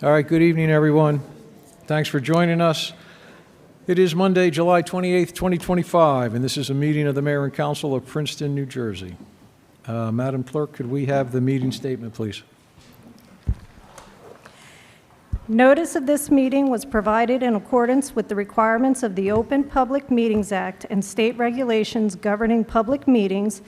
All right, good evening, everyone. Thanks for joining us. It is Monday, July 28th, 2025, and this is a meeting of the Mayor and Council of Princeton, New Jersey. Madam Clerk, could we have the meeting statement, please? Notice of this meeting was provided in accordance with the requirements of the Open Public Meetings Act and state regulations governing public meetings,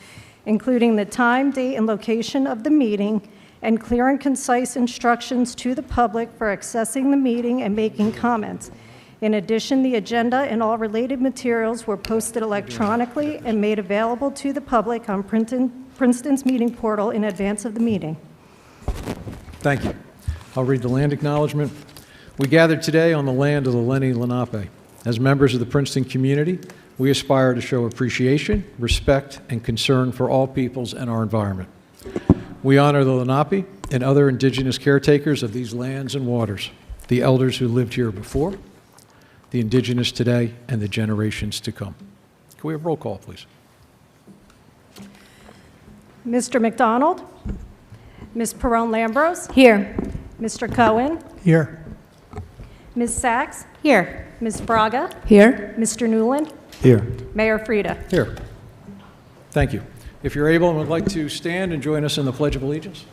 including the time, date, and location of the meeting, and clear and concise instructions to the public for accessing the meeting and making comments. In addition, the agenda and all related materials were posted electronically and made available to the public on Princeton's meeting portal in advance of the meeting. Thank you. I'll read the land acknowledgement. We gathered today on the land of the Lenni Lenape. As members of the Princeton community, we aspire to show appreciation, respect, and concern for all peoples and our environment. We honor the Lenape and other indigenous caretakers of these lands and waters, the elders who lived here before, the indigenous today, and the generations to come. Can we have roll call, please? Mr. McDonald? Ms. Perrone-Lambros? Here. Mr. Cohen? Here. Ms. Sachs? Here. Ms. Braga? Here. Mr. Newland? Here. Mayor Frida? Here. Thank you. If you're able and would like to stand and join us in the Pledge of Allegiance.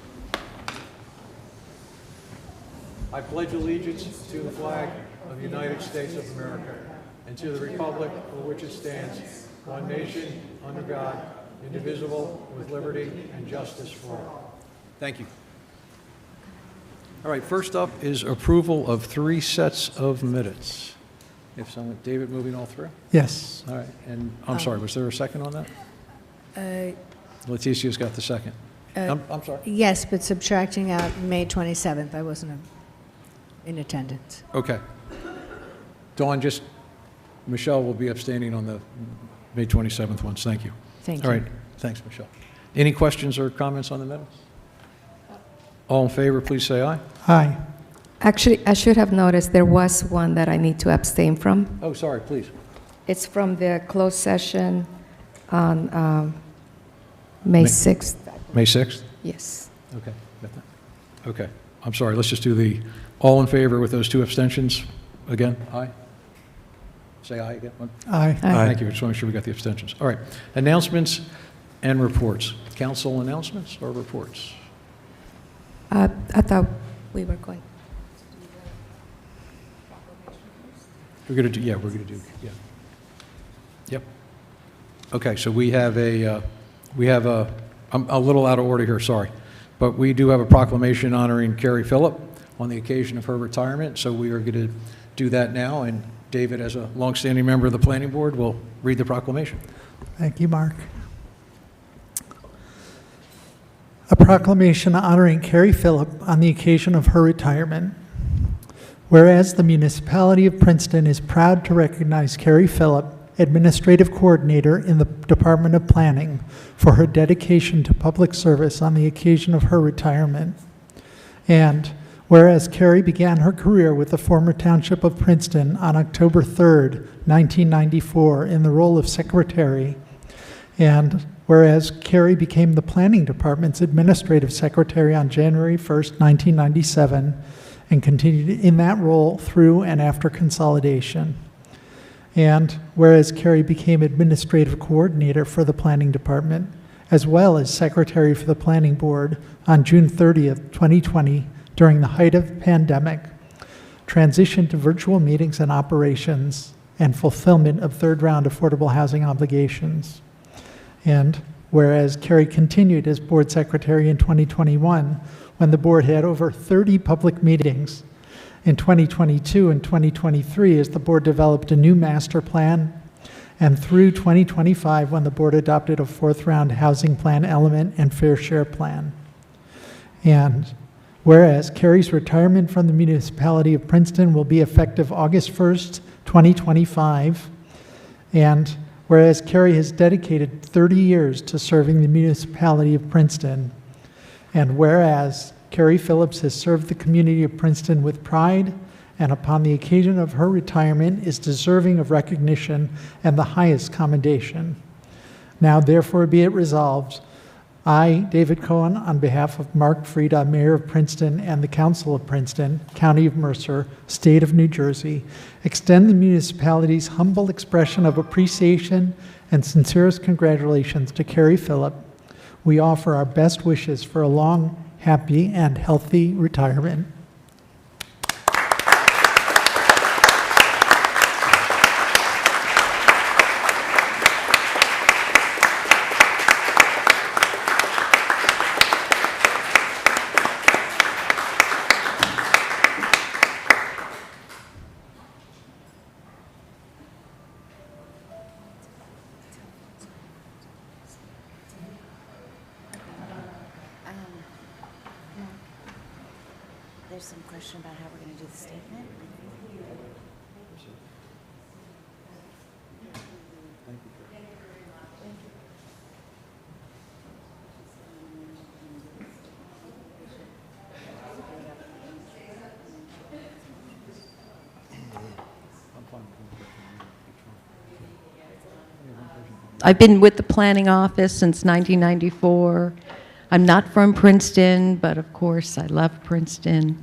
I pledge allegiance to the flag of the United States of America and to the republic for which it stands, one nation, under God, indivisible, with liberty and justice for all. Thank you. All right, first up is approval of 3 sets of minutes. If someone, David, moving all through? Yes. All right, and I'm sorry, was there a second on that? Leticia's got the second. I'm sorry. Yes, but subtracting out May 27th, I wasn't in attendance. Okay. Dawn, Michelle will be abstaining on the May 27th ones. Thank you. Thank you. All right, thanks, Michelle. Any questions or comments on the minutes? All in favor, please say aye. Aye. Actually, I should have noticed there was one that I need to abstain from. Oh, sorry, please. It's from the closed session on May 6th. May 6th? Yes. Okay. Got that. Okay. I'm sorry, let's just do the all in favor with those 2 abstentions again. Aye? Say aye again. Aye. Thank you. I just want to make sure we got the abstentions. All right. Announcements and reports. Council announcements or reports? I thought we were going. We're going to do, Yep. Okay, so I'm a little out of order here, sorry. But we do have a proclamation honoring Carrie Phillip on the occasion of her retirement, so we are going to do that now, and David, as a longstanding member of the Planning Board, will read the proclamation. Thank you, Mark. A proclamation honoring Carrie Phillip on the occasion of her retirement. Whereas the municipality of Princeton is proud to recognize Carrie Phillip, Administrative Coordinator in the Department of Planning, for her dedication to public service on the occasion of her retirement. And whereas Carrie began her career with the former Township of Princeton on October 3rd, 1994, in the role of Secretary, and whereas Carrie became the Planning Department's Administrative Secretary on January 1st, 1997, and continued in that role through and after consolidation. And whereas Carrie became Administrative Coordinator for the Planning Department, as well as Secretary for the Planning Board on June 30th, 2020, during the height of the pandemic, transitioned to virtual meetings and operations, and fulfillment of third-round affordable housing obligations. And whereas Carrie continued as Board Secretary in 2021, when the Board had over 30 public meetings, in 2022 and 2023 as the Board developed a new master plan, and through 2025 when the Board adopted a 4th-round housing plan element and fair share plan. And whereas Carrie's retirement from the municipality of Princeton will be effective August 1st, 2025, and whereas Carrie has dedicated 30 years to serving the municipality of Princeton, and whereas Carrie Phillips has served the community of Princeton with pride, and upon the occasion of her retirement is deserving of recognition and the highest commendation. Now therefore be it resolved I, David Cohen, on behalf of Mark Frieda, Mayor of Princeton, and the Council of Princeton, County of Mercer, State of New Jersey, extend the municipality's humble expression of appreciation and sincerest congratulations to Carrie Phillip. We offer our best wishes for a long, happy, and healthy retirement. There's some question about how we're going to do the statement. I've been with the planning office since 1994. I'm not from Princeton, but of course I love Princeton,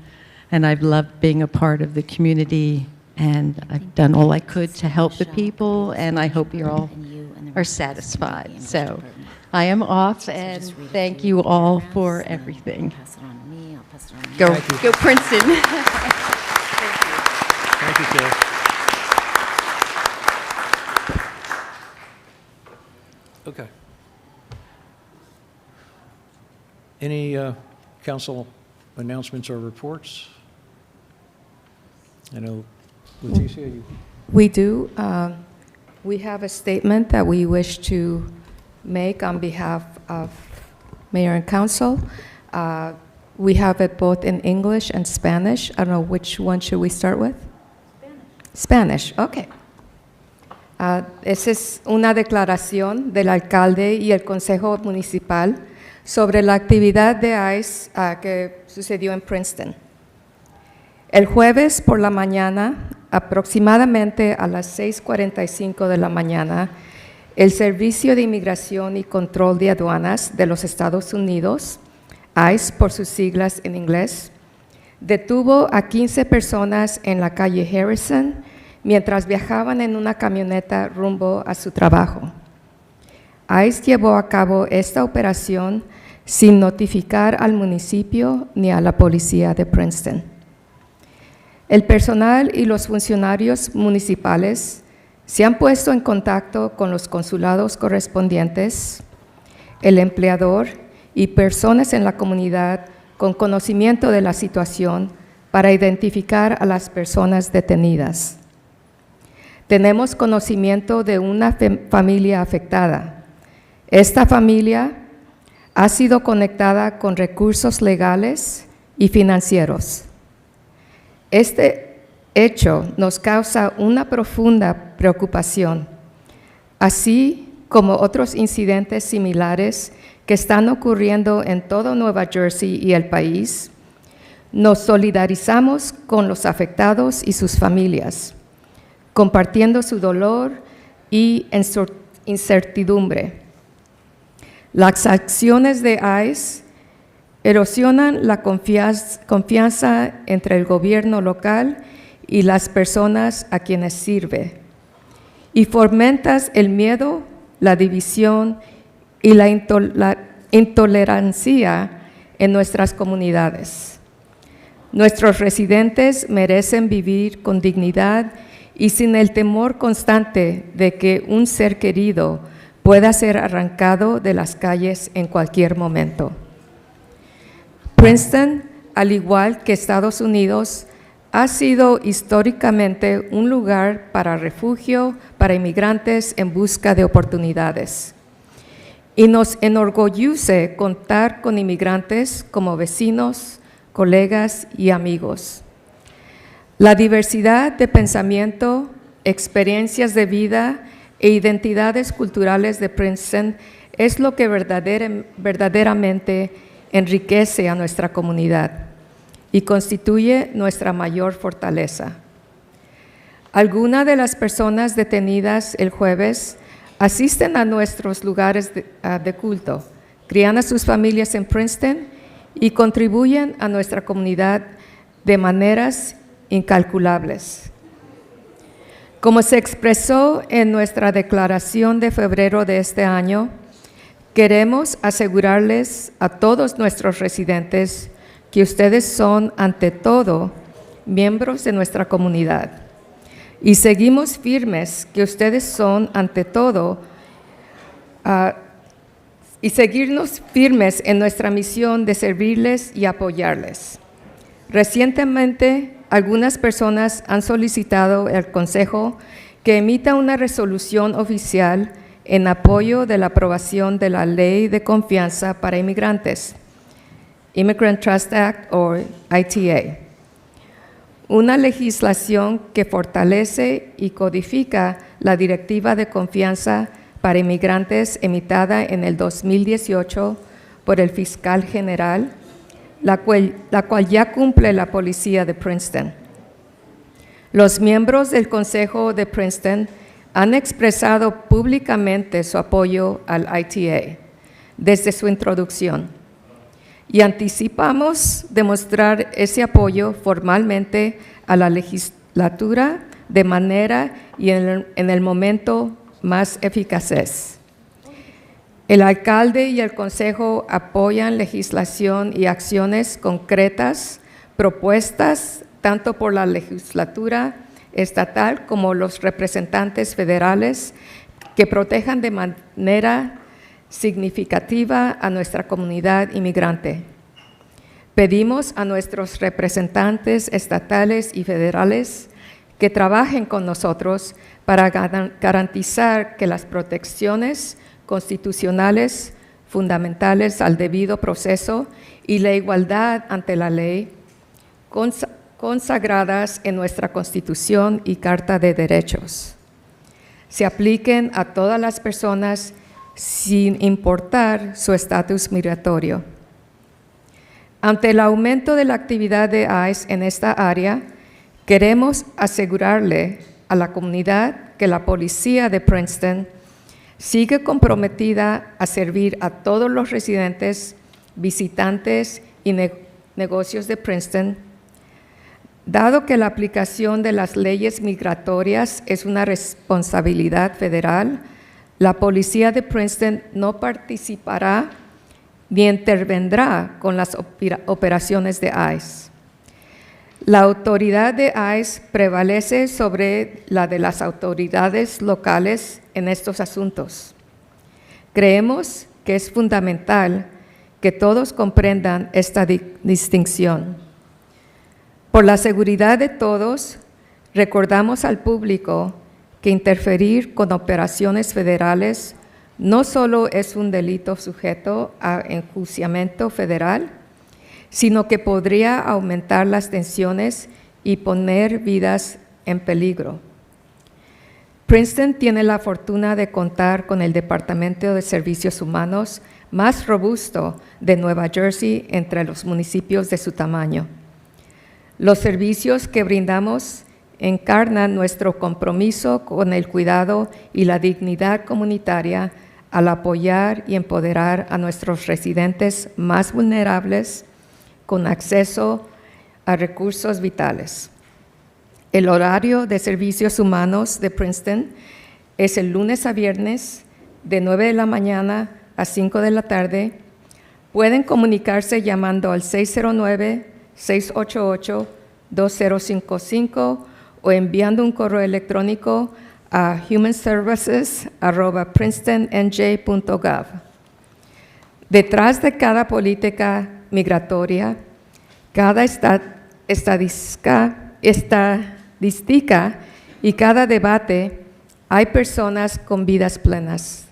and I've loved being a part of the community, and I've done all I could to help the people, and I hope you all are satisfied. So I am off, and thank you all for everything. Pass it on to me. I'll pass it on to you. Go Princeton. Thank you, Carrie. Okay. Any council announcements or reports? I know, Leticia, you... We do. We have a statement that we wish to make on behalf of Mayor and Council. We have it both in English and Spanish. I don't know, which one should we start with? Spanish, okay. Esa es una declaración del alcalde y el consejo municipal sobre la actividad de ICE que sucedió en Princeton. El jueves por la mañana, aproximadamente a las 6:45 de la mañana, el Servicio de Inmigración y Control de Aduanas de los Estados Unidos, ICE por sus siglas en inglés, detuvo a 15 personas en la calle Harrison mientras viajaban en una camioneta rumbo a su trabajo. ICE llevó a cabo esta operación sin notificar al municipio ni a la policía de Princeton. El personal y los funcionarios municipales se han puesto en contacto con los consulados correspondientes, el empleador y personas en la comunidad con conocimiento de la situación para identificar a las personas detenidas. Tenemos conocimiento de una familia afectada. Esta familia ha sido conectada con recursos legales y financieros. Este hecho nos causa una profunda preocupación, así como otros incidentes similares que están ocurriendo en todo Nueva Jersey y el país. Nos solidarizamos con los afectados y sus familias, compartiendo su dolor y incertidumbre. Las acciones de ICE erosionan la confianza entre el gobierno local y las personas a quienes sirve, y fomentan el miedo, la división y la intolerancia en nuestras comunidades. Nuestros residentes merecen vivir con dignidad y sin el temor constante de que un ser querido pueda ser arrancado de las calles en cualquier momento. Princeton, al igual que Estados Unidos, ha sido históricamente un lugar para refugio para inmigrantes en busca de oportunidades. Y nos enorgullece contar con inmigrantes como vecinos, colegas y amigos. La diversidad de pensamiento, experiencias de vida e identidades culturales de Princeton es lo que verdaderamente enriquece a nuestra comunidad y constituye nuestra mayor fortaleza. Algunas de las personas detenidas el jueves asisten a nuestros lugares de culto, crían a sus familias en Princeton y contribuyen a nuestra comunidad de maneras incalculables. Como se expresó en nuestra declaración de febrero de este año, queremos asegurarles a todos nuestros residentes que ustedes son, ante todo, miembros de nuestra comunidad. Y seguimos firmes que ustedes son, ante todo, y seguirnos firmes en nuestra misión de servirles y apoyarles. Recientemente, algunas personas han solicitado al Consejo que emita una resolución oficial en apoyo de la aprobación de la Ley de Confianza para Inmigrantes, Immigrant Trust Act o ITA, una legislación que fortalece y codifica la Directiva de Confianza para Inmigrantes emitida en el 2018 por el Fiscal General, la cual ya cumple la Policía de Princeton. Los miembros del Consejo de Princeton han expresado públicamente su apoyo al ITA desde su introducción y anticipamos demostrar ese apoyo formalmente a la legislatura de manera y en el momento más eficaces. El alcalde y el consejo apoyan legislación y acciones concretas propuestas tanto por la legislatura estatal como los representantes federales que protejan de manera significativa a nuestra comunidad inmigrante. Pedimos a nuestros representantes estatales y federales que trabajen con nosotros para garantizar que las protecciones constitucionales fundamentales al debido proceso y la igualdad ante la ley consagradas en nuestra Constitución y Carta de Derechos se apliquen a todas las personas sin importar su estatus migratorio. Ante el aumento de la actividad de ICE en esta área, queremos asegurarle a la comunidad que la policía de Princeton sigue comprometida a servir a todos los residentes, visitantes y negocios de Princeton. Dado que la aplicación de las leyes migratorias es una responsabilidad federal, la policía de Princeton no participará ni intervendrá con las operaciones de ICE. La autoridad de ICE prevalece sobre la de las autoridades locales en estos asuntos. Creemos que es fundamental que todos comprendan esta distinción. Por la seguridad de todos, recordamos al público que interferir con operaciones federales no solo es un delito sujeto a enjuiciamiento federal, sino que podría aumentar las tensiones y poner vidas en peligro. Princeton tiene la fortuna de contar con el Departamento de Servicios Humanos más robusto de Nueva Jersey entre los municipios de su tamaño. Los servicios que brindamos encarnan nuestro compromiso con el cuidado y la dignidad comunitaria al apoyar y empoderar a nuestros residentes más vulnerables con acceso a recursos vitales. El horario de servicios humanos de Princeton es el lunes a viernes de 9 de la mañana a 5 de la tarde. Pueden comunicarse llamando al 609-688-2055 o enviando un correo electrónico a humanservices@princetonnj.gov. Detrás de cada política migratoria, cada estadística y cada debate, hay personas con vidas plenas,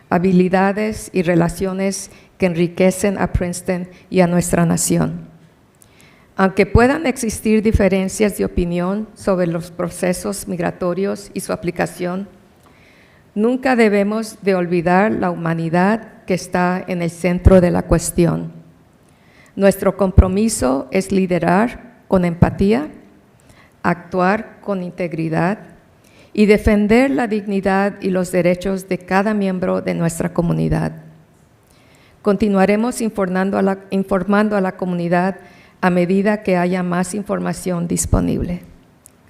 habilidades y relaciones que enriquecen a Princeton y a nuestra nación. Aunque puedan existir diferencias de opinión sobre los procesos migratorios y su aplicación, nunca debemos de olvidar la humanidad que está en el centro de la cuestión. Nuestro compromiso es liderar con empatía, actuar con integridad y defender la dignidad y los derechos de cada miembro de nuestra comunidad. Continuaremos informando a la comunidad a medida que haya más información disponible.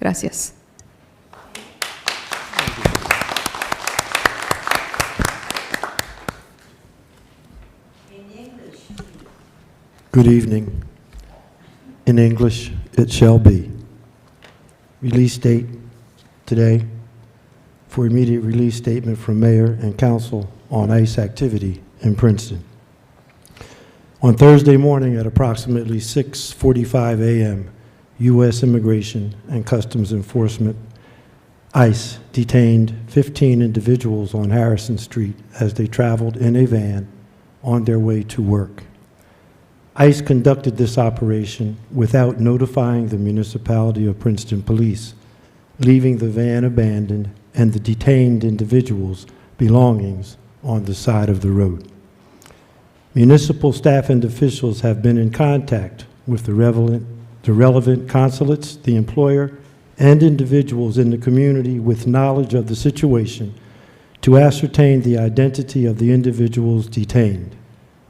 Gracias. Good evening. In English, it shall be. Release date today for immediate release statement from Mayor and Council on ICE activity in Princeton. On Thursday morning at approximately 6:45 a.m., U.S. Immigration and Customs Enforcement, ICE, detained 15 individuals on Harrison Street as they traveled in a van on their way to work. ICE conducted this operation without notifying the municipality of Princeton Police, leaving the van abandoned and the detained individuals' belongings on the side of the road. Municipal staff and officials have been in contact with the relevant consulates, the employer, and individuals in the community with knowledge of the situation to ascertain the identity of the individuals detained.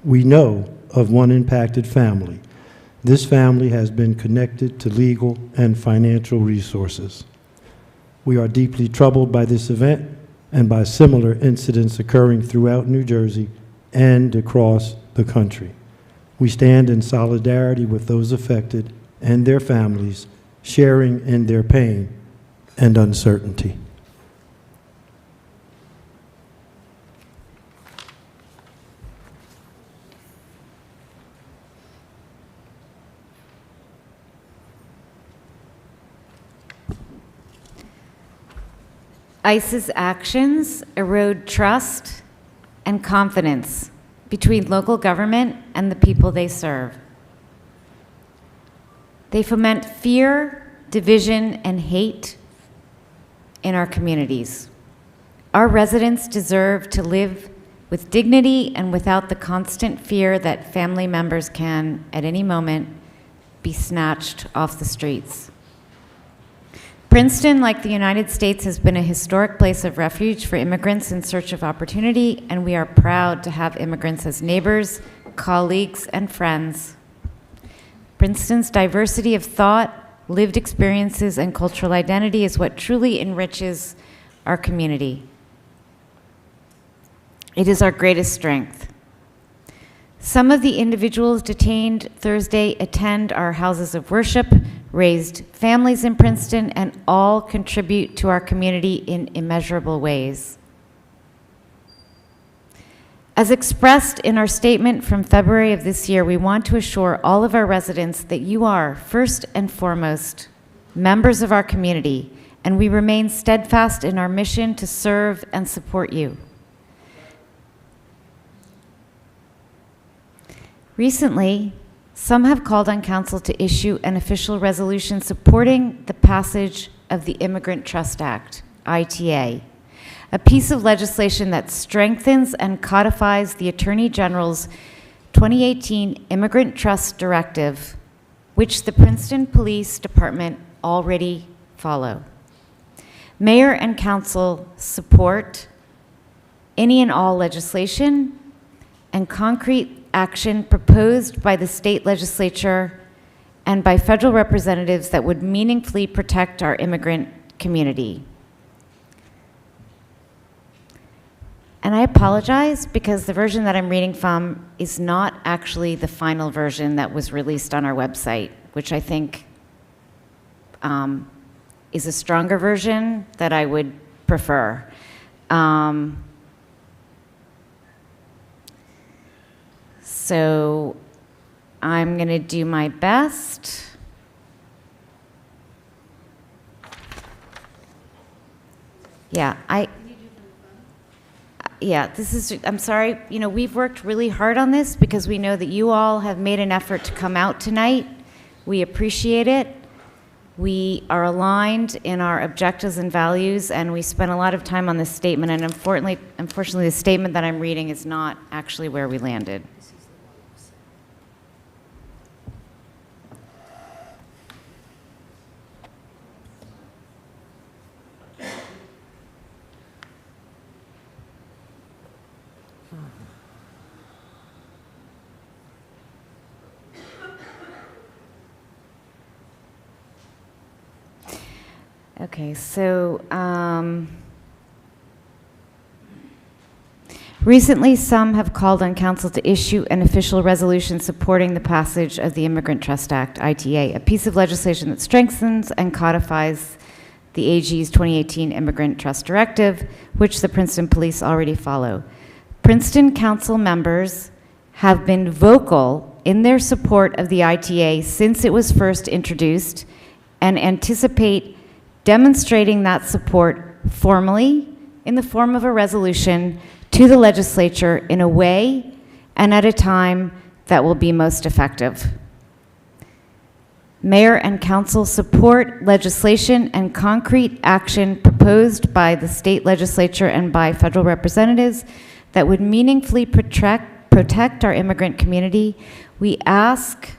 We know of one impacted family. This family has been connected to legal and financial resources. We are deeply troubled by this event and by similar incidents occurring throughout New Jersey and across the country. We stand in solidarity with those affected and their families, sharing in their pain and uncertainty. ICE's actions erode trust and confidence between local government and the people they serve. They foment fear, division, and hate in our communities. Our residents deserve to live with dignity and without the constant fear that family members can, at any moment, be snatched off the streets. Princeton, like the United States, has been a historic place of refuge for immigrants in search of opportunity, and we are proud to have immigrants as neighbors, colleagues, and friends. Princeton's diversity of thought, lived experiences, and cultural identity is what truly enriches our community. It is our greatest strength. Some of the individuals detained Thursday attend our houses of worship, raised families in Princeton, and all contribute to our community in immeasurable ways. As expressed in our statement from February of this year, we want to assure all of our residents that you are, first and foremost, members of our community, and we remain steadfast in our mission to serve and support you. Recently, some have called on Council to issue an official resolution supporting the passage of the Immigrant Trust Act, ITA, a piece of legislation that strengthens and codifies the Attorney General's 2018 Immigrant Trust Directive, which the Princeton Police Department already follow. Mayor and Council support any and all legislation and concrete action proposed by the state legislature and by federal representatives that would meaningfully protect our immigrant community. And I apologize because the version that I'm reading from is not actually the final version that was released on our website, which I think is a stronger version that I would prefer. So I'm going to do my best. I'm sorry, we've worked really hard on this because we know that you all have made an effort to come out tonight. We appreciate it. We are aligned in our objectives and values, and we spent a lot of time on this statement, and unfortunately, the statement that I'm reading is not actually where we landed. Okay, so recently some have called on council to issue an official resolution supporting the passage of the Immigrant Trust Act, ITA, a piece of legislation that strengthens and codifies the AG's 2018 Immigrant Trust Directive, which the Princeton Police already follow. Princeton Council members have been vocal in their support of the ITA since it was first introduced and anticipate demonstrating that support formally in the form of a resolution to the legislature in a way and at a time that will be most effective. Mayor and council support legislation and concrete action proposed by the state legislature and by federal representatives that would meaningfully protect our immigrant community. We ask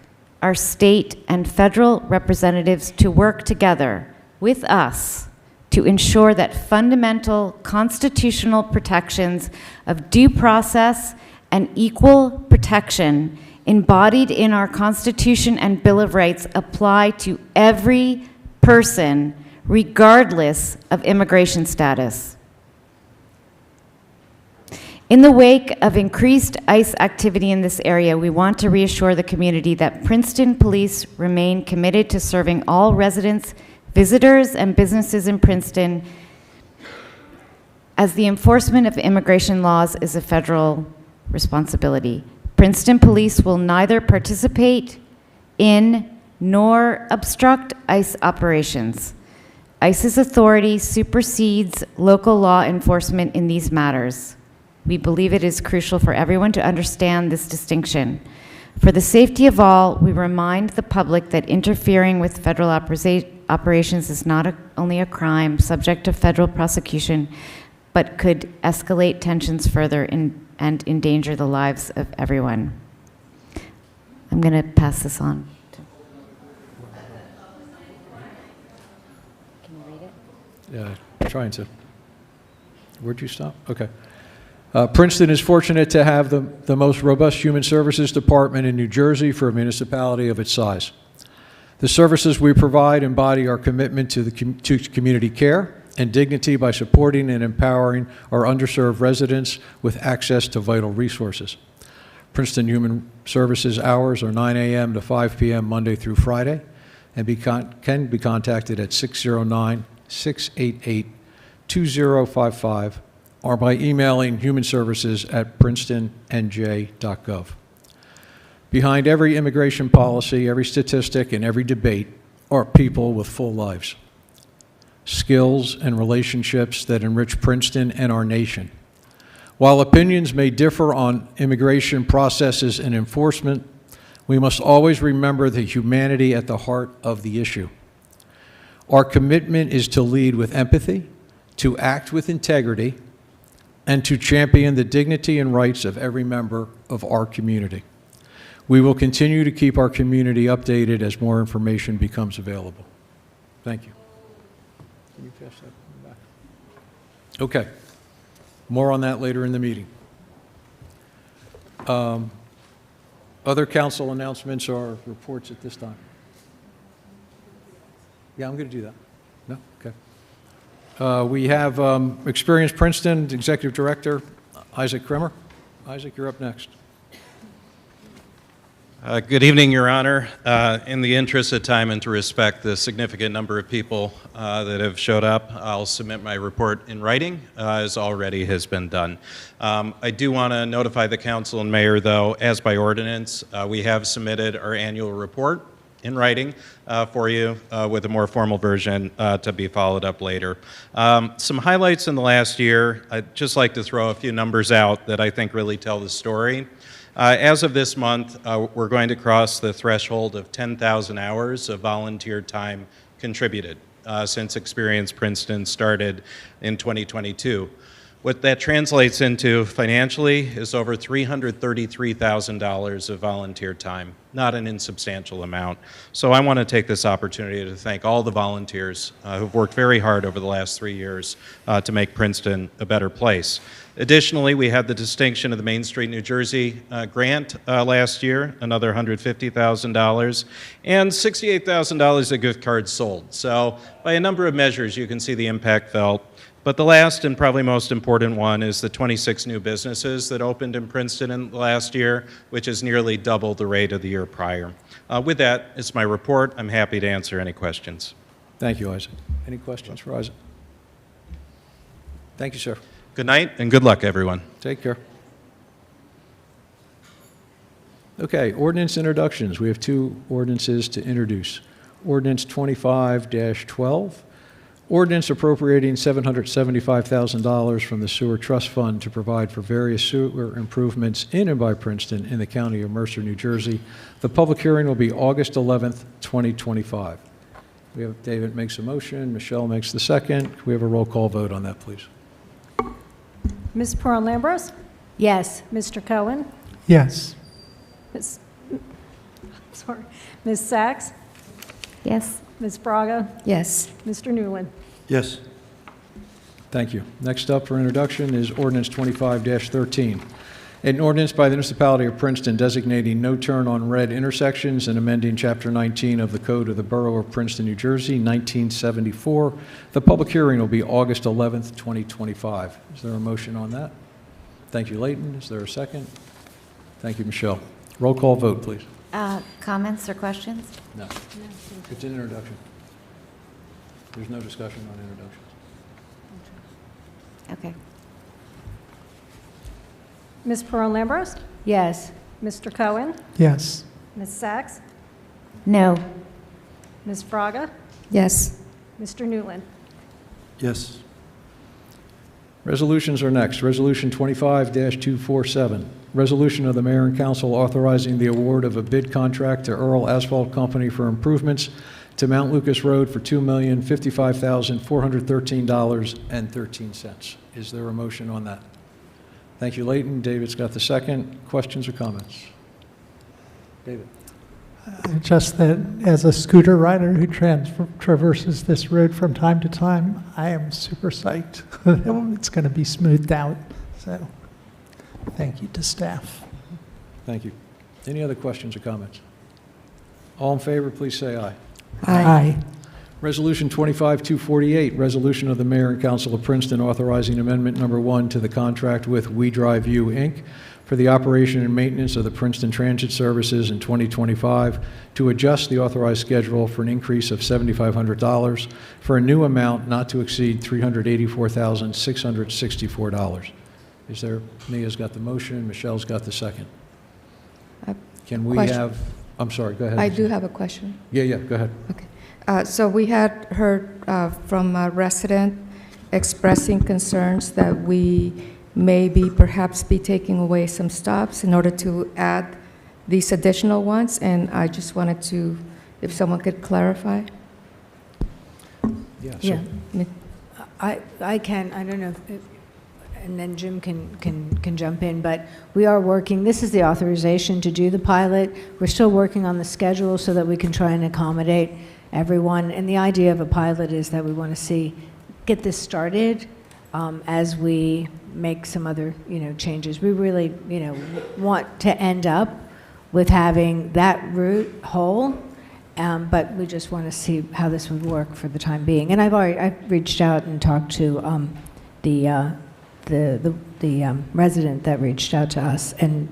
our state and federal representatives to work together with us to ensure that fundamental constitutional protections of due process and equal protection embodied in our Constitution and Bill of Rights apply to every person, regardless of immigration status. In the wake of increased ICE activity in this area, we want to reassure the community that Princeton Police remain committed to serving all residents, visitors, and businesses in Princeton, as the enforcement of immigration laws is a federal responsibility. Princeton Police will neither participate in nor obstruct ICE operations. ICE's authority supersedes local law enforcement in these matters. We believe it is crucial for everyone to understand this distinction. For the safety of all, we remind the public that interfering with federal operations is not only a crime subject to federal prosecution, but could escalate tensions further and endanger the lives of everyone. I'm going to pass this on. Can you read it? Yeah, trying to. Where'd you stop? Okay. Princeton is fortunate to have the most robust human services department in New Jersey for a municipality of its size. The services we provide embody our commitment to community care and dignity by supporting and empowering our underserved residents with access to vital resources. Princeton Human Services hours are 9 a.m. to 5 p.m. Monday through Friday, and can be contacted at 609-688-2055 or by emailing humanservices@princetonnj.gov. Behind every immigration policy, every statistic, and every debate are people with full lives, skills, and relationships that enrich Princeton and our nation. While opinions may differ on immigration processes and enforcement, we must always remember the humanity at the heart of the issue. Our commitment is to lead with empathy, to act with integrity, and to champion the dignity and rights of every member of our community. We will continue to keep our community updated as more information becomes available. Thank you. Can you pass that back? Okay. More on that later in the meeting. Other council announcements or reports at this time? Yeah, I'm going to do that. No? Okay. We have experienced Princeton Executive Director Isaac Kremer. Isaac, you're up next. Good evening, Your Honor. In the interest of time and to respect the significant number of people that have showed up, I'll submit my report in writing, as already has been done. I do want to notify the council and mayor, though, as by ordinance, we have submitted our annual report in writing for you with a more formal version to be followed up later. Some highlights in the last year, I'd just like to throw a few numbers out that I think really tell the story. As of this month, we're going to cross the threshold of 10,000 hours of volunteer time contributed since Experience Princeton started in 2022. What that translates into financially is over $333,000 of volunteer time, not an insubstantial amount. So I want to take this opportunity to thank all the volunteers who've worked very hard over the last 3 years to make Princeton a better place. Additionally, we had the distinction of the Main Street, New Jersey grant last year, another $150,000, and $68,000 of gift cards sold. So by a number of measures, you can see the impact felt. But the last and probably most important one is the 26 new businesses that opened in Princeton in the last year, which is nearly double the rate of the year prior. With that, it's my report. I'm happy to answer any questions. Thank you, Isaac. Any questions for Isaac? Thank you, sir. Good night and good luck, everyone. Take care. Okay, ordinance introductions. We have 2 ordinances to introduce. Ordinance 25-12, ordinance appropriating $775,000 from the Sewer Trust Fund to provide for various sewer improvements in and by Princeton in the county of Mercer, New Jersey. The public hearing will be August 11th, 2025. We have David makes a motion, Michelle makes the second. Can we have a roll call vote on that, please? Ms. Pearl-Lambros? Yes. Mr. Cohen? Yes. Ms. Sachs? Yes. Ms. Braga? Yes. Mr. Newland? Yes. Thank you. Next up for introduction is ordinance 25-13. An ordinance by the municipality of Princeton designating no turn on red intersections and amending Chapter 19 of the Code of the Borough of Princeton, New Jersey, 1974. The public hearing will be August 11th, 2025. Is there a motion on that? Thank you, Leighton. Is there a second? Thank you, Michelle. Roll call vote, please. Comments or questions? No. It's an introduction. There's no discussion on introductions. Okay. Ms. Pearl-Lambros? Yes. Mr. Cohen? Yes. Ms. Sachs? No. Ms. Braga? Yes. Mr. Newland? Yes. Resolutions are next. Resolution 25-247. Resolution of the Mayor and Council authorizing the award of a bid contract to Earl Asphalt Company for improvements to Mount Lucas Road for $2,055,413.13. Is there a motion on that? Thank you, Leighton. David's got the second. Questions or comments? David. Just that as a scooter rider who traverses this road from time to time, I am super psyched. It's going to be smoothed out. So thank you to staff. Thank you. Any other questions or comments? All in favor, please say aye. Aye. Resolution 25-248, resolution of the Mayor and Council of Princeton authorizing amendment number 1 to the contract with We Drive You, Inc. for the operation and maintenance of the Princeton Transit Services in 2025 to adjust the authorized schedule for an increase of $7,500 for a new amount not to exceed $384,664. Is there, Mia's got the motion, Michelle's got the second. Can we Question. have, I'm sorry, go ahead. I do have a question. Yeah, go ahead. Okay. So we had heard from a resident expressing concerns that we maybe perhaps be taking away some stops in order to add these additional ones, and I just wanted to, if someone could clarify. Yeah. Yeah. I can, I don't know, and then Jim can jump in, but we are working, this is the authorization to do the pilot. We're still working on the schedule so that we can try and accommodate everyone. And the idea of a pilot is that we want to get this started as we make some other, changes. We really, want to end up with having that route whole, but we just want to see how this would work for the time being. And I've reached out and talked to the resident that reached out to us, and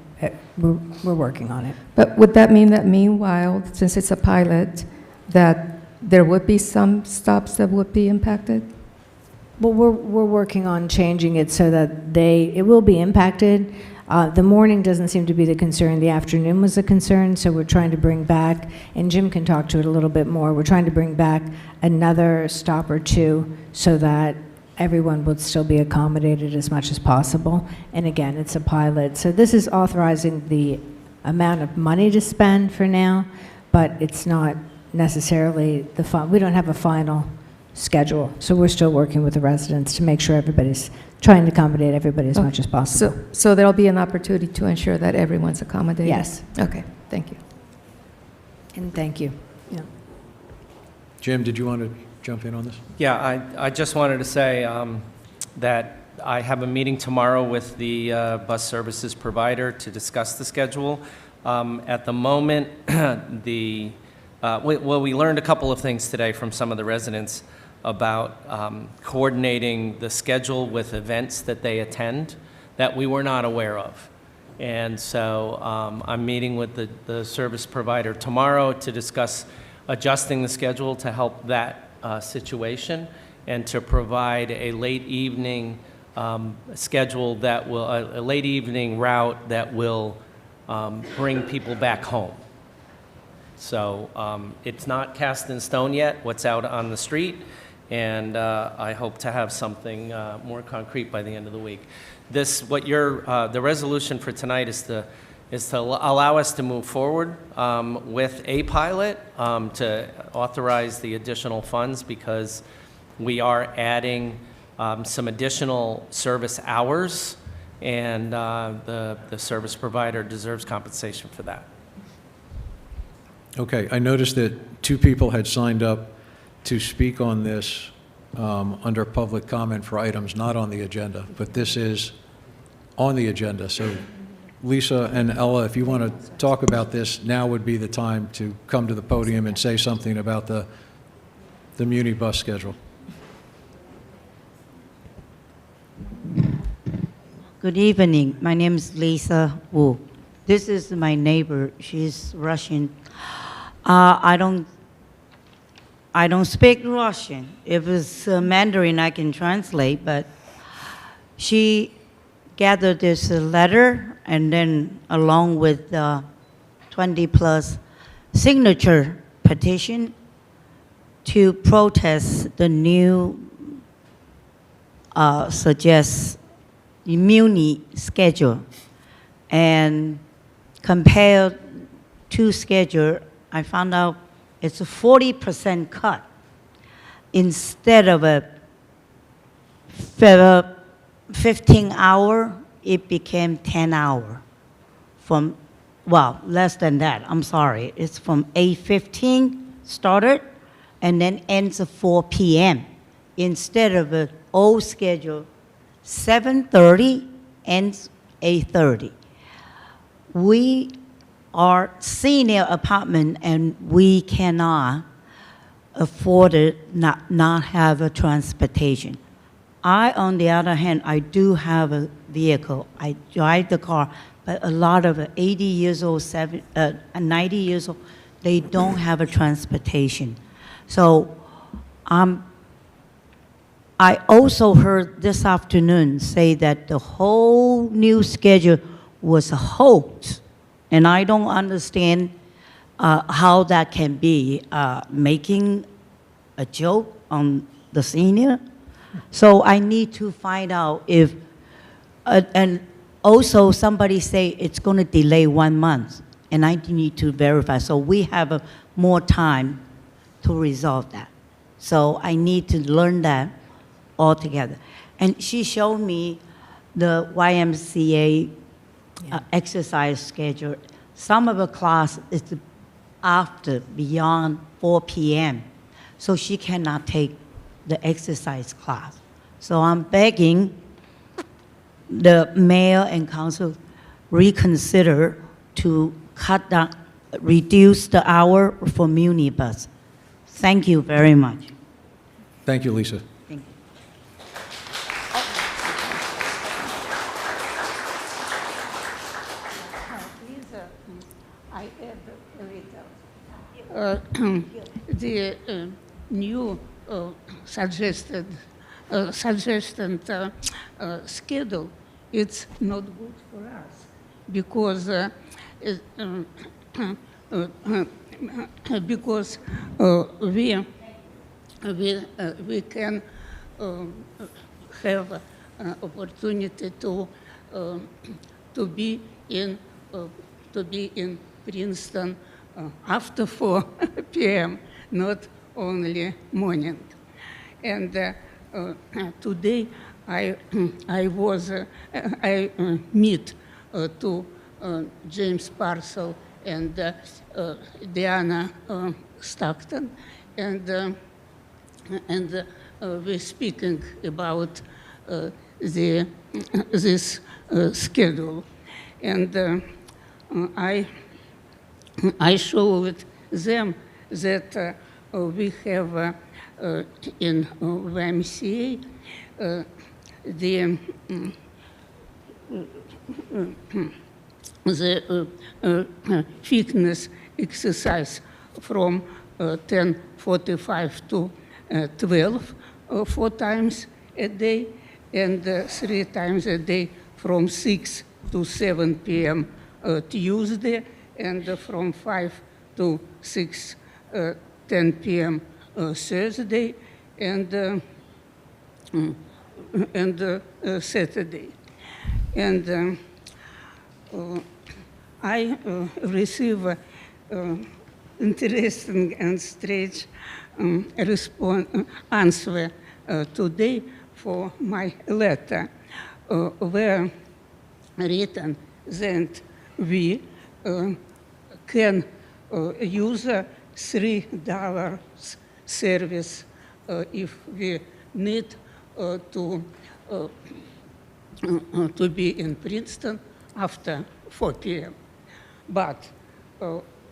we're working on it. But would that mean that meanwhile, since it's a pilot, that there would be some stops that would be impacted? Well, we're working on changing it so that it will be impacted. The morning doesn't seem to be the concern. The afternoon was a concern, so we're trying to bring back, and Jim can talk to it a little bit more, we're trying to bring back another stop or two so that everyone would still be accommodated as much as possible. And again, it's a pilot. So this is authorizing the amount of money to spend for now, but it's not necessarily we don't have a final schedule. So we're still working with the residents to make sure everybody's trying to accommodate everybody as much as possible. So there'll be an opportunity to ensure that everyone's accommodated? Yes. Okay, thank you. And thank you. Yeah. Jim, did you want to jump in on this? Yeah, I just wanted to say that I have a meeting tomorrow with the bus services provider to discuss the schedule. At the moment, we learned a couple of things today from some of the residents about coordinating the schedule with events that they attend that we were not aware of. And so I'm meeting with the service provider tomorrow to discuss adjusting the schedule to help that situation and to provide a late evening schedule that will, a late evening route that will bring people back home. So it's not cast in stone yet, what's out on the street, and I hope to have something more concrete by the end of the week. The resolution for tonight is to allow us to move forward with a pilot, to authorize the additional funds because we are adding some additional service hours, and the service provider deserves compensation for that. Okay, I noticed that 2 people had signed up to speak on this under public comment for items not on the agenda, but this is on the agenda. So Lisa and Ella, if you want to talk about this, now would be the time to come to the podium and say something about the Muni bus schedule. Good evening. My name is Lisa Wu. This is my neighbor. She's Russian. I don't speak Russian. If it's Mandarin, I can translate, but she gathered this letter and then along with the 20+ signature petition to protest the new suggest Muni schedule, and compared to schedule, I found out it's a 40% cut. Instead of a 15-hour, it became 10-hour. From, well, less than that, I'm sorry. It's from 8:15 started and then ends at 4 p.m. Instead of an old schedule, 7:30 ends 8:30. We are senior apartment and we cannot afford it, not have a transportation. On the other hand, I do have a vehicle. I drive the car, but a lot of 80 years old, 90 years old, they don't have a transportation. So I also heard this afternoon say that the whole new schedule was a hoax, and I don't understand how that can be, making a joke on the senior. So I need to find out if, and also somebody say it's going to delay 1 month, and I need to verify. So we have more time to resolve that. So I need to learn that altogether. And she showed me the YMCA exercise schedule. Some of the class is after, beyond 4 p.m. So she cannot take the exercise class. So I'm begging the mayor and council reconsider to cut down, reduce the hour for Muni bus. Thank you very much. Thank you, Lisa. Thank you. The new suggested schedule, it's not good for us because we can have opportunity to be in Princeton after 4 p.m., not only morning. And today I meet to James Parcel and Diana Stockton, and we're speaking about this schedule. And I showed them that we have in YMCA the fitness exercise from 10:45 to 12, 4 times a day, and 3 times a day from 6 to 7 p.m. Tuesday, and from 5 to 6:10 p.m. Thursday, and Saturday. And I receive interesting and strange answer today for my letter, where written that we can use $3 service if we need to be in Princeton after 4 p.m. But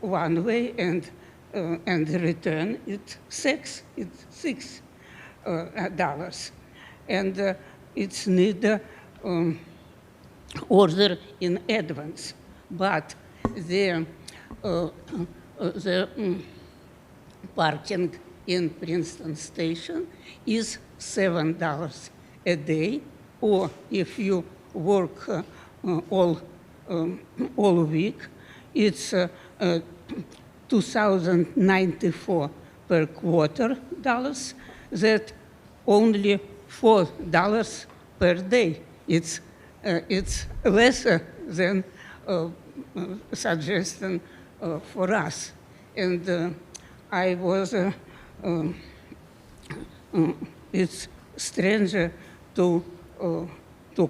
one way and return it's $6. And it's need order in advance. But the parking in Princeton station is $7 a day, or if you work all week, it's $2,094 per quarter dollars. That only $4 per day. It's lesser than suggestion for us, and I was. It's strange to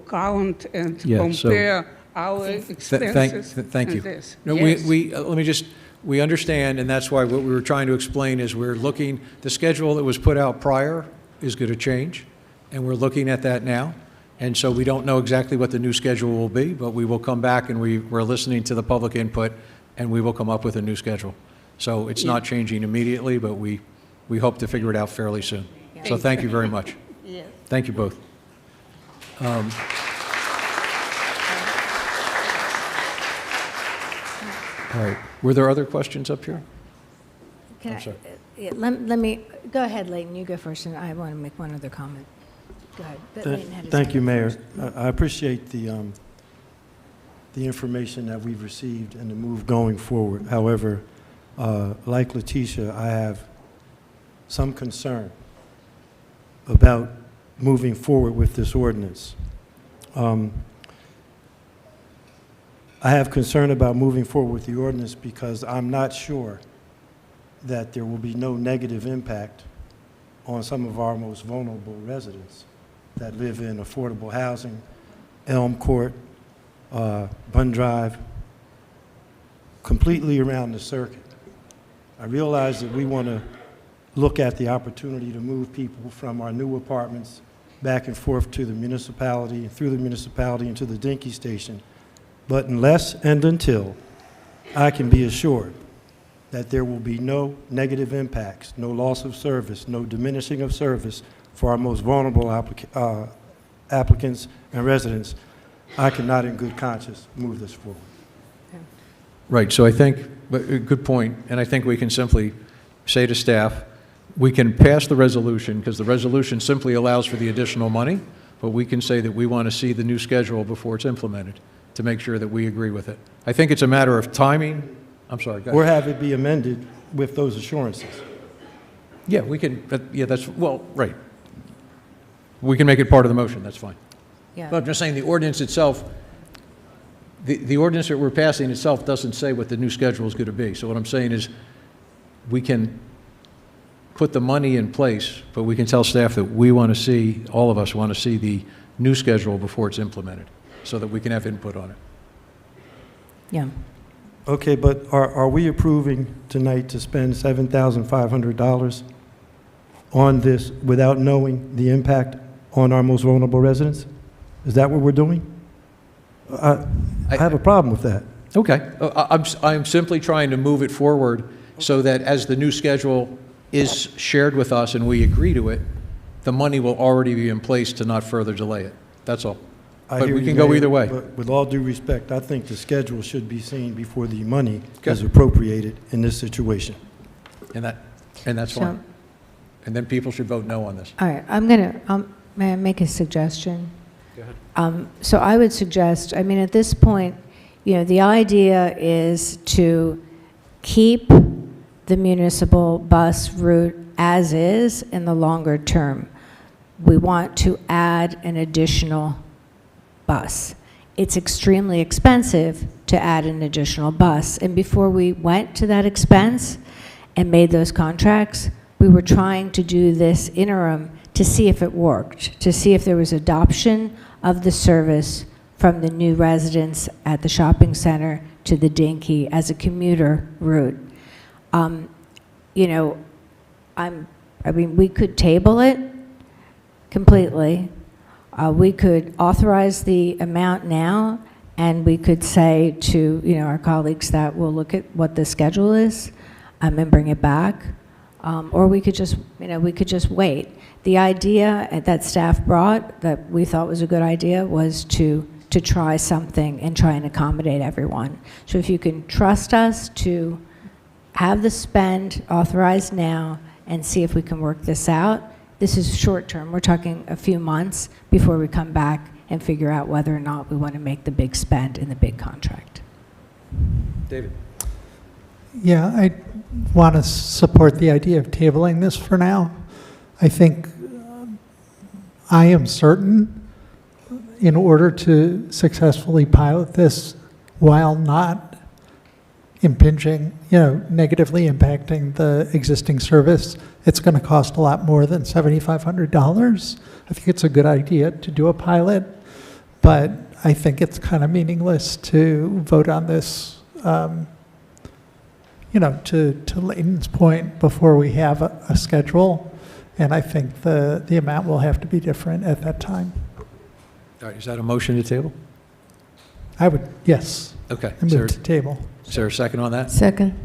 count and compare our expenses. Thank you. This. No, Yes. let me just, we understand, and that's why what we were trying to explain is we're looking, the schedule that was put out prior is going to change, and we're looking at that now. And so we don't know exactly what the new schedule will be, but we will come back and we're listening to the public input, and we will come up with a new schedule. So it's not changing immediately, but we hope to figure it out fairly soon. So thank you very much. Yes. Thank you both. All right. Were there other questions up here? Can I'm I- sorry. yeah, let me, go ahead, Leighton, you go first, and I want to make one other comment. Go ahead. But Leighton had his Thank hand you, up Mayor. first. I appreciate the information that we've received and the move going forward. However, like Letitia, I have some concern about moving forward with this ordinance. I have concern about moving forward with the ordinance because I'm not sure that there will be no negative impact on some of our most vulnerable residents that live in affordable housing, Elm Court, Bun Drive, completely around the circuit. I realize that we want to look at the opportunity to move people from our new apartments back and forth to the municipality, through the municipality into the Dinky Station. But unless and until I can be assured that there will be no negative impacts, no loss of service, no diminishing of service for our most vulnerable applicants and residents, I cannot in good conscience move this forward. Right, so I think, good point, and I think we can simply say to staff, we can pass the resolution, because the resolution simply allows for the additional money, but we can say that we want to see the new schedule before it's implemented, to make sure that we agree with it. I think it's a matter of timing. I'm sorry, go ahead. Or have it be amended with those assurances. Yeah, we can, yeah, that's, well, right. We can make it part of the motion, that's fine. Yeah. But I'm just saying the ordinance itself, the ordinance that we're passing itself doesn't say what the new schedule is going to be. So what I'm saying is we can put the money in place, but we can tell staff that we want to see, all of us want to see the new schedule before it's implemented, so that we can have input on it. Yeah. Okay, but are we approving tonight to spend $7,500 on this without knowing the impact on our most vulnerable residents? Is that what we're doing? I have a problem with that. Okay. I'm simply trying to move it forward so that as the new schedule is shared with us and we agree to it, the money will already be in place to not further delay it. That's all. I But hear we you, can go Mayor, either way. But with all due respect, I think the schedule should be seen before the money Okay. is appropriated in this situation. And that's So- fine. And then people should vote no on this. All right, may I make a suggestion? Go ahead. So I would suggest, I mean, at this point, the idea is to keep the municipal bus route as is in the longer term. We want to add an additional bus. It's extremely expensive to add an additional bus. And before we went to that expense and made those contracts, we were trying to do this interim to see if it worked, to see if there was adoption of the service from the new residents at the shopping center to the Dinky as a commuter route. We could table it completely. We could authorize the amount now, and we could say to our colleagues that we'll look at what the schedule is and bring it back, or we could just wait. The idea that staff brought that we thought was a good idea was to try something and try and accommodate everyone. So if you can trust us to have the spend authorized now and see if we can work this out. This is short term. We're talking a few months before we come back and figure out whether or not we want to make the big spend in the big contract. David? Yeah, I want to support the idea of tabling this for now. I think I am certain in order to successfully pilot this while not impinging, negatively impacting the existing service, it's going to cost a lot more than $7,500. I think it's a good idea to do a pilot, but I think it's kind of meaningless to vote on this, to Layton's point, before we have a schedule, and I think the amount will have to be different at that time. All right, is that a motion to table? I would, yes. Okay. I move to table. Is there a second on that? Second.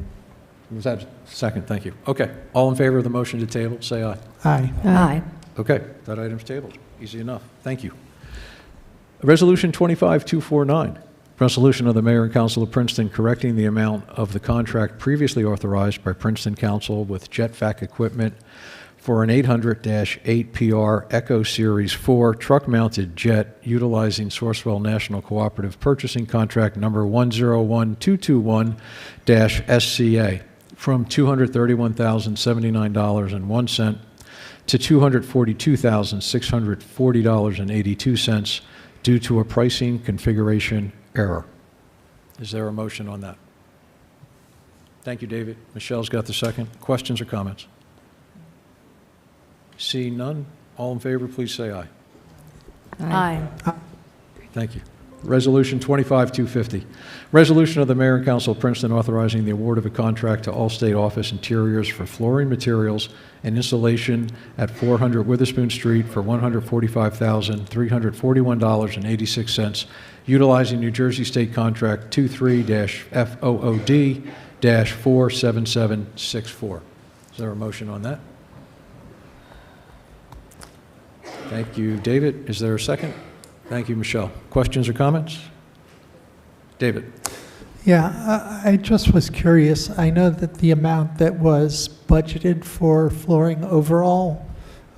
Was that a second? Thank you. Okay. All in favor of the motion to table, say aye. Aye. Aye. Okay, that item's tabled. Easy enough. Thank you. Resolution 25249, resolution of the Mayor and Council of Princeton correcting the amount of the contract previously authorized by Princeton Council with JetVac Equipment for an 800-8PR Echo Series 4 truck-mounted jet utilizing Sourcewell National Cooperative Purchasing Contract number 101221-SCA from $231,079.01 to $242,640.82 due to a pricing configuration error. Is there a motion on that? Thank you, David. Michelle's got the second. Questions or comments? Seeing none, all in favor, please say aye. Aye. Thank you. Resolution 25250, resolution of the Mayor and Council of Princeton authorizing the award of a contract to Allstate Office Interiors for flooring materials and installation at 400 Witherspoon Street for $145,341.86, utilizing New Jersey State Contract 23-FOOD-47764. Is there a motion on that? Thank you, David. Is there a second? Thank you, Michelle. Questions or comments? David? Yeah, I just was curious. I know that the amount that was budgeted for flooring overall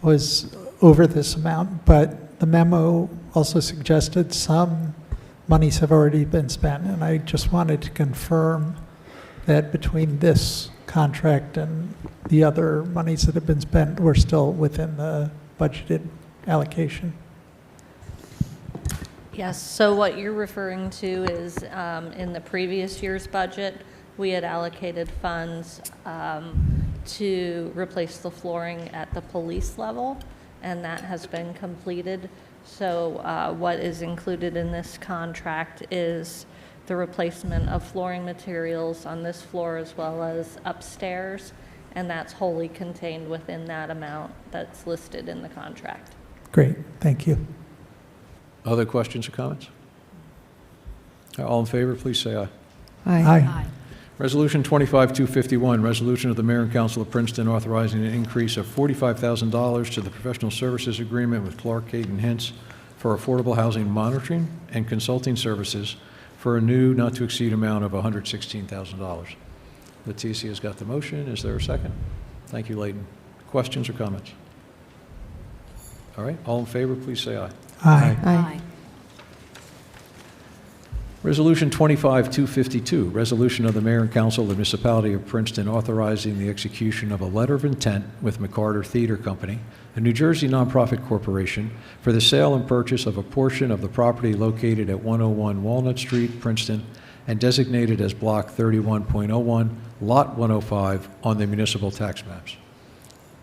was over this amount, but the memo also suggested some monies have already been spent, and I just wanted to confirm that between this contract and the other monies that have been spent, we're still within the budgeted allocation. Yes, so what you're referring to is in the previous year's budget, we had allocated funds to replace the flooring at the police level, and that has been completed. So what is included in this contract is the replacement of flooring materials on this floor as well as upstairs, and that's wholly contained within that amount that's listed in the contract. Great, thank you. Other questions or comments? All in favor, please say aye. Aye. Resolution 25-251, resolution of the Mayor and Council of Princeton authorizing an increase of $45,000 to the professional services agreement with Clark Caton Hintz for affordable housing monitoring and consulting services for a new not-to-exceed amount of $116,000. Leticia's got the motion. Is there a second? Thank you, Leighton. Questions or comments? All right, all in favor, please say aye. Aye. Resolution 25-252, resolution of the Mayor and Council of the Municipality of Princeton authorizing the execution of a letter of intent with McCarter Theater Company, a New Jersey nonprofit corporation, for the sale and purchase of a portion of the property located at 101 Walnut Street, Princeton, and designated as Block 31.01, Lot 105 on the municipal tax maps.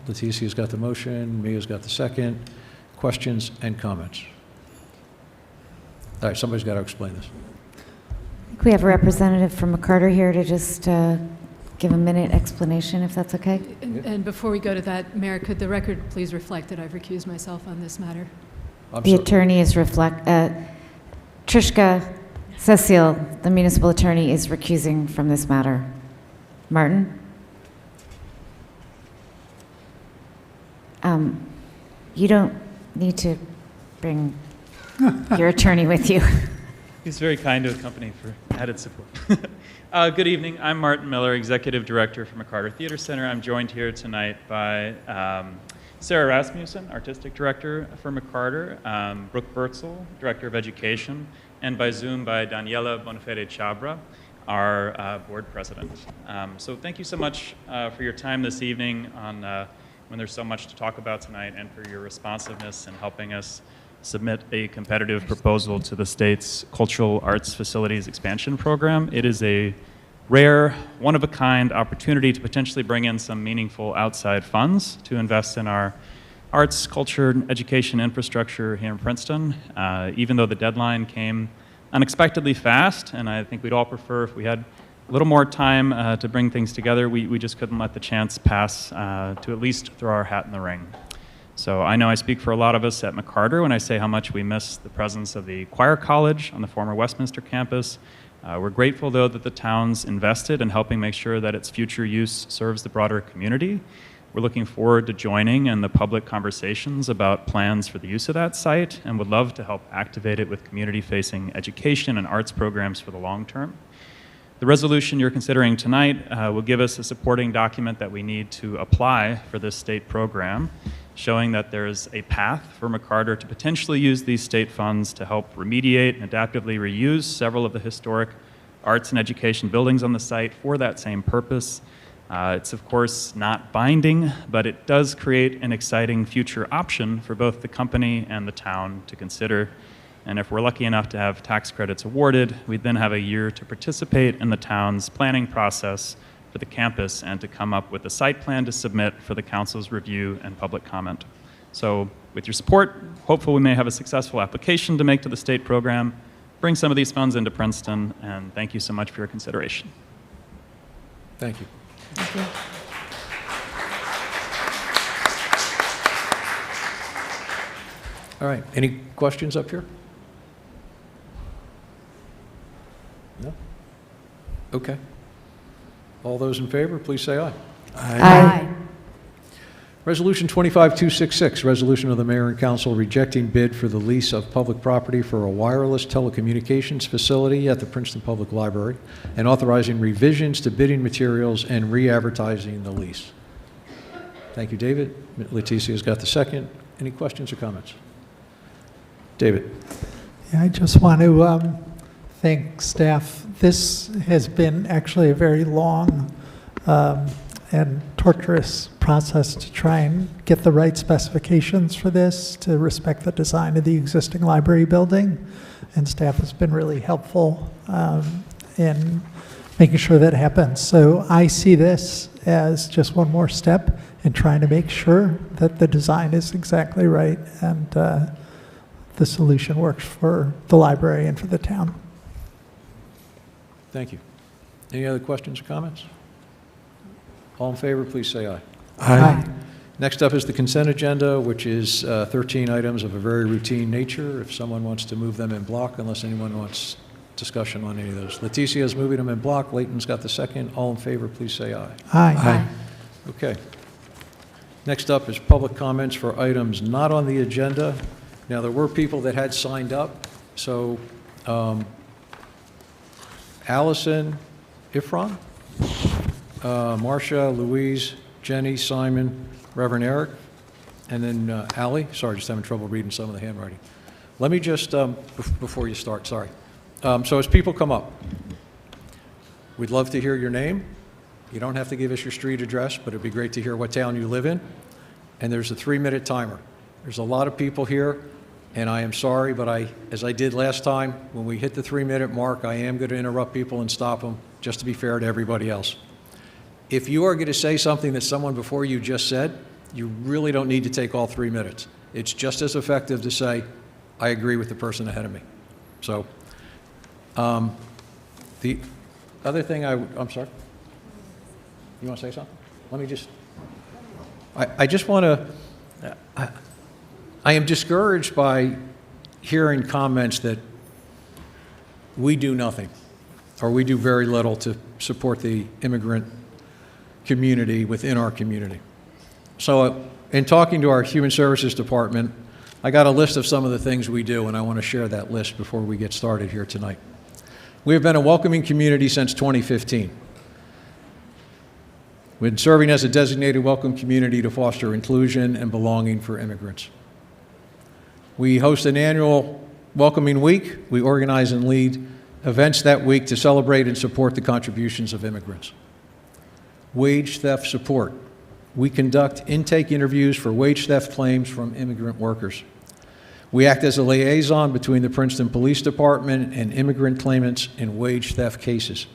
Leticia's got the motion, Mia's got the second. Questions and comments? All right, somebody's got to explain this. I think we have a representative from McCarter here to just give a minute explanation, if that's okay. And before we go to that, Mayor, could the record please reflect that I've recused myself on this matter? The attorney is Trishka Cecile, the municipal attorney, is recusing from this matter. Martin? You don't need to bring your attorney with you. He's very kind to the company for added support. Good evening. I'm Martin Miller, Executive Director for McCarter Theater Center. I'm joined here tonight by Sarah Rasmussen, Artistic Director for McCarter, Brooke Bertzel, Director of Education, and by Zoom by Daniela Bonafede Chabra, our Board President. So thank you so much for your time this evening on when there's so much to talk about tonight, and for your responsiveness in helping us submit a competitive proposal to the state's Cultural Arts Facilities Expansion Program. It is a rare, one-of-a-kind opportunity to potentially bring in some meaningful outside funds to invest in our arts, culture, and education infrastructure here in Princeton. Even though the deadline came unexpectedly fast, and I think we'd all prefer if we had a little more time to bring things together, we just couldn't let the chance pass to at least throw our hat in the ring. So I know I speak for a lot of us at McCarter when I say how much we miss the presence of the choir college on the former Westminster campus. We're grateful, though, that the town's invested in helping make sure that its future use serves the broader community. We're looking forward to joining in the public conversations about plans for the use of that site, and would love to help activate it with community-facing education and arts programs for the long term. The resolution you're considering tonight will give us a supporting document that we need to apply for this state program, showing that there's a path for McCarter to potentially use these state funds to help remediate and adaptively reuse several of the historic arts and education buildings on the site for that same purpose. It's of course not binding, but it does create an exciting future option for both the company and the town to consider. And if we're lucky enough to have tax credits awarded, we'd then have a year to participate in the town's planning process for the campus and to come up with a site plan to submit for the council's review and public comment. So with your support, hopefully we may have a successful application to make to the state program, bring some of these funds into Princeton, and thank you so much for your consideration. Thank you. Thank you. All right, any questions up here? No? Okay. All those in favor, please say aye. Aye. Resolution 25-266, resolution of the Mayor and Council rejecting bid for the lease of public property for a wireless telecommunications facility at the Princeton Public Library, and authorizing revisions to bidding materials and re-advertising the lease. Thank you, David. Leticia's got the second. Any questions or comments? David. Yeah, I just want to thank staff. This has been actually a very long and torturous process to try and get the right specifications for this to respect the design of the existing library building. And staff has been really helpful in making sure that happens. So I see this as just one more step in trying to make sure that the design is exactly right and the solution works for the library and for the town. Thank you. Any other questions or comments? All in favor, please say aye. Aye. Next up is the consent agenda, which is 13 items of a very routine nature. If someone wants to move them in block, unless anyone wants discussion on any of those. Leticia is moving them in block. Layton's got the second. All in favor, please say aye. Aye. Okay. Next up is public comments for items not on the agenda. Now, there were people that had signed up. So, Allison, Ifron, Marcia, Louise, Jenny, Simon, Reverend Eric, and then Allie. Sorry, just having trouble reading some of the handwriting. Let me just, before you start, sorry. So as people come up, we'd love to hear your name. You don't have to give us your street address, but it'd be great to hear what town you live in. And there's a 3-minute timer. There's a lot of people here, and I am sorry, but as I did last time, when we hit the 3-minute mark, I am going to interrupt people and stop them, just to be fair to everybody else. If you are going to say something that someone before you just said, you really don't need to take all 3 minutes. It's just as effective to say, I agree with the person ahead of me. So, the other thing I'm sorry? You want to say something? Let me just, I just want to, I am discouraged by hearing comments that we do nothing, or we do very little to support the immigrant community within our community. So in talking to our Human Services Department, I got a list of some of the things we do, and I want to share that list before we get started here tonight. We have been a welcoming community since 2015. We've been serving as a designated welcome community to foster inclusion and belonging for immigrants. We host an annual welcoming week. We organize and lead events that week to celebrate and support the contributions of immigrants. Wage theft support. We conduct intake interviews for wage theft claims from immigrant workers. We act as a liaison between the Princeton Police Department and immigrant claimants in wage theft cases.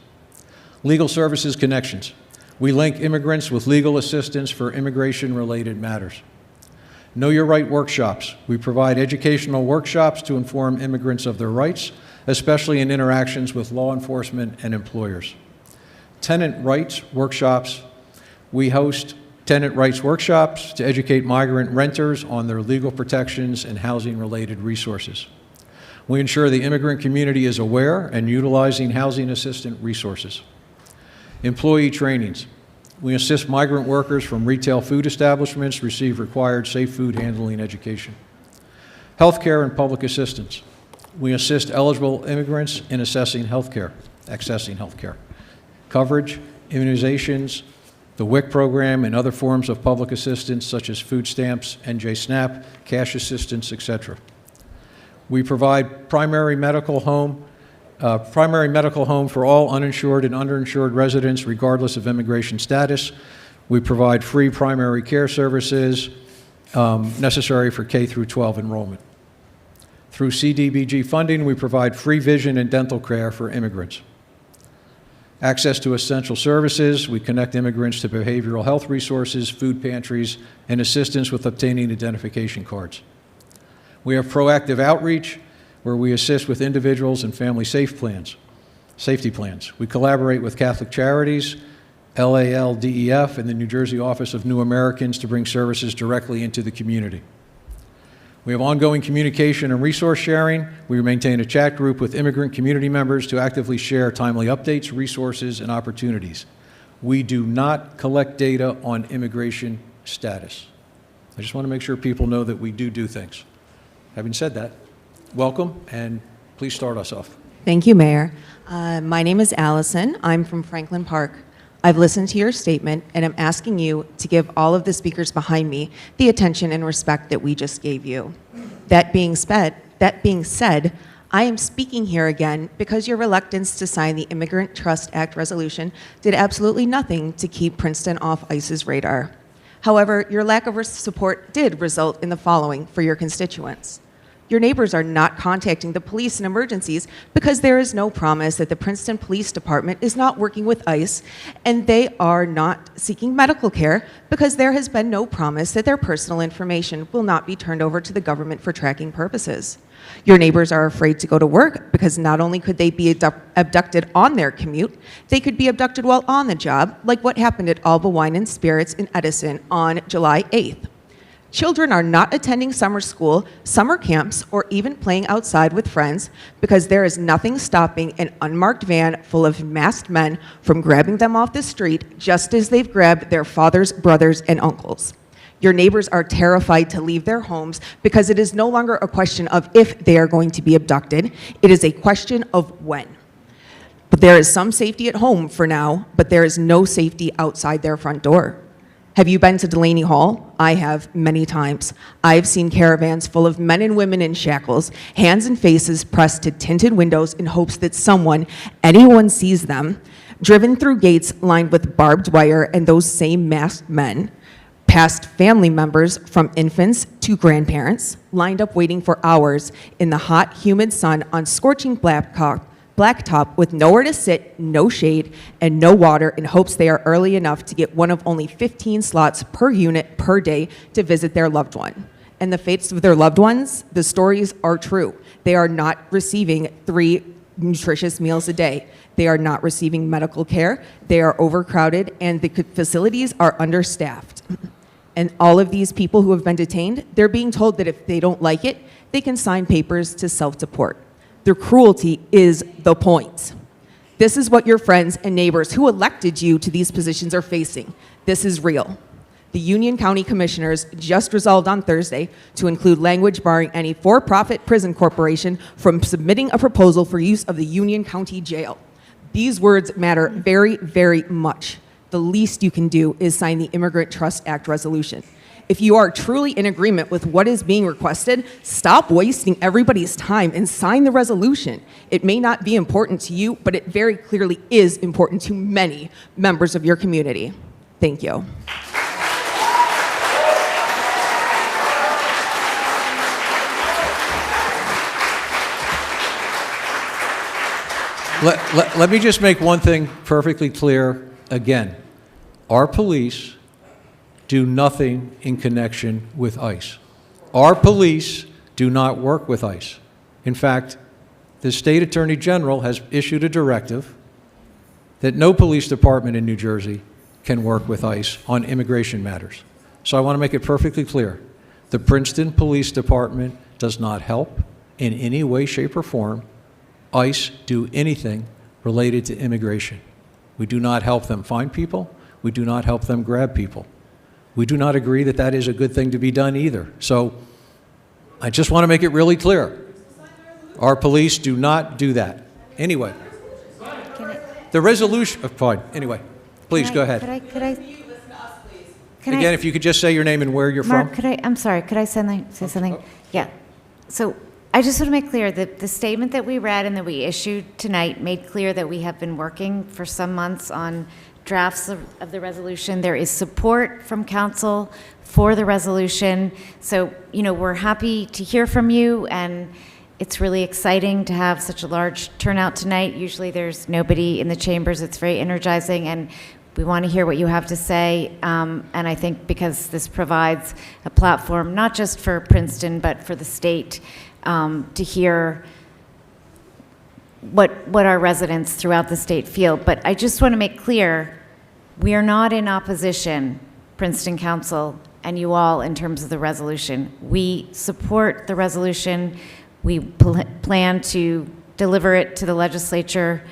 Legal services connections. We link immigrants with legal assistance for immigration-related matters. Know Your Right workshops. We provide educational workshops to inform immigrants of their rights, especially in interactions with law enforcement and employers. Tenant rights workshops. We host tenant rights workshops to educate migrant renters on their legal protections and housing-related resources. We ensure the immigrant community is aware and utilizing housing assistance resources. Employee trainings. We assist migrant workers from retail food establishments receive required safe food handling education. Healthcare and public assistance. We assist eligible immigrants in accessing healthcare. Coverage, immunizations, the WIC program, and other forms of public assistance such as food stamps, NJ SNAP, cash assistance, etc. We provide primary medical home for all uninsured and underinsured residents regardless of immigration status. We provide free primary care services necessary for K through 12 enrollment. Through CDBG funding, we provide free vision and dental care for immigrants. Access to essential services. We connect immigrants to behavioral health resources, food pantries, and assistance with obtaining identification cards. We have proactive outreach, where we assist with individuals and family safety plans. We collaborate with Catholic Charities, LALDEF, and the New Jersey Office of New Americans to bring services directly into the community. We have ongoing communication and resource sharing. We maintain a chat group with immigrant community members to actively share timely updates, resources, and opportunities. We do not collect data on immigration status. I just want to make sure people know that we do things. Having said that, welcome, and please start us off. Thank you, Mayor. My name is Allison. I'm from Franklin Park. I've listened to your statement, and I'm asking you to give all of the speakers behind me the attention and respect that we just gave you. That being said, I am speaking here again because your reluctance to sign the Immigrant Trust Act resolution did absolutely nothing to keep Princeton off ICE's radar. However, your lack of support did result in the following for your constituents. Your neighbors are not contacting the police and emergencies because there is no promise that the Princeton Police Department is not working with ICE, and they are not seeking medical care because there has been no promise that their personal information will not be turned over to the government for tracking purposes. Your neighbors are afraid to go to work because not only could they be abducted on their commute, they could be abducted while on the job, like what happened at Alba Wine and Spirits in Edison on July 8th. Children are not attending summer school, summer camps, or even playing outside with friends because there is nothing stopping an unmarked van full of masked men from grabbing them off the street just as they've grabbed their fathers, brothers, and uncles. Your neighbors are terrified to leave their homes because it is no longer a question of if they are going to be abducted, it is a question of when. But there is some safety at home for now, but there is no safety outside their front door. Have you been to Delaney Hall? I have many times. I've seen caravans full of men and women in shackles, hands and faces pressed to tinted windows in hopes that anyone sees them, driven through gates lined with barbed wire and those same masked men, past family members from infants to grandparents, lined up waiting for hours in the hot, humid sun on scorching blacktop with nowhere to sit, no shade, and no water in hopes they are early enough to get one of only 15 slots per unit per day to visit their loved one. And the fates of their loved ones, the stories are true. They are not receiving 3 nutritious meals a day. They are not receiving medical care. They are overcrowded, and the facilities are understaffed. And all of these people who have been detained, they're being told that if they don't like it, they can sign papers to self-deport. The cruelty is the point. This is what your friends and neighbors who elected you to these positions are facing. This is real. The Union County Commissioners just resolved on Thursday to include language barring any for-profit prison corporation from submitting a proposal for use of the Union County Jail. These words matter very, very much. The least you can do is sign the Immigrant Trust Act resolution. If you are truly in agreement with what is being requested, stop wasting everybody's time and sign the resolution. It may not be important to you, but it very clearly is important to many members of your community. Thank you. Let me just make one thing perfectly clear again. Our police do nothing in connection with ICE. Our police do not work with ICE. In fact, the State Attorney General has issued a directive that no police department in New Jersey can work with ICE on immigration matters. So I want to make it perfectly clear. The Princeton Police Department does not help in any way, shape, or form ICE do anything related to immigration. We do not help them find people. We do not help them grab people. We do not agree that that is a good thing to be done either. So I just want to make it really clear. Our police do not do that. Anyway, the resolution, fine, anyway, please go ahead. Again, if you could just say your name and where you're Mark, from. I'm sorry, could I say something? Yeah. So I just want to make clear that the statement that we read and that we issued tonight made clear that we have been working for some months on drafts of the resolution. There is support from council for the resolution. So, we're happy to hear from you, and it's really exciting to have such a large turnout tonight. Usually there's nobody in the chambers. It's very energizing, and we want to hear what you have to say. And I think because this provides a platform, not just for Princeton, but for the state, to hear what our residents throughout the state feel. But I just want to make clear, we are not in opposition, Princeton Council and you all, in terms of the resolution. We support the resolution. We plan to deliver it to the legislature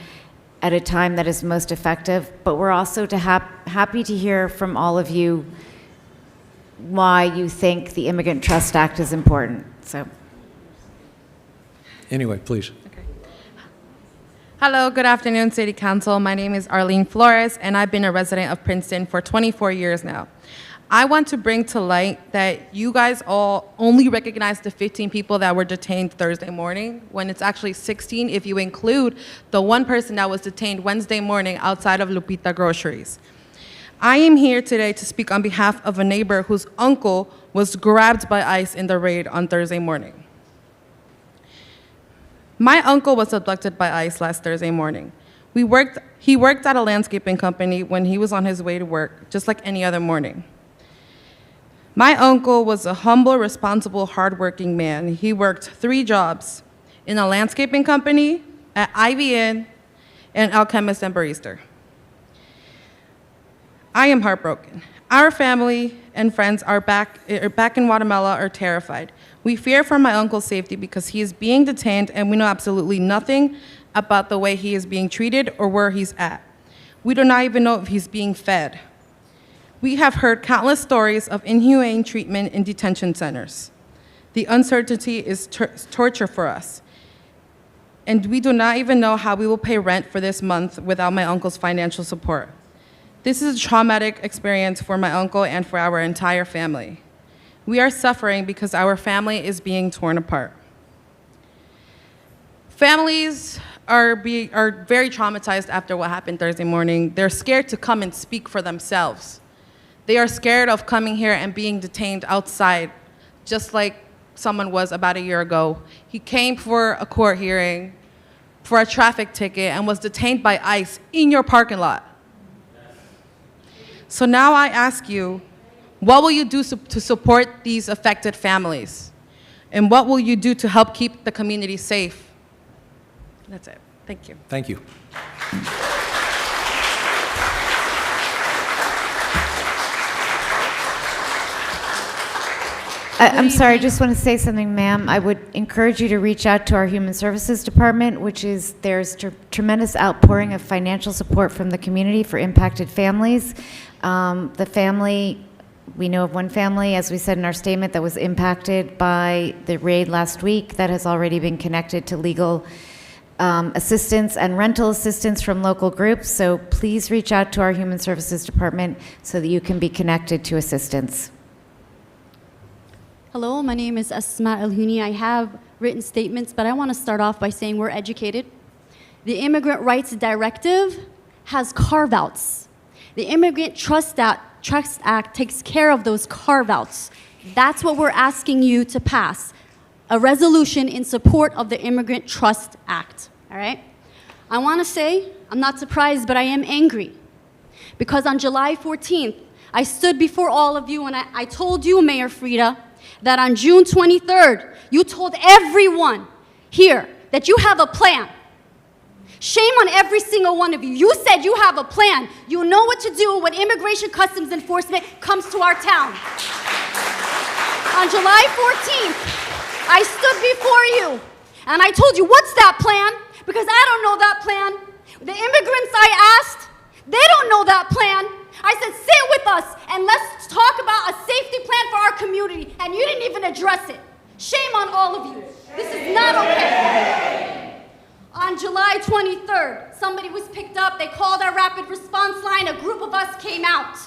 at a time that is most effective, but we're also happy to hear from all of you why you think the Immigrant Trust Act is important. So, anyway, please. Hello, good afternoon, City Council. My name is Arlene Flores, and I've been a resident of Princeton for 24 years now. I want to bring to light that you guys all only recognize the 15 people that were detained Thursday morning, when it's actually 16 if you include the one person that was detained Wednesday morning outside of Lupita Groceries. I am here today to speak on behalf of a neighbor whose uncle was grabbed by ICE in the raid on Thursday morning. My uncle was abducted by ICE last Thursday morning. He worked at a landscaping company when he was on his way to work, just like any other morning. My uncle was a humble, responsible, hardworking man. He worked 3 jobs in a landscaping company, at IVN, and Alchemist and Barista. I am heartbroken. Our family and friends are back in Guatemala are terrified. We fear for my uncle's safety because he is being detained and we know absolutely nothing about the way he is being treated or where he's at. We do not even know if he's being fed. We have heard countless stories of inhumane treatment in detention centers. The uncertainty is torture for us. And we do not even know how we will pay rent for this month without my uncle's financial support. This is a traumatic experience for my uncle and for our entire family. We are suffering because our family is being torn apart. Families are very traumatized after what happened Thursday morning. They're scared to come and speak for themselves. They are scared of coming here and being detained outside, just like someone was about a year ago. He came for a court hearing for a traffic ticket and was detained by ICE in your parking lot. So now I ask you, what will you do to support these affected families? And what will you do to help keep the community safe? That's it. Thank you. Thank you. I'm sorry, I just want to say something, ma'am. I would encourage you to reach out to our Human Services Department, there's tremendous outpouring of financial support from the community for impacted families. We know of one family, as we said in our statement, that was impacted by the raid last week that has already been connected to legal assistance and rental assistance from local groups. So please reach out to our Human Services Department so that you can be connected to assistance. Hello, my name is Asma El-Huni. I have written statements, but I want to start off by saying we're educated. The Immigrant Rights Directive has carve-outs. The Immigrant Trust Act takes care of those carve-outs. That's what we're asking you to pass, a resolution in support of the Immigrant Trust Act, all right? I want to say, I'm not surprised, but I am angry, because on July 14th, I stood before all of you and I told you, Mayor Frida, that on June 23rd, you told everyone here that you have a plan. Shame on every single one of you. You said you have a plan. You know what to do when Immigration Customs Enforcement comes to our town. On July 14th, I stood before you and I told you, what's that plan? Because I don't know that plan. The immigrants I asked, they don't know that plan. I said, sit with us and let's talk about a safety plan for our community. And you didn't even address it. Shame on all of you. This is not okay. On July 23rd, somebody was picked up. They called our rapid response line. A group of us came out.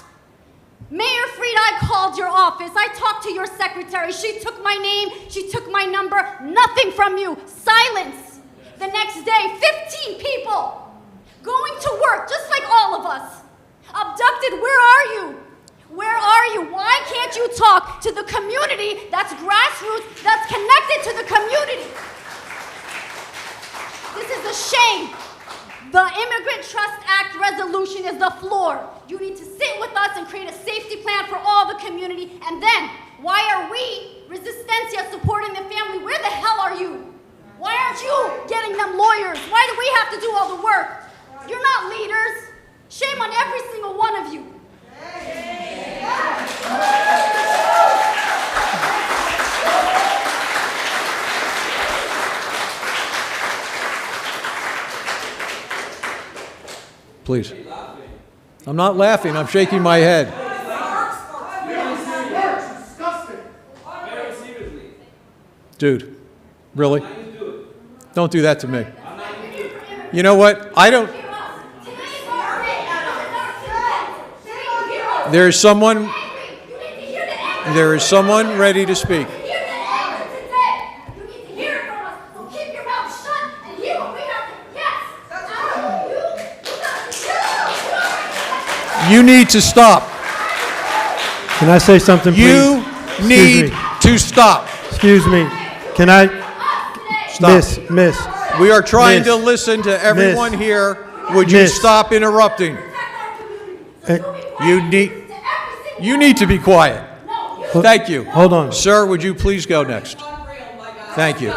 Mayor Frida, I called your office. I talked to your secretary. She took my name. She took my number. Nothing from you. Silence. The next day, 15 people going to work, just like all of us. Abducted, where are you? Where are you? Why can't you talk to the community that's grassroots, that's connected to the community? This is a shame. The Immigrant Trust Act resolution is the floor. You need to sit with us and create a safety plan for all the community. And then, why are we, Resistencia, supporting the family? Where the hell are you? Why aren't you getting them lawyers? Why do we have to do all the work? You're not leaders. Shame on every single one of you. Please. I'm not laughing, I'm shaking my head. Dude, really? Don't do that to me. You know what? There is someone ready to speak. You need to stop. Can I say something, please? You need to stop. Excuse me. Can I? Stop. Miss, We are trying Miss, to listen to everyone Miss, here. Would you Miss. stop interrupting? You need to be quiet. Thank you. Hold on. Sir, would you please go next? Thank you.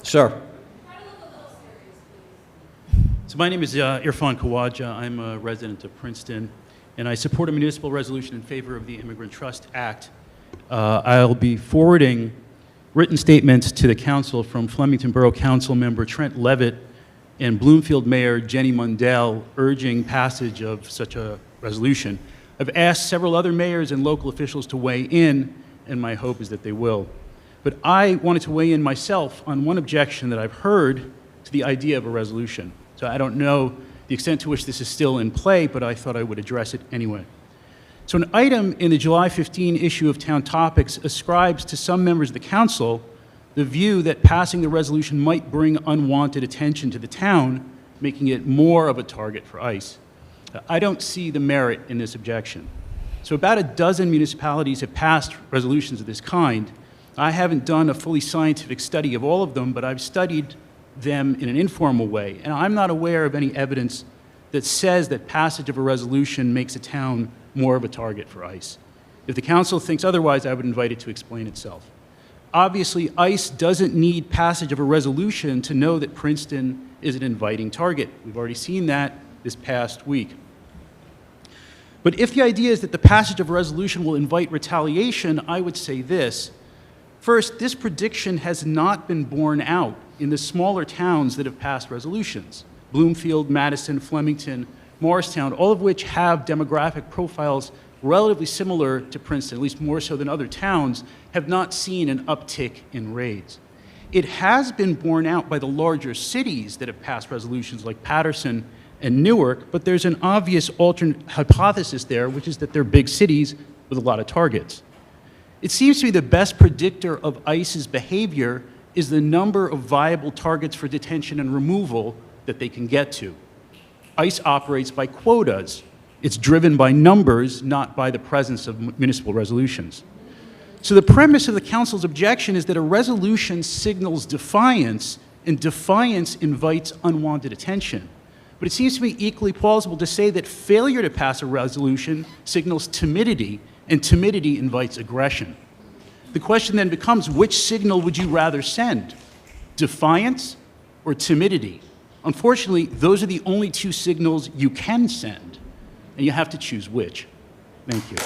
Sir. So my name is Irfan Khawaja. I'm a resident of Princeton, and I support a municipal resolution in favor of the Immigrant Trust Act. I'll be forwarding written statements to the council from Flemington Borough Council member Trent Levitt and Bloomfield Mayor Jenny Mundell urging passage of such a resolution. I've asked several other mayors and local officials to weigh in, and my hope is that they will. But I wanted to weigh in myself on one objection that I've heard to the idea of a resolution. So I don't know the extent to which this is still in play, but I thought I would address it anyway. So an item in the July 15 issue of Town Topics ascribes to some members of the council the view that passing the resolution might bring unwanted attention to the town, making it more of a target for ICE. I don't see the merit in this objection. So about a dozen municipalities have passed resolutions of this kind. I haven't done a fully scientific study of all of them, but I've studied them in an informal way, and I'm not aware of any evidence that says that passage of a resolution makes a town more of a target for ICE. If the council thinks otherwise, I would invite it to explain itself. Obviously, ICE doesn't need passage of a resolution to know that Princeton is an inviting target. We've already seen that this past week. But if the idea is that the passage of a resolution will invite retaliation, I would say this. First, this prediction has not been borne out in the smaller towns that have passed resolutions. Bloomfield, Madison, Flemington, Morristown, all of which have demographic profiles relatively similar to Princeton, at least more so than other towns, have not seen an uptick in raids. It has been borne out by the larger cities that have passed resolutions like Patterson and Newark, but there's an obvious alternate hypothesis there, which is that they're big cities with a lot of targets. It seems to me the best predictor of ICE's behavior is the number of viable targets for detention and removal that they can get to. ICE operates by quotas. It's driven by numbers, not by the presence of municipal resolutions. So the premise of the council's objection is that a resolution signals defiance, and defiance invites unwanted attention. But it seems to me equally plausible to say that failure to pass a resolution signals timidity, and timidity invites aggression. The question then becomes, which signal would you rather send? Defiance or timidity? Unfortunately, those are the only two signals you can send, and you have to choose which. Thank you.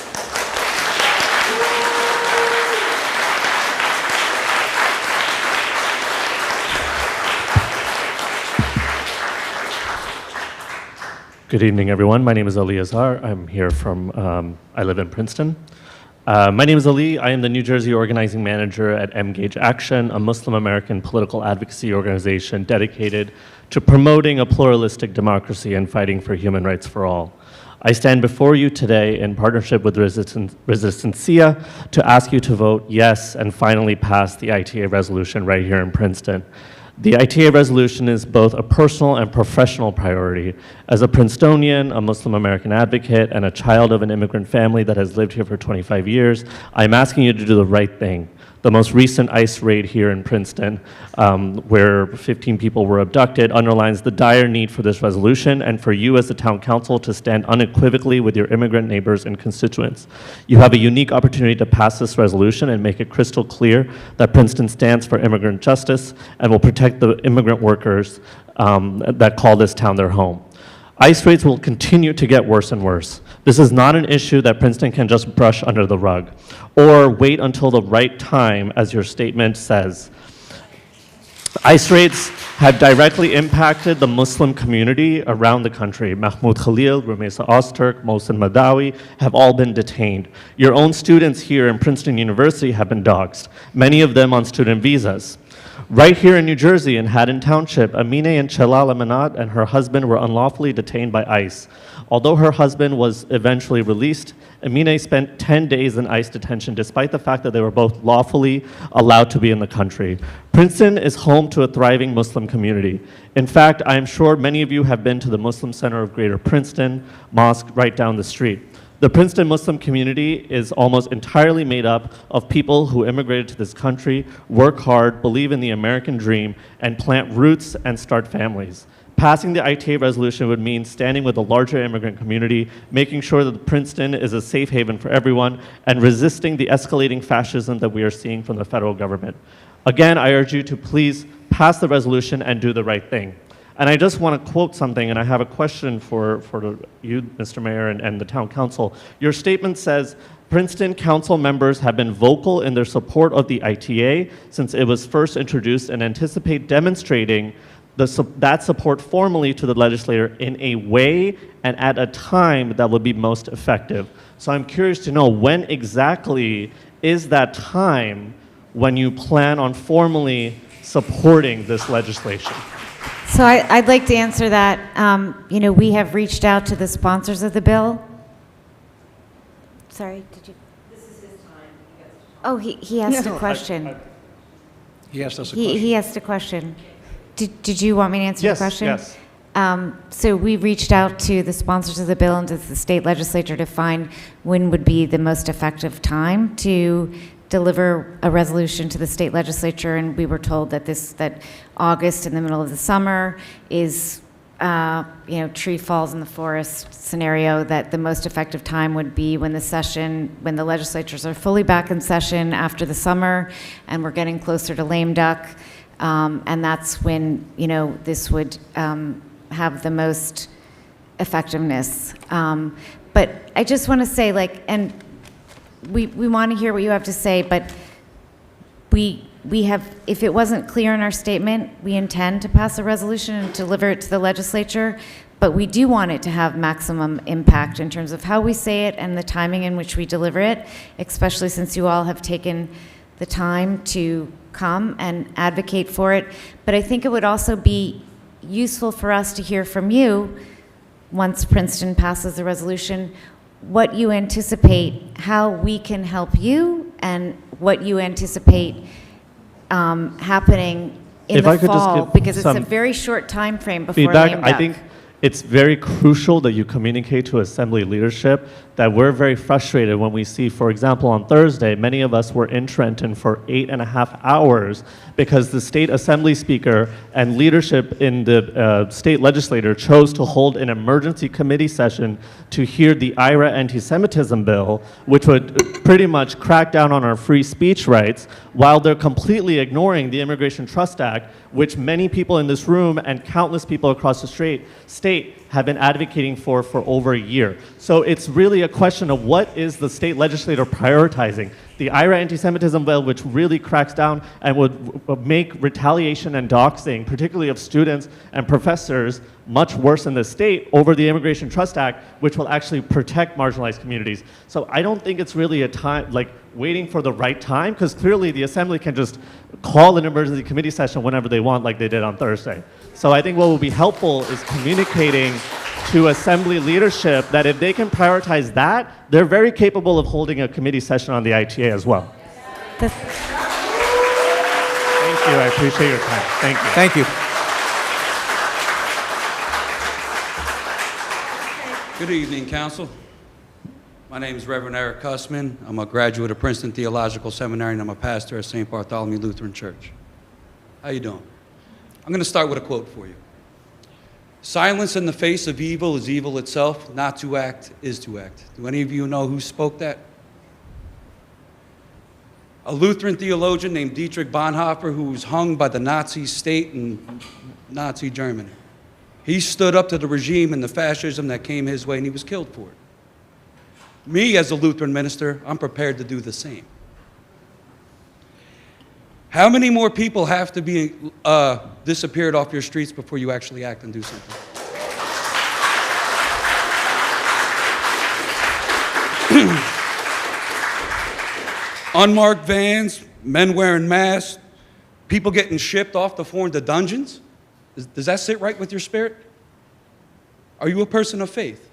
Good evening, everyone. My name is Ali Azhar. I'm here from, I live in Princeton. My name is Ali. I am the New Jersey organizing manager at Engage Action, a Muslim American political advocacy organization dedicated to promoting a pluralistic democracy and fighting for human rights for all. I stand before you today in partnership with Resistencia to ask you to vote yes and finally pass the ITA resolution right here in Princeton. The ITA resolution is both a personal and professional priority. As a Princetonian, a Muslim American advocate, and a child of an immigrant family that has lived here for 25 years, I'm asking you to do the right thing. The most recent ICE raid here in Princeton, where 15 people were abducted, underlines the dire need for this resolution and for you as the town council to stand unequivocally with your immigrant neighbors and constituents. You have a unique opportunity to pass this resolution and make it crystal clear that Princeton stands for immigrant justice and will protect the immigrant workers that call this town their home. ICE raids will continue to get worse and worse. This is not an issue that Princeton can just brush under the rug or wait until the right time, as your statement says. ICE raids have directly impacted the Muslim community around the country. Mahmoud Khalil, Rumeysa Ozturk, Mohsen Madawi have all been detained. Your own students here in Princeton University have been doxxed, many of them on student visas. Right here in New Jersey, in Haddon Township, Amine and Chalal Amanat and her husband were unlawfully detained by ICE. Although her husband was eventually released, Amine spent 10 days in ICE detention despite the fact that they were both lawfully allowed to be in the country. Princeton is home to a thriving Muslim community. In fact, I am sure many of you have been to the Muslim Center of Greater Princeton Mosque right down the street. The Princeton Muslim community is almost entirely made up of people who immigrated to this country, work hard, believe in the American dream, and plant roots and start families. Passing the ITA resolution would mean standing with the larger immigrant community, making sure that Princeton is a safe haven for everyone, and resisting the escalating fascism that we are seeing from the federal government. Again, I urge you to please pass the resolution and do the right thing. And I just want to quote something, and I have a question for you, Mr. Mayor, and the town council. Your statement says, Princeton council members have been vocal in their support of the ITA since it was first introduced and anticipate demonstrating that support formally to the legislator in a way and at a time that would be most effective. So I'm curious to know, when exactly is that time when you plan on formally supporting this legislation? So I'd like to answer that. We have reached out to the sponsors of the bill. Sorry, did you? This is his time. Oh, he asked a question. He asked us a question. He asked a question. Did you want me to answer the question? Yes. So we reached out to the sponsors of the bill and to the state legislature to find when would be the most effective time to deliver a resolution to the state legislature, and we were told that August in the middle of the summer is tree falls in the forest scenario, that the most effective time would be when the legislatures are fully back in session after the summer and we're getting closer to lame duck, and that's when this would have the most effectiveness. But I just want to say, and we want to hear what you have to say, but we have, if it wasn't clear in our statement, we intend to pass a resolution and deliver it to the legislature, but we do want it to have maximum impact in terms of how we say it and the timing in which we deliver it, especially since you all have taken the time to come and advocate for it. But I think it would also be useful for us to hear from you, once Princeton passes the resolution, what you anticipate, how we can help you, and what you anticipate happening in the fall, because it's a very short time frame before feedback. lame I duck. think it's very crucial that you communicate to Assembly leadership that we're very frustrated when we see, for example, on Thursday, many of us were in Trenton for 8.5 hours because the state Assembly speaker and leadership in the state legislature chose to hold an emergency committee session to hear the IRA anti-Semitism bill, which would pretty much crack down on our free speech rights, while they're completely ignoring the Immigration Trust Act, which many people in this room and countless people across the state have been advocating for over a year. So it's really a question of what is the state legislature prioritizing. The IRA anti-Semitism bill, which really cracks down and would make retaliation and doxing, particularly of students and professors, much worse in the state, over the Immigration Trust Act, which will actually protect marginalized communities. So I don't think it's really a time, waiting for the right time, because clearly the Assembly can just call an emergency committee session whenever they want, like they did on Thursday. So I think what will be helpful is communicating to Assembly leadership that if they can prioritize that, they're very capable of holding a committee session on the ITA as well. Thank you. I appreciate your time. Thank you. Thank you. Good evening, Council. My name is Reverend Eric Cussman. I'm a graduate of Princeton Theological Seminary, and I'm a pastor at St. Bartholomew Lutheran Church. How you doing? I'm going to start with a quote for you. Silence in the face of evil is evil itself. Not to act is to act. Do any of you know who spoke that? A Lutheran theologian named Dietrich Bonhoeffer, who was hung by the Nazi state in Nazi Germany. He stood up to the regime and the fascism that came his way, and he was killed for it. Me, as a Lutheran minister, I'm prepared to do the same. How many more people have to be disappeared off your streets before you actually act and do something? Unmarked vans, men wearing masks, people getting shipped off the floor into dungeons. Does that sit right with your spirit? Are you a person of faith?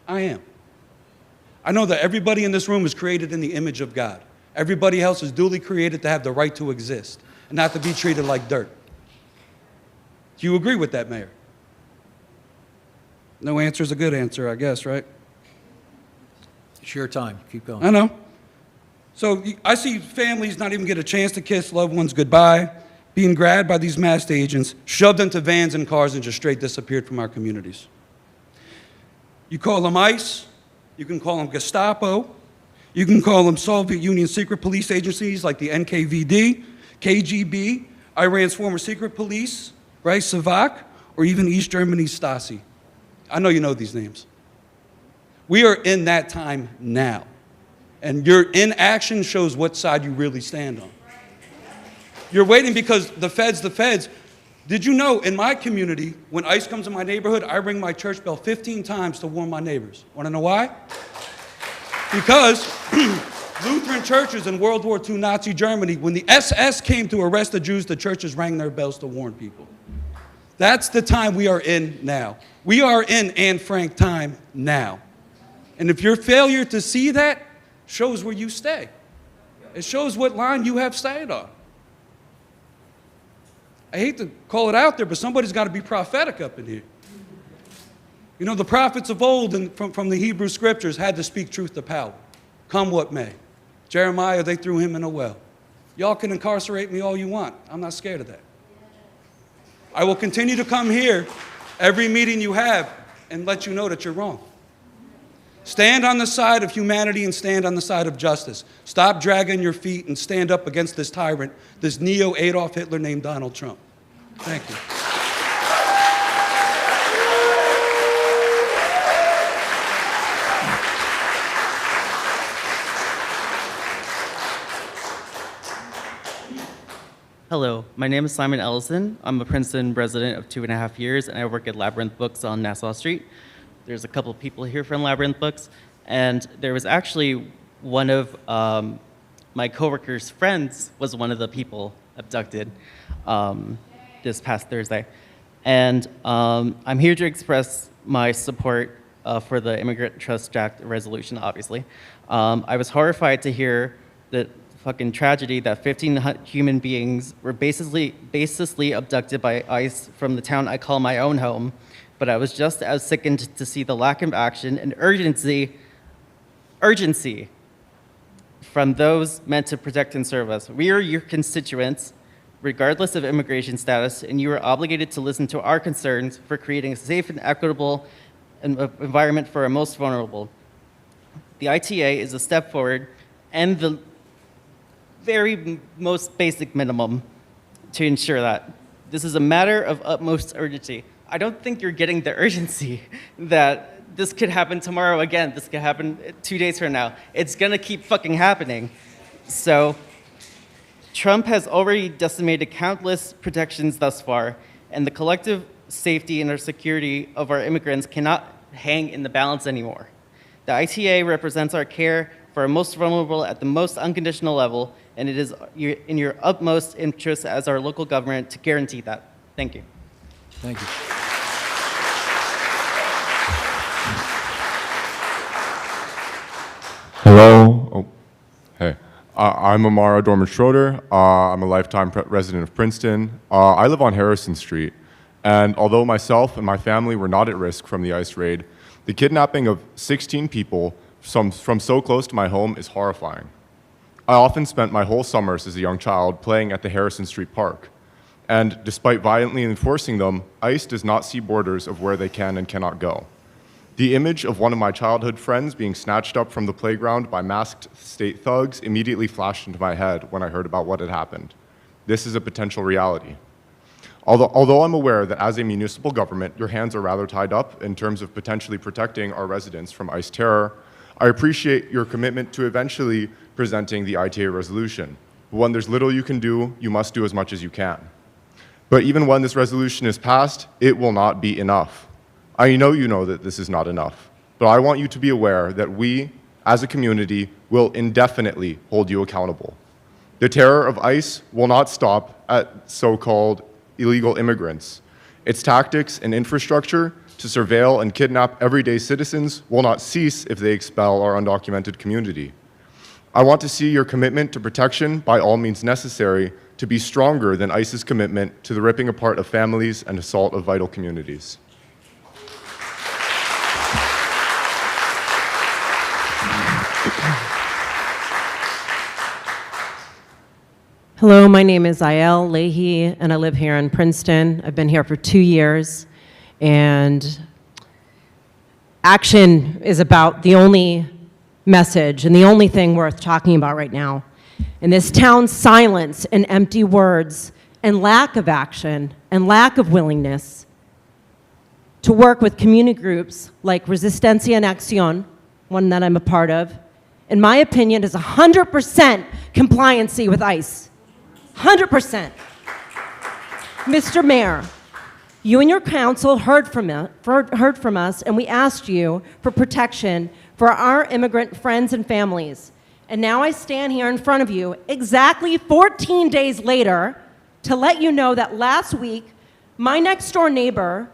I am. I know that everybody in this room is created in the image of God. Everybody else is duly created to have the right to exist and not to be treated like dirt. Do you agree with that, Mayor? No answer is a good answer, I guess, right? It's your time. Keep going. I know. So I see families not even get a chance to kiss loved ones goodbye, being grabbed by these masked agents, shoved into vans and cars, and just straight disappeared from our communities. You call them ICE, you can call them Gestapo, you can call them Soviet Union secret police agencies like the NKVD, KGB, Iran's former secret police, right, Savak, or even East Germany's Stasi. I know you know these names. We are in that time now. And your inaction shows what side you really stand on. You're waiting because the feds. Did you know in my community, when ICE comes in my neighborhood, I ring my church bell 15 times to warn my neighbors. Want to know why? Because Lutheran churches in World War II Nazi Germany, when the SS came to arrest the Jews, the churches rang their bells to warn people. That's the time we are in now. We are in Anne Frank time now. And if your failure to see that shows where you stay, it shows what line you have stayed on. I hate to call it out there, but somebody's got to be prophetic up in here. You know, the prophets of old and from the Hebrew scriptures had to speak truth to power, come what may. Jeremiah, they threw him in a well. Y'all can incarcerate me all you want. I'm not scared of that. I will continue to come here every meeting you have and let you know that you're wrong. Stand on the side of humanity and stand on the side of justice. Stop dragging your feet and stand up against this tyrant, this neo-Adolf Hitler named Donald Trump. Thank you. Hello, my name is Simon Ellison. I'm a Princeton resident of 2.5 years, and I work at Labyrinth Books on Nassau Street. There's a couple people here from Labyrinth Books, and there was actually one of my coworker's friends was one of the people abducted this past Thursday. And I'm here to express my support for the Immigrant Trust Act resolution, obviously. I was horrified to hear the fucking tragedy that 15 human beings were baselessly abducted by ICE from the town I call my own home. But I was just as sickened to see the lack of action and urgency from those meant to protect and serve us. We are your constituents, regardless of immigration status, and you are obligated to listen to our concerns for creating a safe and equitable environment for our most vulnerable. The ITA is a step forward and the very most basic minimum to ensure that. This is a matter of utmost urgency. I don't think you're getting the urgency that this could happen tomorrow again. This could happen 2 days from now. It's gonna keep fucking happening. So Trump has already decimated countless protections thus far, and the collective safety and our security of our immigrants cannot hang in the balance anymore. The ITA represents our care for our most vulnerable at the most unconditional level, and it is in your utmost interest as our local government to guarantee that. Thank you. Thank you. Hello. Oh, hey. I'm Amara Dormer-Schroeder. I'm a lifetime resident of Princeton. I live on Harrison Street, and although myself and my family were not at risk from the ICE raid, the kidnapping of 16 people from so close to my home is horrifying. I often spent my whole summers as a young child playing at the Harrison Street Park, and despite violently enforcing them, ICE does not see borders of where they can and cannot go. The image of one of my childhood friends being snatched up from the playground by masked state thugs immediately flashed into my head when I heard about what had happened. This is a potential reality. Although I'm aware that as a municipal government, your hands are rather tied up in terms of potentially protecting our residents from ICE terror, I appreciate your commitment to eventually presenting the ITA resolution. But when there's little you can do, you must do as much as you can. But even when this resolution is passed, it will not be enough. I know you know that this is not enough, but I want you to be aware that we, as a community, will indefinitely hold you accountable. The terror of ICE will not stop at so-called illegal immigrants. Its tactics and infrastructure to surveil and kidnap everyday citizens will not cease if they expel our undocumented community. I want to see your commitment to protection by all means necessary to be stronger than ICE's commitment to the ripping apart of families and assault of vital communities. Hello, my name is Ayel Leahy, and I live here in Princeton. I've been here for 2 years, and action is about the only message and the only thing worth talking about right now. In this town's silence and empty words and lack of action and lack of willingness to work with community groups like Resistencia en Acción, one that I'm a part of, in my opinion, is 100% compliancy with ICE. 100%. Mr. Mayor, you and your council heard from us, and we asked you for protection for our immigrant friends and families. And now I stand here in front of you exactly 14 days later to let you know that last week, my next door neighbor,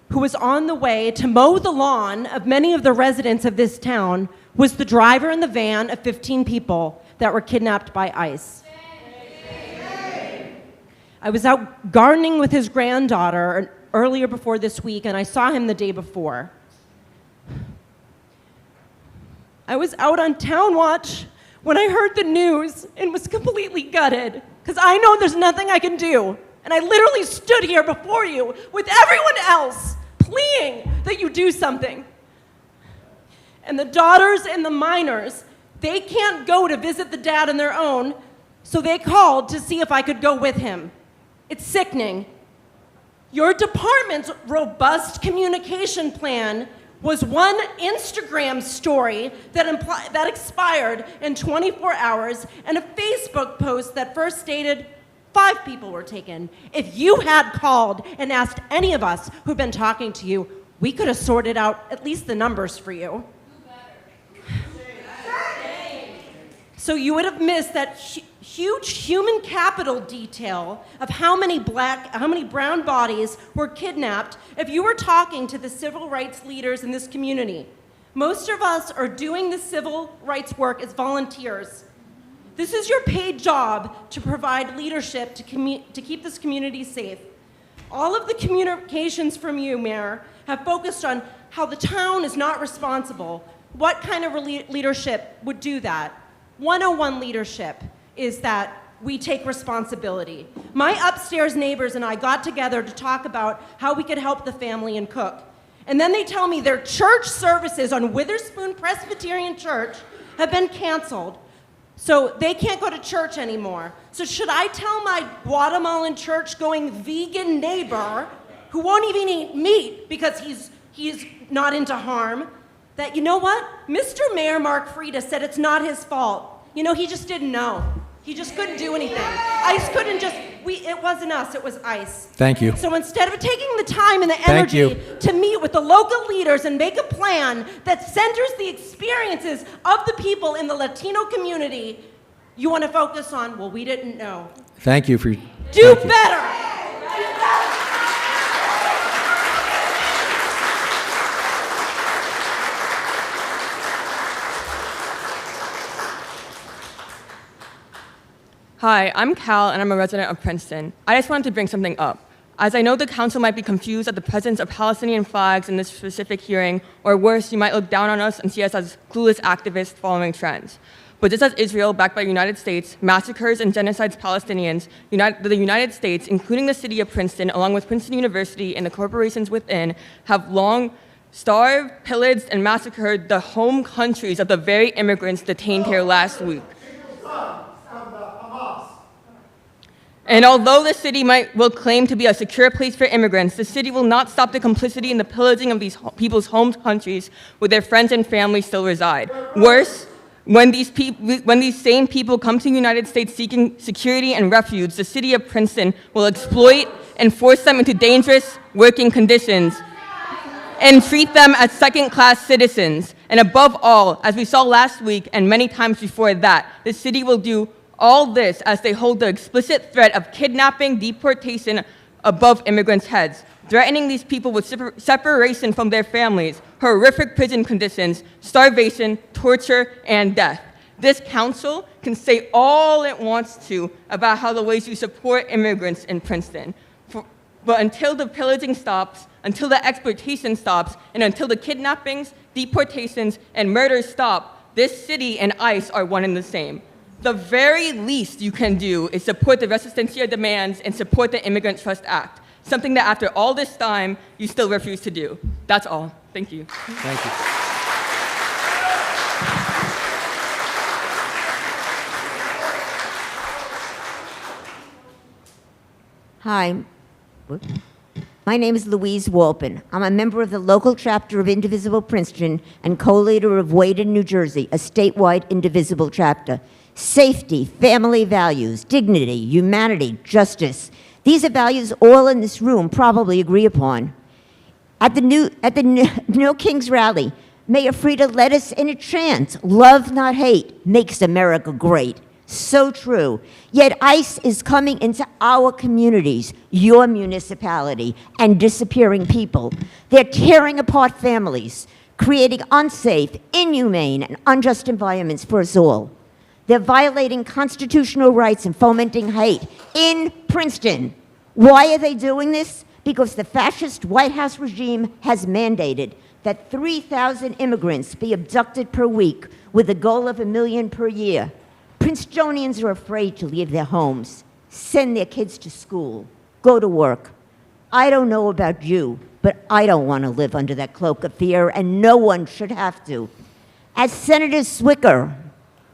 who was on the way to mow the lawn of many of the residents of this town, was the driver in the van of 15 people that were kidnapped by ICE. I was out gardening with his granddaughter earlier before this week, and I saw him the day before. I was out on town watch when I heard the news and was completely gutted, because I know there's nothing I can do. And I literally stood here before you with everyone else pleading that you do something. And the daughters and the minors, they can't go to visit the dad on their own, so they called to see if I could go with him. It's sickening. Your department's robust communication plan was one Instagram story that expired in 24 hours and a Facebook post that first stated 5 people were taken. If you had called and asked any of us who've been talking to you, we could have sorted out at least the numbers for you. So you would have missed that huge human capital detail of how many brown bodies were kidnapped if you were talking to the civil rights leaders in this community. Most of us are doing the civil rights work as volunteers. This is your paid job to provide leadership to keep this community safe. All of the communications from you, Mayor, have focused on how the town is not responsible. What kind of leadership would do that? 101 leadership is that we take responsibility. My upstairs neighbors and I got together to talk about how we could help the family and cook. And then they tell me their church services on Witherspoon Presbyterian Church have been canceled. So they can't go to church anymore. So should I tell my Guatemalan church-going vegan neighbor, who won't even eat meat because he's not into harm, that, you know what? Mr. Mayor Mark Frieda said it's not his fault. You know, he just didn't know. He just couldn't do anything. ICE couldn't just, it wasn't us, it was ICE. Thank you. So instead of taking the time and the Thank energy you. to meet with the local leaders and make a plan that centers the experiences of the people in the Latino community, you want to focus on, well, we didn't know. Thank you for Do thank you. better! Hi, I'm Cal, and I'm a resident of Princeton. I just wanted to bring something up. As I know the council might be confused at the presence of Palestinian flags in this specific hearing, or worse, you might look down on us and see us as clueless activists following trends. But just as Israel, backed by the United States, massacres and genocides Palestinians, the United States, including the city of Princeton, along with Princeton University and the corporations within, have long starved, pillaged, and massacred the home countries of the very immigrants detained here last week. And although the city will claim to be a secure place for immigrants, the city will not stop the complicity in the pillaging of these people's home countries where their friends and families still reside. Worse, when these same people come to the United States seeking security and refuge, the city of Princeton will exploit and force them into dangerous working conditions and treat them as second-class citizens. And above all, as we saw last week and many times before that, the city will do all this as they hold the explicit threat of kidnapping, deportation above immigrants' heads, threatening these people with separation from their families, horrific prison conditions, starvation, torture, and death. This council can say all it wants to about how the ways you support immigrants in Princeton. But until the pillaging stops, until the exploitation stops, and until the kidnappings, deportations, and murders stop, this city and ICE are one and the same. The very least you can do is support the Resistencia demands and support the Immigrant Trust Act, something that after all this time, you still refuse to do. That's all. Thank you. Thank you. Hi. My name is Louise Walpin. I'm a member of the local chapter of Indivisible Princeton and co-leader of Wayden, New Jersey, a statewide Indivisible chapter. Safety, family values, dignity, humanity, justice. These are values all in this room probably agree upon. At the New Kings rally, Mayor Frieda led us in a chant, love not hate makes America great. So true. Yet ICE is coming into our communities, your municipality, and disappearing people. They're tearing apart families, creating unsafe, inhumane, and unjust environments for us all. They're violating constitutional rights and fomenting hate in Princeton. Why are they doing this? Because the fascist White House regime has mandated that 3,000 immigrants be abducted per week with a goal of 1 million per year. Princetonians are afraid to leave their homes, send their kids to school, go to work. I don't know about you, but I don't want to live under that cloak of fear, and no one should have to. As Senator Zwicker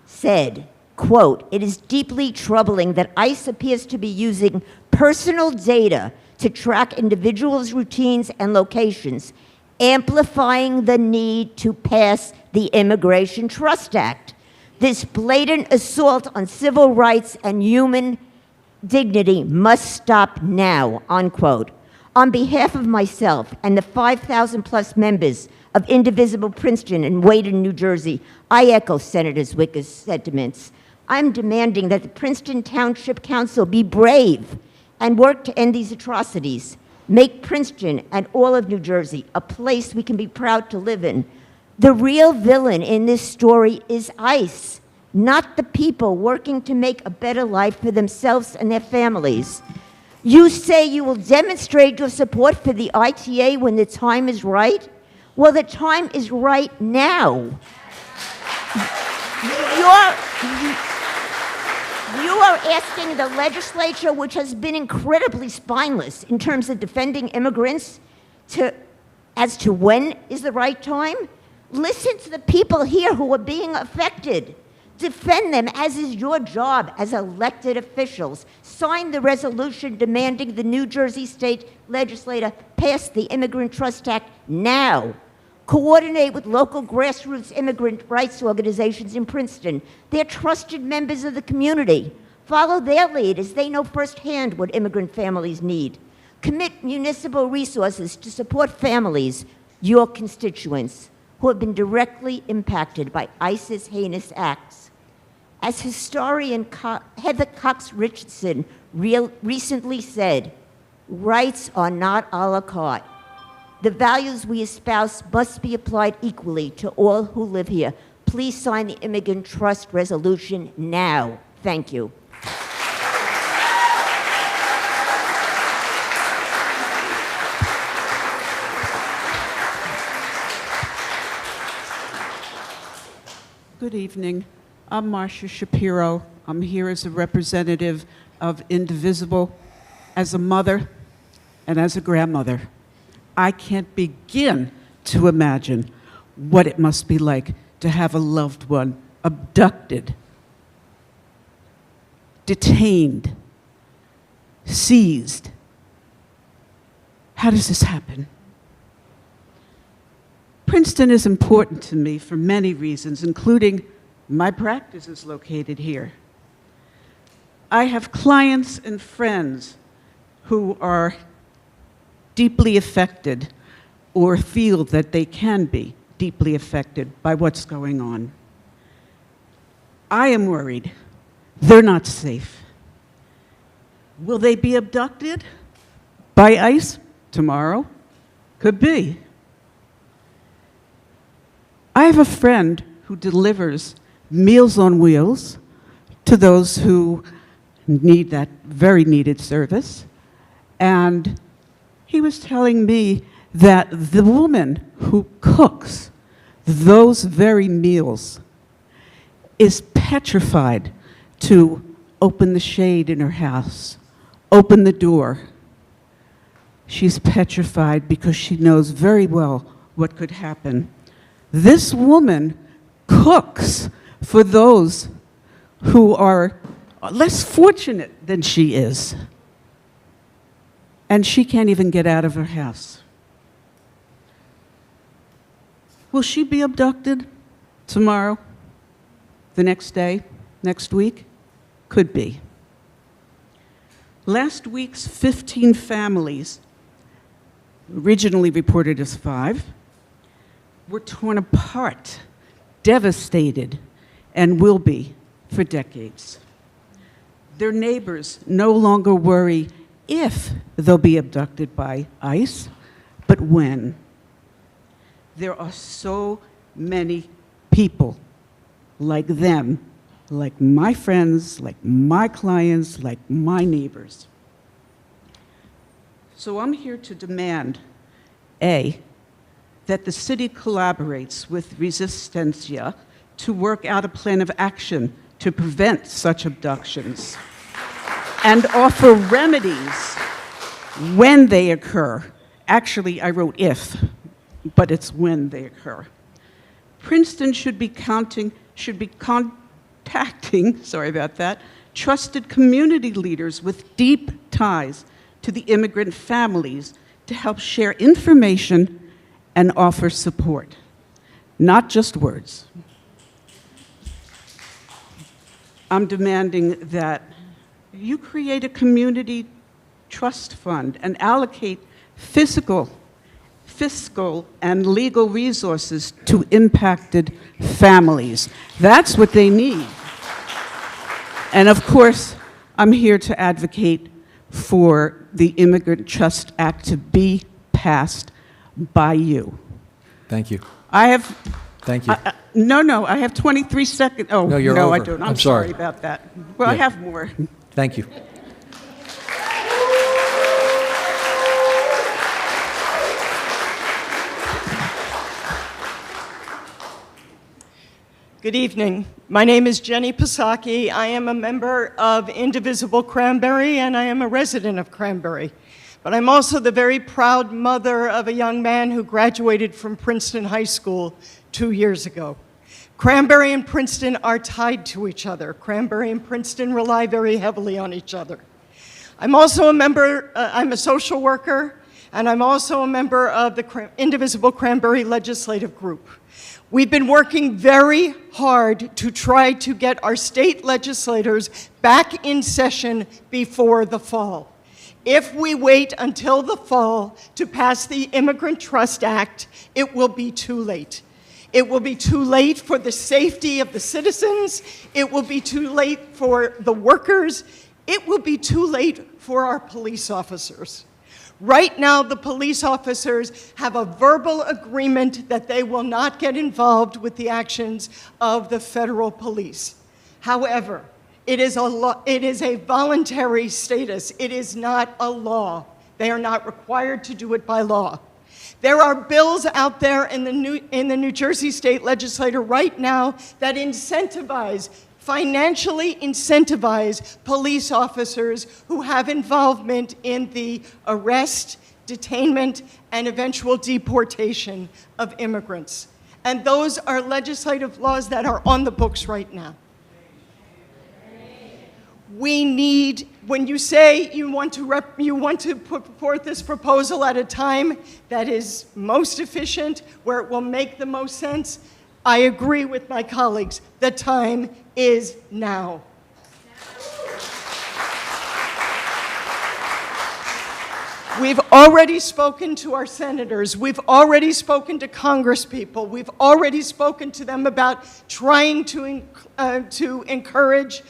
said, quote, "It is deeply troubling that ICE appears to be using personal data to track individuals' routines and locations, amplifying the need to pass the Immigration Trust Act. This blatant assault on civil rights and human dignity must stop now," unquote. On behalf of myself and the 5,000 plus members of Indivisible Princeton and Wayden, New Jersey, I echo Senator Zwicker's sentiments. I'm demanding that the Princeton Township Council be brave and work to end these atrocities. Make Princeton and all of New Jersey a place we can be proud to live in. The real villain in this story is ICE, not the people working to make a better life for themselves and their families. You say you will demonstrate your support for the ITA when the time is right? Well, the time is right now. You are asking the legislature, which has been incredibly spineless in terms of defending immigrants, as to when is the right time? Listen to the people here who are being affected. Defend them, as is your job as elected officials. Sign the resolution demanding the New Jersey State Legislature pass the Immigrant Trust Act now. Coordinate with local grassroots immigrant rights organizations in Princeton. They're trusted members of the community. Follow their lead as they know firsthand what immigrant families need. Commit municipal resources to support families, your constituents, who have been directly impacted by ICE's heinous acts. As historian Heather Cox Richardson recently said, rights are not a la carte. The values we espouse must be applied equally to all who live here. Please sign the Immigrant Trust Resolution now. Thank you. Good evening. I'm Marcia Shapiro. I'm here as a representative of Indivisible, as a mother and as a grandmother. I can't begin to imagine what it must be like to have a loved one abducted, detained, seized. How does this happen? Princeton is important to me for many reasons, including my practice is located here. I have clients and friends who are deeply affected or feel that they can be deeply affected by what's going on. I am worried they're not safe. Will they be abducted by ICE tomorrow? Could be. I have a friend who delivers Meals on Wheels to those who need that very needed service. And he was telling me that the woman who cooks those very meals is petrified to open the shade in her house, open the door. She's petrified because she knows very well what could happen. This woman cooks for those who are less fortunate than she is. And she can't even get out of her house. Will she be abducted tomorrow, the next day, next week? Could be. Last week's 15 families, originally reported as 5, were torn apart, devastated, and will be for decades. Their neighbors no longer worry if they'll be abducted by ICE, but when. There are so many people like them, like my friends, like my clients, like my neighbors. So I'm here to demand, A, that the city collaborates with Resistencia to work out a plan of action to prevent such abductions and offer remedies when they occur. Actually, I wrote if, but it's when they occur. Princeton should be contacting, sorry about that, trusted community leaders with deep ties to the immigrant families to help share information and offer support, not just words. I'm demanding that you create a community trust fund and allocate fiscal and legal resources to impacted families. That's what they need. And of course, I'm here to advocate for the Immigrant Trust Act to be passed by you. Thank you. I have... Thank you. No, I have 23 seconds. Oh, No, you're no, I over. don't. I'm I'm sorry. sorry about that. Well, I Yeah. have more. Thank you. Good evening. My name is Jenny Pisaki. I am a member of Indivisible Cranberry, and I am a resident of Cranberry. But I'm also the very proud mother of a young man who graduated from Princeton High School 2 years ago. Cranberry and Princeton are tied to each other. Cranberry and Princeton rely very heavily on each other. I'm also a member, I'm a social worker, and I'm also a member of the Indivisible Cranberry Legislative Group. We've been working very hard to try to get our state legislators back in session before the fall. If we wait until the fall to pass the Immigrant Trust Act, it will be too late. It will be too late for the safety of the citizens. It will be too late for the workers. It will be too late for our police officers. Right now, the police officers have a verbal agreement that they will not get involved with the actions of the federal police. However, it is a voluntary status. It is not a law. They are not required to do it by law. There are bills out there in the New Jersey State Legislature right now that financially incentivize police officers who have involvement in the arrest, detainment, and eventual deportation of immigrants. And those are legislative laws that are on the books right now. We need, when you say you want to put forth this proposal at a time that is most efficient, where it will make the most sense, I agree with my colleagues. The time is now. We've already spoken to our senators. We've already spoken to congresspeople. We've already spoken to them about trying to encourage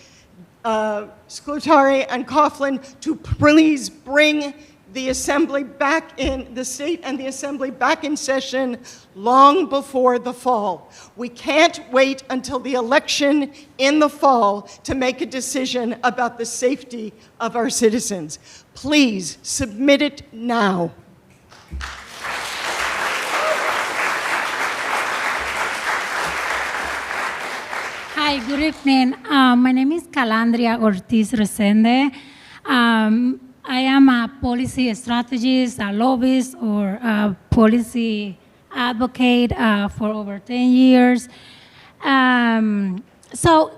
Scutari and Coughlin to please bring the assembly back in, the state and the assembly back in session long before the fall. We can't wait until the election in the fall to make a decision about the safety of our citizens. Please submit it now. Hi, Hi, good evening. My name is Calandria Ortiz Resende. I am a policy strategist, a lobbyist, or a policy advocate for over 10 years. So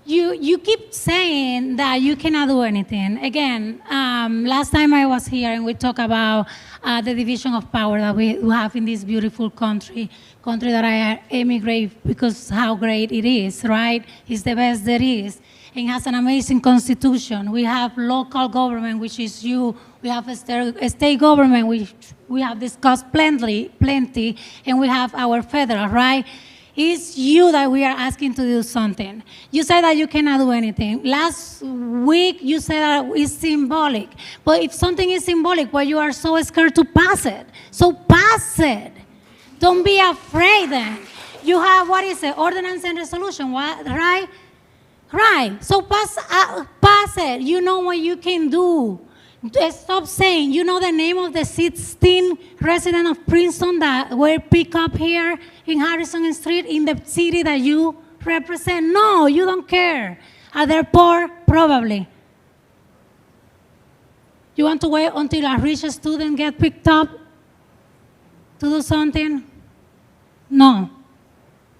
you keep saying that you cannot do anything. Again, last time I was here and we talked about the division of power that we have in this beautiful country that I emigrate because how great it is, right? It's the best there is. And has an amazing constitution. We have local government, which is you. We have a state government, which we have discussed plenty, and we have our federal, right? It's you that we are asking to do something. You said that you cannot do anything. Last week, you said that it's symbolic. But if something is symbolic, why you are so scared to pass it? So pass it. Don't be afraid then. You have, what is it, ordinance and resolution, right? Right. So pass it. You know what you can do. Stop saying, you know the name of the 16 residents of Princeton that were picked up here in Harrison Street in the city that you represent? No, you don't care. Are they poor? Probably. You want to wait until a rich student gets picked up to do something? No.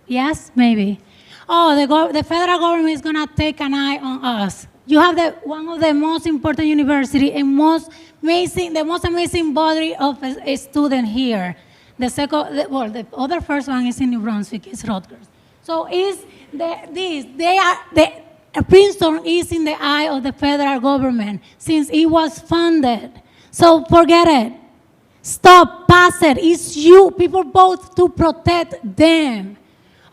Yes? Maybe. Oh, the federal government is going to take an eye on us. You have one of the most important universities and the most amazing body of a student here. The other first one is in New Brunswick, it's Rutgers. So Princeton is in the eye of the federal government since it was funded. So forget it. Stop, pass it. It's you. People vote to protect them.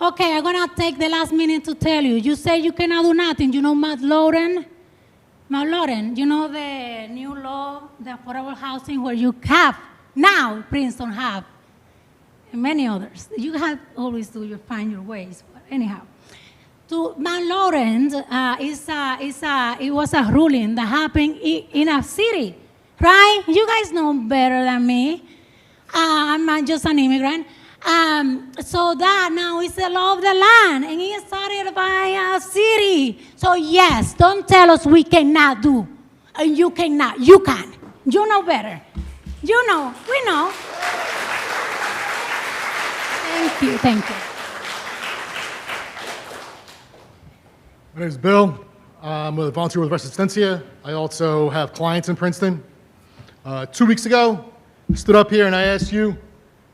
Okay, I'm going to take the last minute to tell you. You say you cannot do nothing. You know Matt Lauren? Matt Lauren, you know the new law, the affordable housing where you have, now Princeton have, and many others. You have always find your ways. But anyhow, to Matt Lauren, it was a ruling that happened in a city, right? You guys know better than me. I'm not just an immigrant. So that now is the law of the land, and it started by a city. So yes, don't tell us we cannot do, and you cannot. You can. You know better. You know. We know. Thank you. Thank you. My name is Bill. I'm a volunteer with Resistencia. I also have clients in Princeton. 2 weeks ago, I stood up here and I asked you,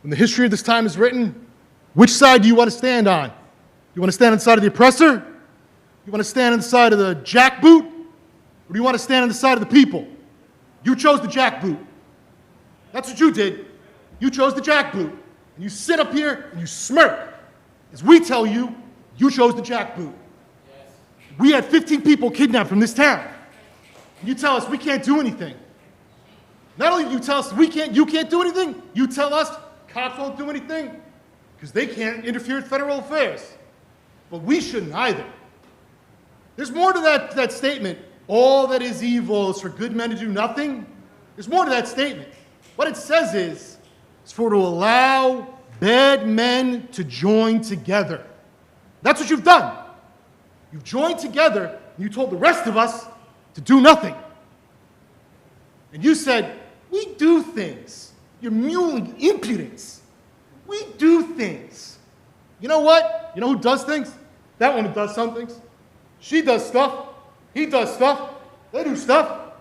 when the history of this time is written, which side do you want to stand on? You want to stand on the side of the oppressor? You want to stand on the side of the jackboot? Or do you want to stand on the side of the people? You chose the jackboot. That's what you did. You chose the jackboot. And you sit up here and you smirk. As we tell you, you chose the jackboot. We had 15 people kidnapped from this town. And you tell us we can't do anything. Not only do you tell us you can't do anything, you tell us cops won't do anything because they can't interfere in federal affairs. But we shouldn't either. There's more to that statement. All that is evil is for good men to do nothing. There's more to that statement. What it says is, it's for to allow bad men to join together. That's what you've done. You've joined together and you told the rest of us to do nothing. And you said, we do things. You're muling impudence. We do things. You know what? You know who does things? That woman does some things. She does stuff. He does stuff. They do stuff.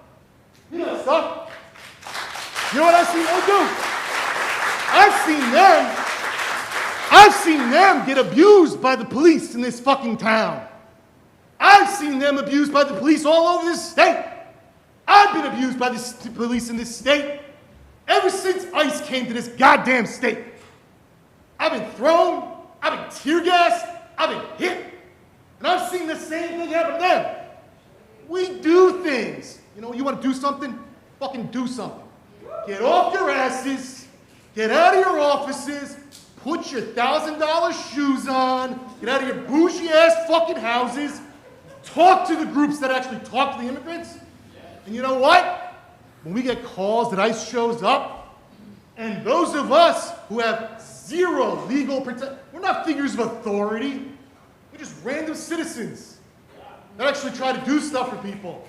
He does stuff. You know what I've seen them do? I've seen them get abused by the police in this fucking town. I've seen them abused by the police all over this state. I've been abused by the police in this state ever since ICE came to this goddamn state. I've been thrown, I've been tear gassed, I've been hit, and I've seen the same thing happen to them. We do things. You know, you want to do something? Fucking do something. Get off your asses, get out of your offices, put your $1,000 shoes on, get out of your bougie ass fucking houses, talk to the groups that actually talk to the immigrants. And you know what? When we get calls that ICE shows up, and those of us who have zero legal protection, we're not figures of authority. They're just random citizens that actually try to do stuff for people.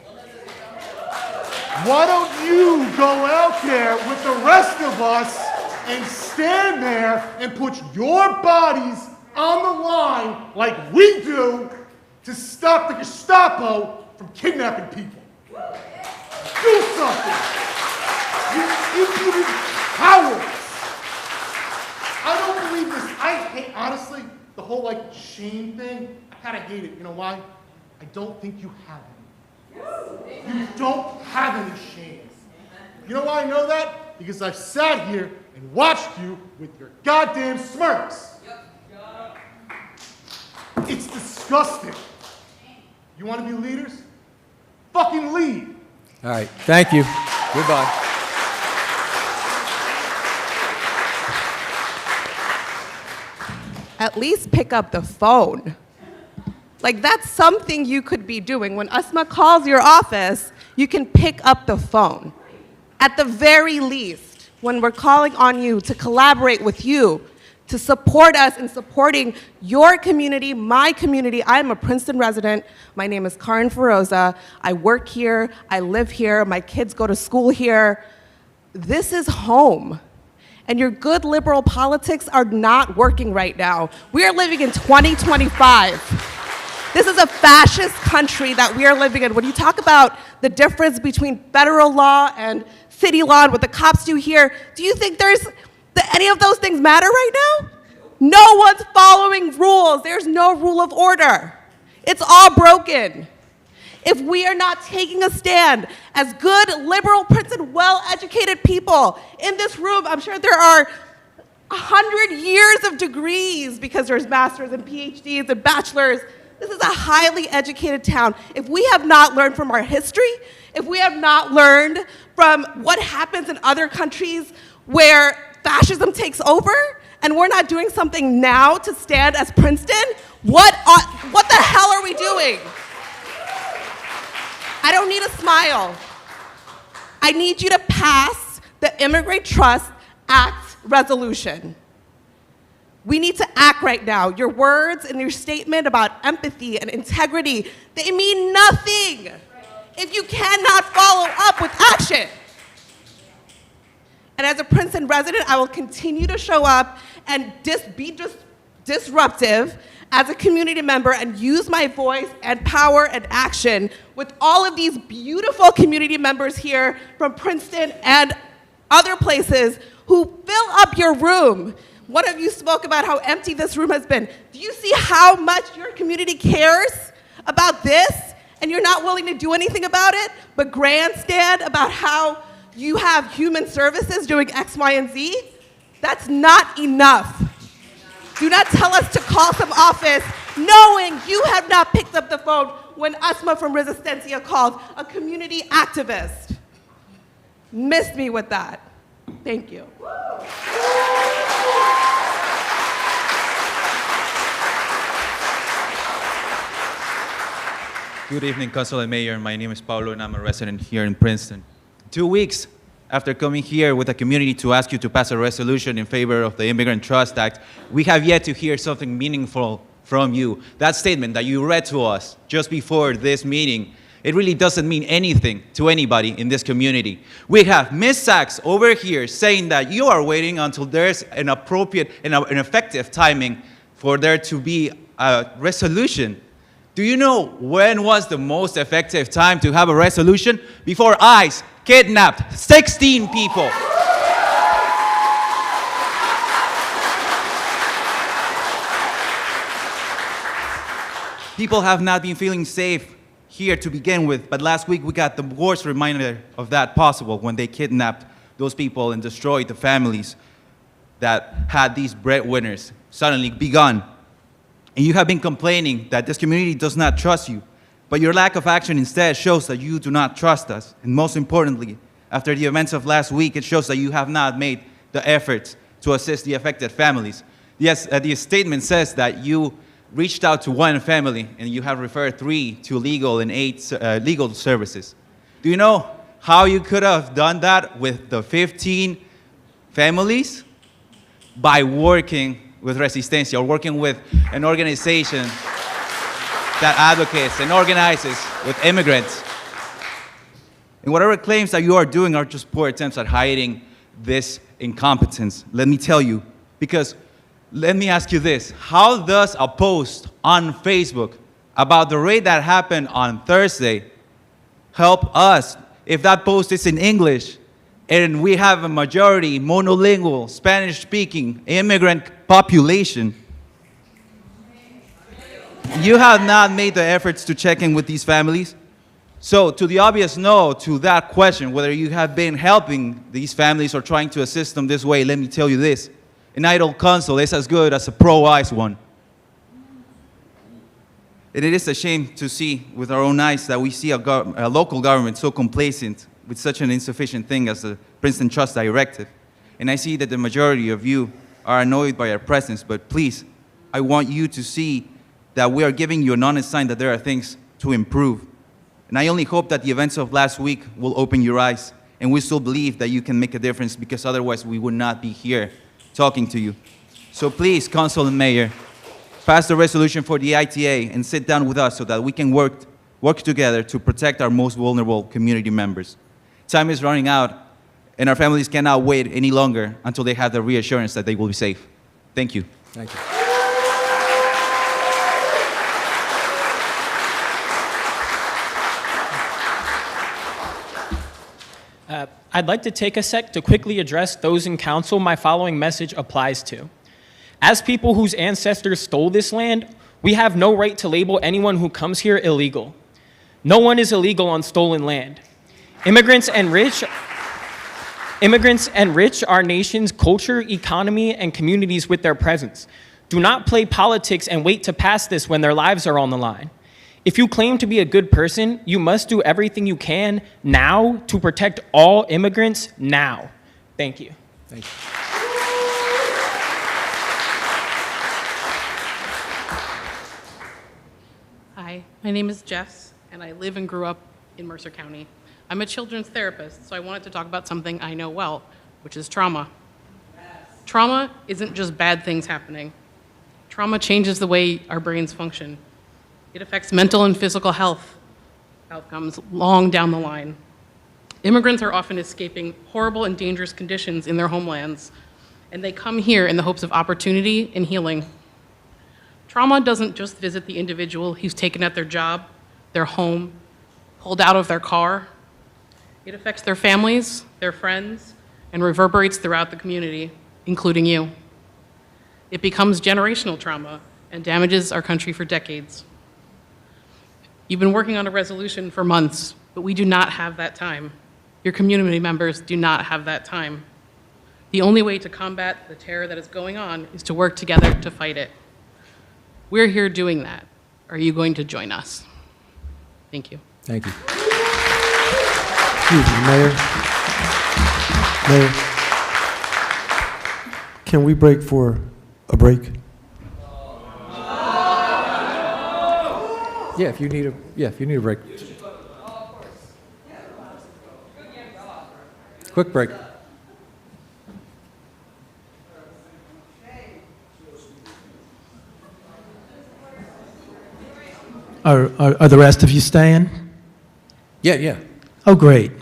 Why don't you go out there with the rest of us and stand there and put your bodies on the line like we do to stop the Gestapo from kidnapping people? Do something! You impudent cowards! I don't believe this. I hate, honestly, the whole like shame thing. I kind of hate it. You know why? I don't think you have any. You don't have any shame. You know why I know that? Because I've sat here and watched you with your goddamn smirks. It's disgusting. You want to be leaders? Fucking lead. All right, thank you. Goodbye. At least pick up the phone. Like, that's something you could be doing. When Asma calls your office, you can pick up the phone. At the very least, when we're calling on you to collaborate with you, to support us in supporting your community, my community. I'm a Princeton resident. My name is Karin Feroza. I work here. I live here. My kids go to school here. This is home. And your good liberal politics are not working right now. We are living in 2025. This is a fascist country that we are living in. When you talk about the difference between federal law and city law and what the cops do here, do you think any of those things matter right now? No one's following rules. There's no rule of order. It's all broken. If we are not taking a stand as good, liberal, Princeton, well-educated people in this room, I'm sure there are 100 years of degrees because there's masters and PhDs and bachelors. This is a highly educated town. If we have not learned from our history, if we have not learned from what happens in other countries where fascism takes over, and we're not doing something now to stand as Princeton, what the hell are we doing? I don't need a smile. I need you to pass the Immigrant Trust Act resolution. We need to act right now. Your words and your statement about empathy and integrity, they mean nothing if you cannot follow up with action. And as a Princeton resident, I will continue to show up and be disruptive as a community member and use my voice and power and action with all of these beautiful community members here from Princeton and other places who fill up your room. One of you spoke about how empty this room has been. Do you see how much your community cares about this? And you're not willing to do anything about it, but grandstand about how you have human services doing X, Y, and Z? That's not enough. Do not tell us to call some office knowing you have not picked up the phone when Asma from Resistencia called, a community activist. Missed me with that. Thank you. Good evening, Council and Mayor. My name is Paulo, and I'm a resident here in Princeton. 2 weeks after coming here with the community to ask you to pass a resolution in favor of the Immigrant Trust Act, we have yet to hear something meaningful from you. That statement that you read to us just before this meeting, it really doesn't mean anything to anybody in this community. We have Ms. Sachs over here saying that you are waiting until there's an appropriate and an effective timing for there to be a resolution. Do you know when was the most effective time to have a resolution? Before ICE kidnapped 16 people. People have not been feeling safe here to begin with, but last week we got the worst reminder of that possible when they kidnapped those people and destroyed the families that had these breadwinners suddenly be gone. And you have been complaining that this community does not trust you, but your lack of action instead shows that you do not trust us. And most importantly, after the events of last week, it shows that you have not made the efforts to assist the affected families. Yes, the statement says that you reached out to one family and you have referred 3 to legal and 8 legal services. Do you know how you could have done that with the 15 families? By working with Resistencia, or working with an organization that advocates and organizes with immigrants. And whatever claims that you are doing are just poor attempts at hiding this incompetence. Let me tell you, because let me ask you this. How does a post on Facebook about the raid that happened on Thursday help us if that post is in English and we have a majority monolingual, Spanish-speaking immigrant population? You have not made the efforts to check in with these families. So to the obvious no to that question, whether you have been helping these families or trying to assist them this way, let me tell you this. An idle counsel is as good as a pro-ICE one. And it is a shame to see with our own eyes that we see a local government so complacent with such an insufficient thing as the Princeton Trust Directive. And I see that the majority of you are annoyed by our presence, but please, I want you to see that we are giving you an honest sign that there are things to improve. And I only hope that the events of last week will open your eyes, and we still believe that you can make a difference, because otherwise we would not be here talking to you. So please, Council and Mayor, pass the resolution for the ITA and sit down with us so that we can work together to protect our most vulnerable community members. Time is running out, and our families cannot wait any longer until they have the reassurance that they will be safe. Thank you. Thank you. I'd like to take a sec to quickly address those in council my following message applies to. As people whose ancestors stole this land, we have no right to label anyone who comes here illegal. No one is illegal on stolen land. Immigrants enrich our nation's culture, economy, and communities with their presence. Do not play politics and wait to pass this when their lives are on the line. If you claim to be a good person, you must do everything you can now to protect all immigrants now. Thank you. Thank you. Hi, my name is Jess, and I live and grew up in Mercer County. I'm a children's therapist, so I wanted to talk about something I know well, which is trauma. Trauma isn't just bad things happening. Trauma changes the way our brains function. It affects mental and physical health outcomes long down the line. Immigrants are often escaping horrible and dangerous conditions in their homelands, and they come here in the hopes of opportunity and healing. Trauma doesn't just visit the individual who's taken at their job, their home, pulled out of their car. It affects their families, their friends, and reverberates throughout the community, including you. It becomes generational trauma and damages our country for decades. You've been working on a resolution for months, but we do not have that time. Your community members do not have that time. The only way to combat the terror that is going on is to work together to fight it. We're here doing that. Are you going to join us? Thank you. Thank you. Excuse me, Mayor. Mayor, can we break for a break? Yeah, if you need a break. Quick break. Are the rest of you staying? Yeah. Oh, great.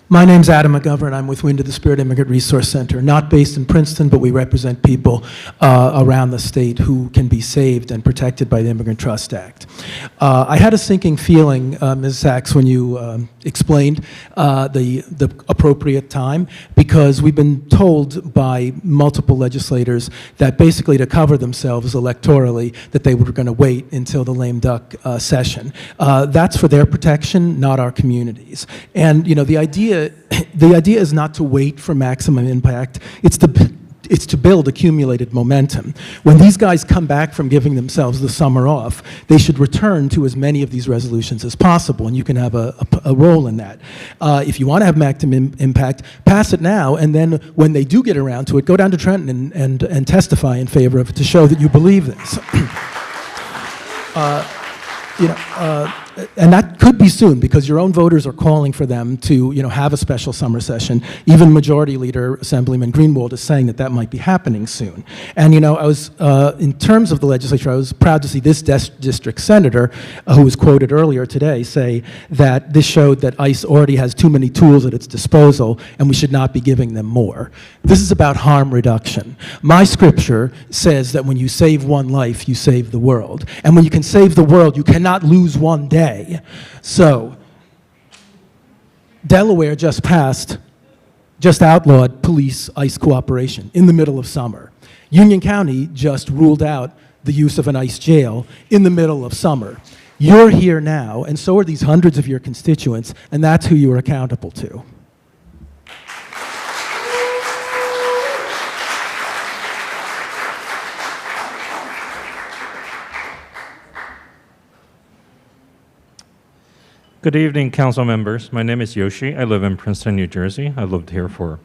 My name's Adam McGovern. I'm with Wind of the Spirit Immigrant Resource Center, not based in Princeton, but we represent people around the state who can be saved and protected by the Immigrant Trust Act. I had a sinking feeling, Ms. Sachs, when you explained the appropriate time, because we've been told by multiple legislators that basically to cover themselves electorally, that they were going to wait until the lame duck session. That's for their protection, not our communities. And the idea is not to wait for maximum impact. It's to build accumulated momentum. When these guys come back from giving themselves the summer off, they should return to as many of these resolutions as possible, and you can have a role in that. If you want to have maximum impact, pass it now, and then when they do get around to it, go down to Trenton and testify in favor of it to show that you believe this. and that could be soon because your own voters are calling for them to, have a special summer session. Even Majority Leader Assemblyman Greenwald is saying that that might be happening soon. And I was, in terms of the legislature, I was proud to see this district senator, who was quoted earlier today, say that this showed that ICE already has too many tools at its disposal, and we should not be giving them more. This is about harm reduction. My scripture says that when you save one life, you save the world. And when you can save the world, you cannot lose one day. So, Delaware just outlawed police ICE cooperation in the middle of summer. Union County just ruled out the use of an ICE jail in the middle of summer. You're here now, and so are these hundreds of your constituents, and that's who you are accountable to. Good evening, council members. My name is Yoshi. I live in Princeton, New Jersey. I've lived here for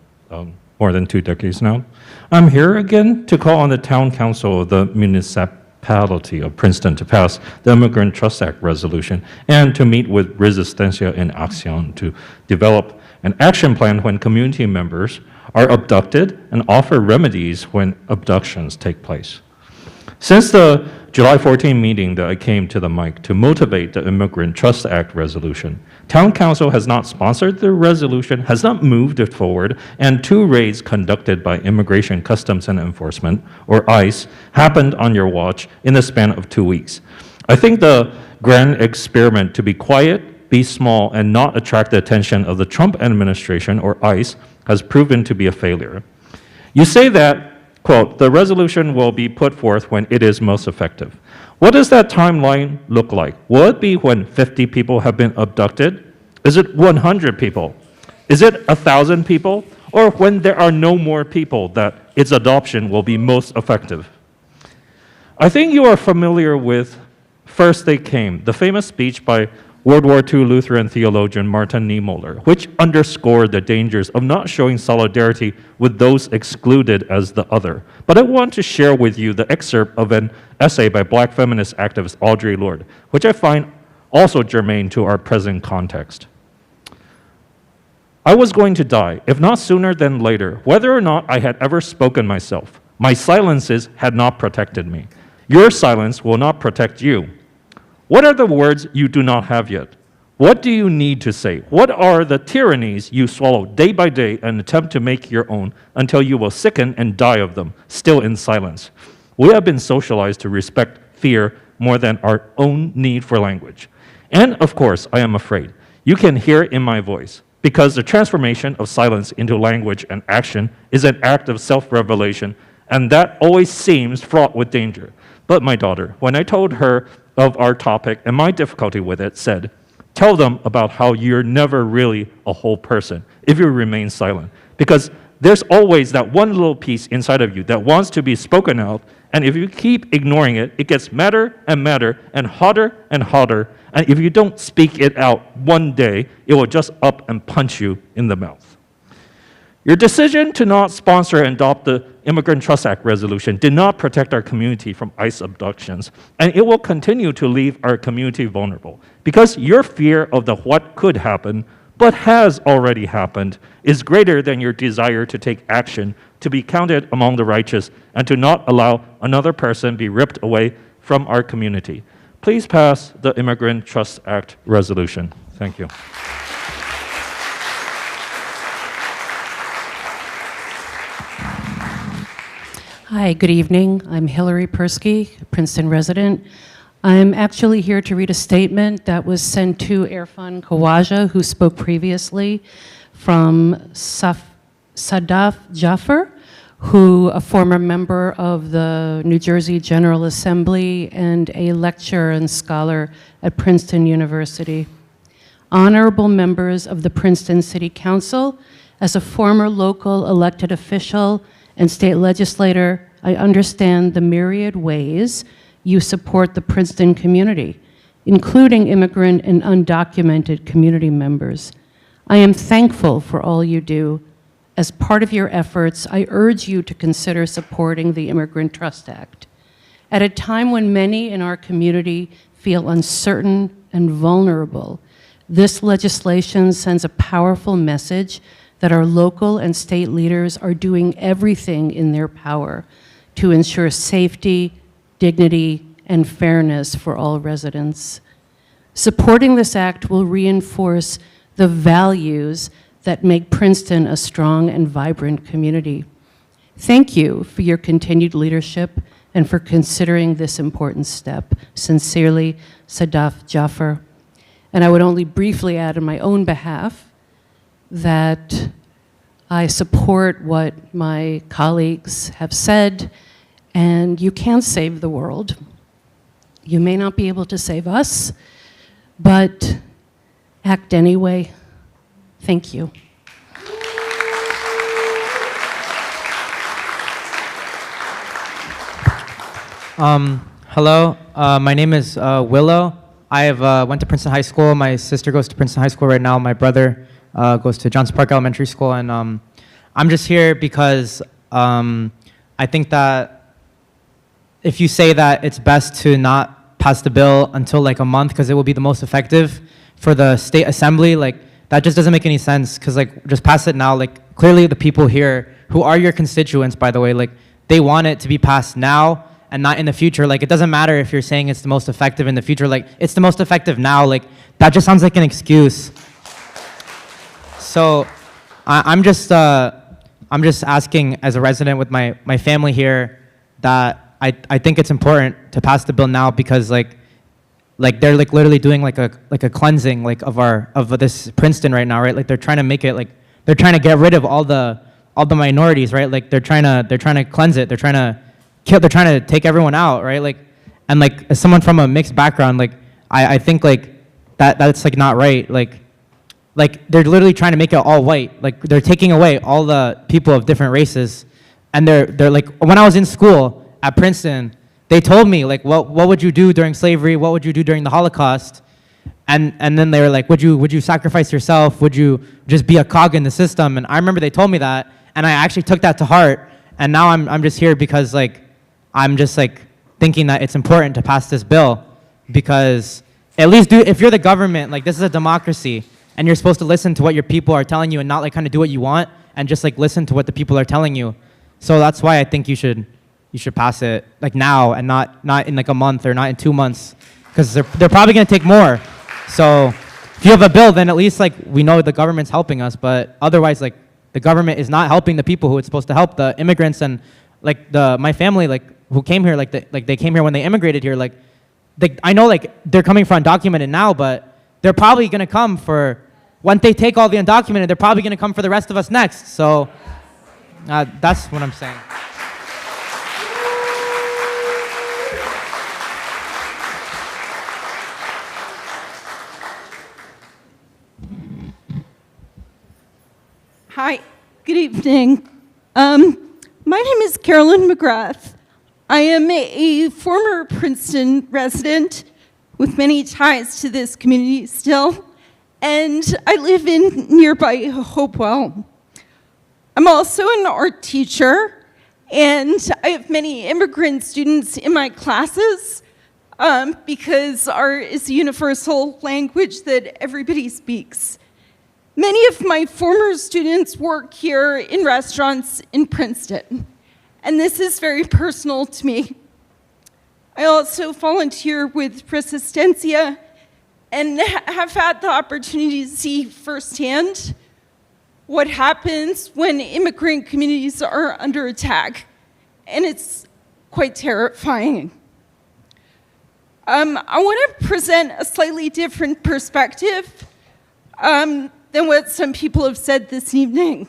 more than 2 decades now. I'm here again to call on the town council of the municipality of Princeton to pass the Immigrant Trust Act resolution and to meet with Resistencia en Acción to develop an action plan when community members are abducted and offer remedies when abductions take place. Since the July 14 meeting that I came to the mic to motivate the Immigrant Trust Act resolution, Town Council has not sponsored the resolution, has not moved it forward, and 2 raids conducted by Immigration Customs and Enforcement, or ICE, happened on your watch in the span of 2 weeks. I think the grand experiment to be quiet, be small, and not attract the attention of the Trump administration, or ICE, has proven to be a failure. You say that, quote, the resolution will be put forth when it is most effective. What does that timeline look like? Will it be when 50 people have been abducted? Is it 100 people? Is it 1,000 people? Or when there are no more people that its adoption will be most effective? I think you are familiar with First They Came, the famous speech by World War II Lutheran theologian Martin Niemöller, which underscored the dangers of not showing solidarity with those excluded as the other. But I want to share with you the excerpt of an essay by Black feminist activist Audre Lorde, which I find also germane to our present context. I was going to die, if not sooner than later, whether or not I had ever spoken myself. My silences had not protected me. Your silence will not protect you. What are the words you do not have yet? What do you need to say? What are the tyrannies you swallow day by day and attempt to make your own until you will sicken and die of them, still in silence? We have been socialized to respect fear more than our own need for language. And of course, I am afraid. You can hear it in my voice, because the transformation of silence into language and action is an act of self-revelation, and that always seems fraught with danger. But my daughter, when I told her of our topic and my difficulty with it, said, tell them about how you're never really a whole person if you remain silent. Because there's always that one little piece inside of you that wants to be spoken out, and if you keep ignoring it, it gets madder and madder and hotter and hotter, and if you don't speak it out one day, it will just up and punch you in the mouth. Your decision to not sponsor and adopt the Immigrant Trust Act resolution did not protect our community from ICE abductions, and it will continue to leave our community vulnerable because your fear of the what could happen, but has already happened, is greater than your desire to take action to be counted among the righteous and to not allow another person be ripped away from our community. Please pass the Immigrant Trust Act resolution. Thank you. Hi, good evening. I'm Hillary Persky, a Princeton resident. I'm actually here to read a statement that was sent to Irfan Khawaja, who spoke previously, from Sadaf Jaffer, a former member of the New Jersey General Assembly and a lecturer and scholar at Princeton University. Honorable members of the Princeton City Council, as a former local elected official and state legislator, I understand the myriad ways you support the Princeton community, including immigrant and undocumented community members. I am thankful for all you do. As part of your efforts, I urge you to consider supporting the Immigrant Trust Act. At a time when many in our community feel uncertain and vulnerable. This legislation sends a powerful message that our local and state leaders are doing everything in their power to ensure safety, dignity, and fairness for all residents. Supporting this act will reinforce the values that make Princeton a strong and vibrant community. Thank you for your continued leadership and for considering this important step. Sincerely, Sadaf Jaffer. And I would only briefly add on my own behalf that I support what my colleagues have said, and you can save the world. You may not be able to save us, but act anyway. Thank you. Hello, my name is Willow. I have went to Princeton High School. My sister goes to Princeton High School right now. My brother goes to Johnson Park Elementary School, and I'm just here because I think that if you say that it's best to not pass the bill until like a month because it will be the most effective for the state assembly, like that just doesn't make any sense. Because like just pass it now. Like clearly the people here who are your constituents, by the way, like they want it to be passed now and not in the future. Like it doesn't matter if you're saying it's the most effective in the future. Like it's the most effective now. Like that just sounds like an excuse. So I'm just asking as a resident with my family here that I think it's important to pass the bill now because like they're like literally doing like a cleansing like of this Princeton right now, right? Like they're trying to make it like they're trying to get rid of all the minorities, right? Like they're trying to cleanse it. They're trying to take everyone out, right? Like and like as someone from a mixed background, like I think like that's like not right. Like they're literally trying to make it all white. Like they're taking away all the people of different races. And they're like, when I was in school at Princeton, they told me like, what would you do during slavery? What would you do during the Holocaust? And then they were like, would you sacrifice yourself? Would you just be a cog in the system? And I remember they told me that, and I actually took that to heart. And now I'm just here because like, I'm just like thinking that it's important to pass this bill because at least if you're the government, like this is a democracy. And you're supposed to listen to what your people are telling you and not like kind of do what you want and just like listen to what the people are telling you. So that's why I think you should pass it like now and not in like a month or not in 2 months because they're probably going to take more. So if you have a bill, then at least like we know the government's helping us, but otherwise like the government is not helping the people who it's supposed to help, the immigrants and like my family like who came here like they came here when they immigrated here like I know like they're coming for undocumented now, but they're probably going to come for, once they take all the undocumented, they're probably going to come for the rest of us next. So that's what I'm saying. Hi, good evening. My name is Carolyn McGrath. I am a former Princeton resident with many ties to this community still, and I live in nearby Hopewell. I'm also an art teacher, and I have many immigrant students in my classes because art is a universal language that everybody speaks. Many of my former students work here in restaurants in Princeton, and this is very personal to me. I also volunteer with Resistencia and have had the opportunity to see firsthand what happens when immigrant communities are under attack, and it's quite terrifying. I want to present a slightly different perspective than what some people have said this evening.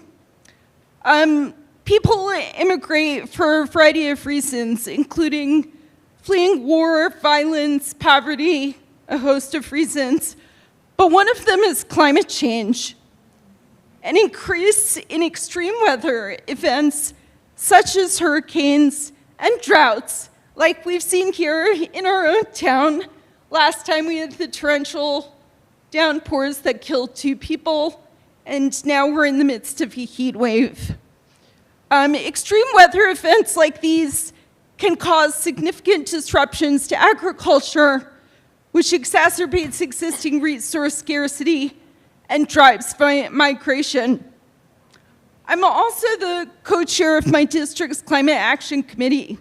People immigrate for a variety of reasons, including fleeing war, violence, poverty, a host of reasons. But one of them is climate change. An increase in extreme weather events such as hurricanes and droughts, like we've seen here in our own town. Last time we had the torrential downpours that killed 2 people, and now we're in the midst of a heat wave. Extreme weather events like these can cause significant disruptions to agriculture, which exacerbates existing resource scarcity and drives migration. I'm also the co-chair of my district's Climate Action Committee.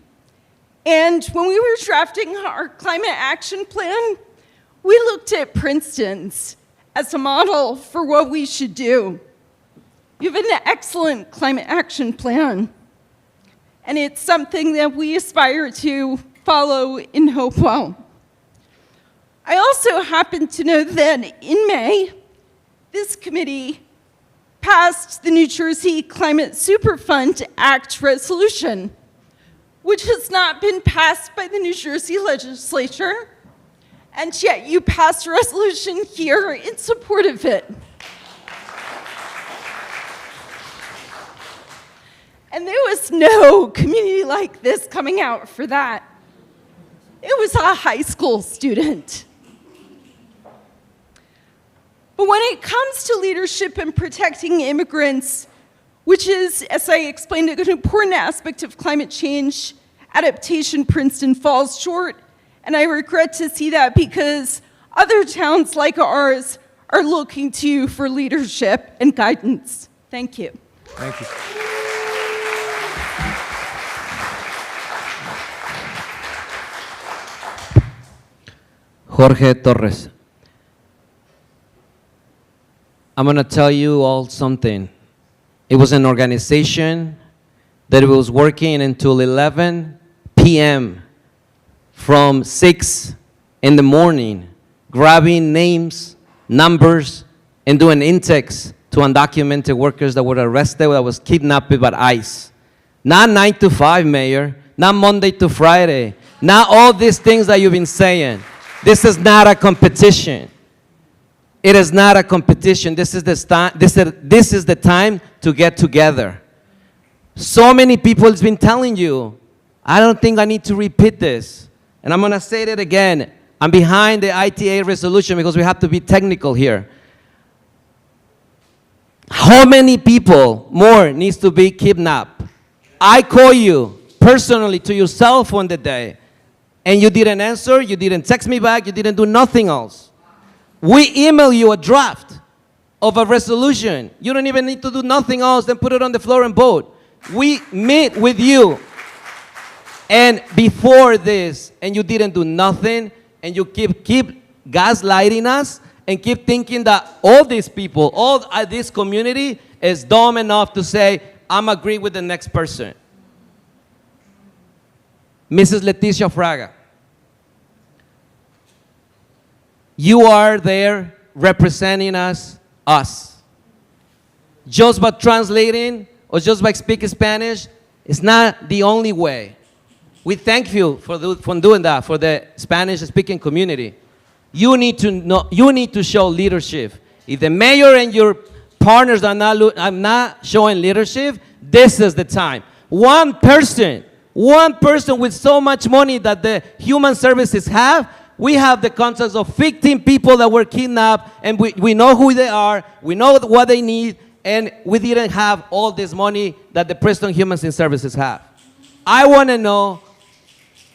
And when we were drafting our climate action plan, we looked at Princeton's as a model for what we should do. You have an excellent climate action plan, and it's something that we aspire to follow in Hopewell. I also happen to know that in May, this committee passed the New Jersey Climate Superfund Act resolution, which has not been passed by the New Jersey legislature, and yet you passed a resolution here in support of it. And there was no community like this coming out for that. It was a high school student. But when it comes to leadership and protecting immigrants, which is, as I explained, an important aspect of climate change adaptation, Princeton falls short. And I regret to see that because other towns like ours are looking to you for leadership and guidance. Thank you. Thank you. Jorge Torres. I'm going to tell you all something. It was an organization that was working until 11 p.m. from 6 in the morning, grabbing names, numbers, and doing intakes to undocumented workers that were arrested, that was kidnapped by ICE. Not 9 to 5, Mayor. Not Monday to Friday. Not all these things that you've been saying. This is not a competition. It is not a competition. This is the time to get together. So many people have been telling you, I don't think I need to repeat this. And I'm going to say it again. I'm behind the ITA resolution because we have to be technical here. How many people more needs to be kidnapped? I call you personally to your cell phone that day, and you didn't answer, you didn't text me back, you didn't do nothing else. We email you a draft of a resolution. You don't even need to do nothing else than put it on the floor and vote. We meet with you. And before this, and you didn't do nothing, and you keep gaslighting us, and keep thinking that all these people, all this community is dumb enough to say, I'm agree with the next person. Mrs. Leticia Fraga, you are there representing us. Just by translating or just by speaking Spanish is not the only way. We thank you for doing that for the Spanish-speaking community. You need to show leadership. If the mayor and your partners are not showing leadership, this is the time. One person with so much money that the human services have, we have the contacts of 15 people that were kidnapped, and we know who they are, we know what they need, and we didn't have all this money that the Princeton Human Services have. I want to know,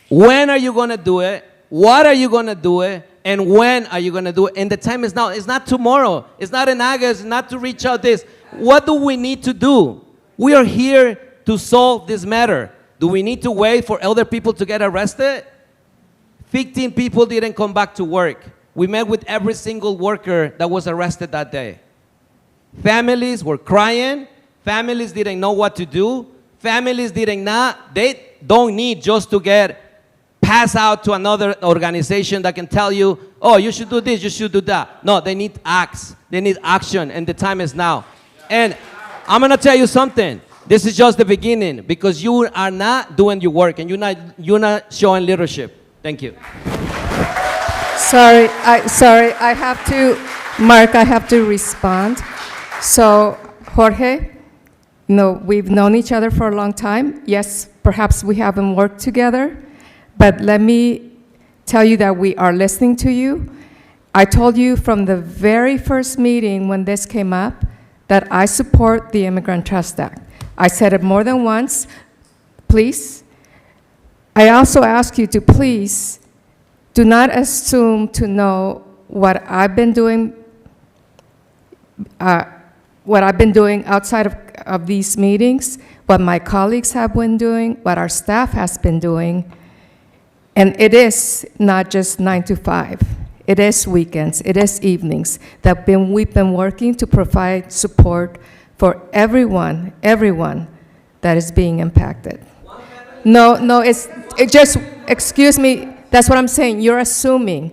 when are you going to do it? What are you going to do it? And when are you going to do it? And the time is now. It's not tomorrow. It's not in August. It's not to reach out this. What do we need to do? We are here to solve this matter. Do we need to wait for other people to get arrested? 15 people didn't come back to work. We met with every single worker that was arrested that day. Families were crying. Families didn't know what to do. Families they don't need just to get pass out to another organization that can tell you, oh, you should do this, you should do that. No, they need acts. They need action, and the time is now. And I'm going to tell you something. This is just the beginning, because you are not doing your work, and you're not showing leadership. Thank you. Sorry, I have to, Mark, I have to respond. So, Jorge, we've known each other for a long time. Yes, perhaps we haven't worked together, but let me tell you that we are listening to you. I told you from the very first meeting when this came up that I support the Immigrant Trust Act. I said it more than once. Please. I also ask you to please do not assume to know what I've been doing outside of these meetings, what my colleagues have been doing, what our staff has been doing. And it is not just 9 to 5. It is weekends, it is evenings that we've been working to provide support for everyone that is being impacted. No, it just, excuse me, that's what I'm saying. You're assuming.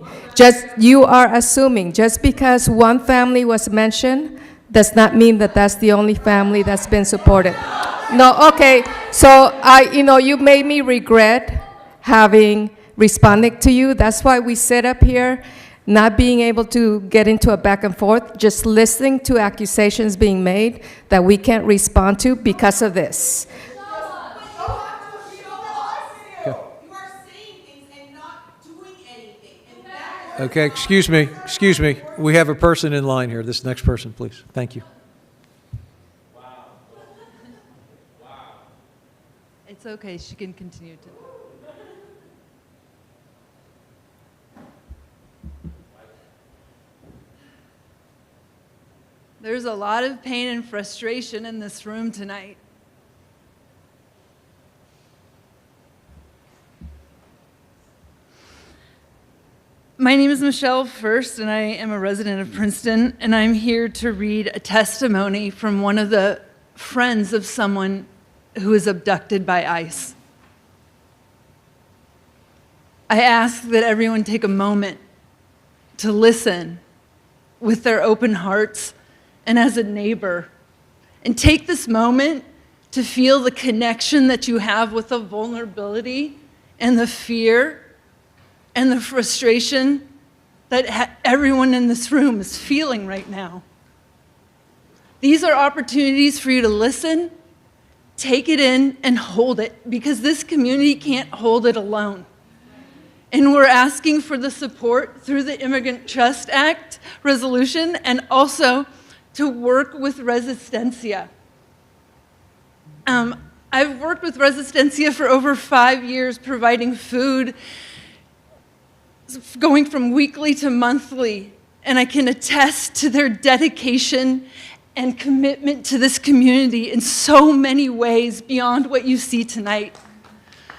You are assuming. Just because one family was mentioned does not mean that that's the only family that's been supported. No, okay. So you made me regret having responded to you. That's why we sit up here, not being able to get into a back and forth, just listening to accusations being made that we can't respond to because of this. Okay, excuse me. We have a person in line here. This next person, please. Thank you. It's okay, she can continue to. There's a lot of pain and frustration in this room tonight. My name is Michelle First, and I am a resident of Princeton, and I'm here to read a testimony from one of the friends of someone who was abducted by ICE. I ask that everyone take a moment to listen with their open hearts and as a neighbor, and take this moment to feel the connection that you have with the vulnerability and the fear and the frustration that everyone in this room is feeling right now. These are opportunities for you to listen, take it in, and hold it, because this community can't hold it alone. And we're asking for the support through the Immigrant Trust Act resolution, and also to work with Resistencia. I've worked with Resistencia for over 5 years, providing food, going from weekly to monthly, and I can attest to their dedication and commitment to this community in so many ways beyond what you see tonight.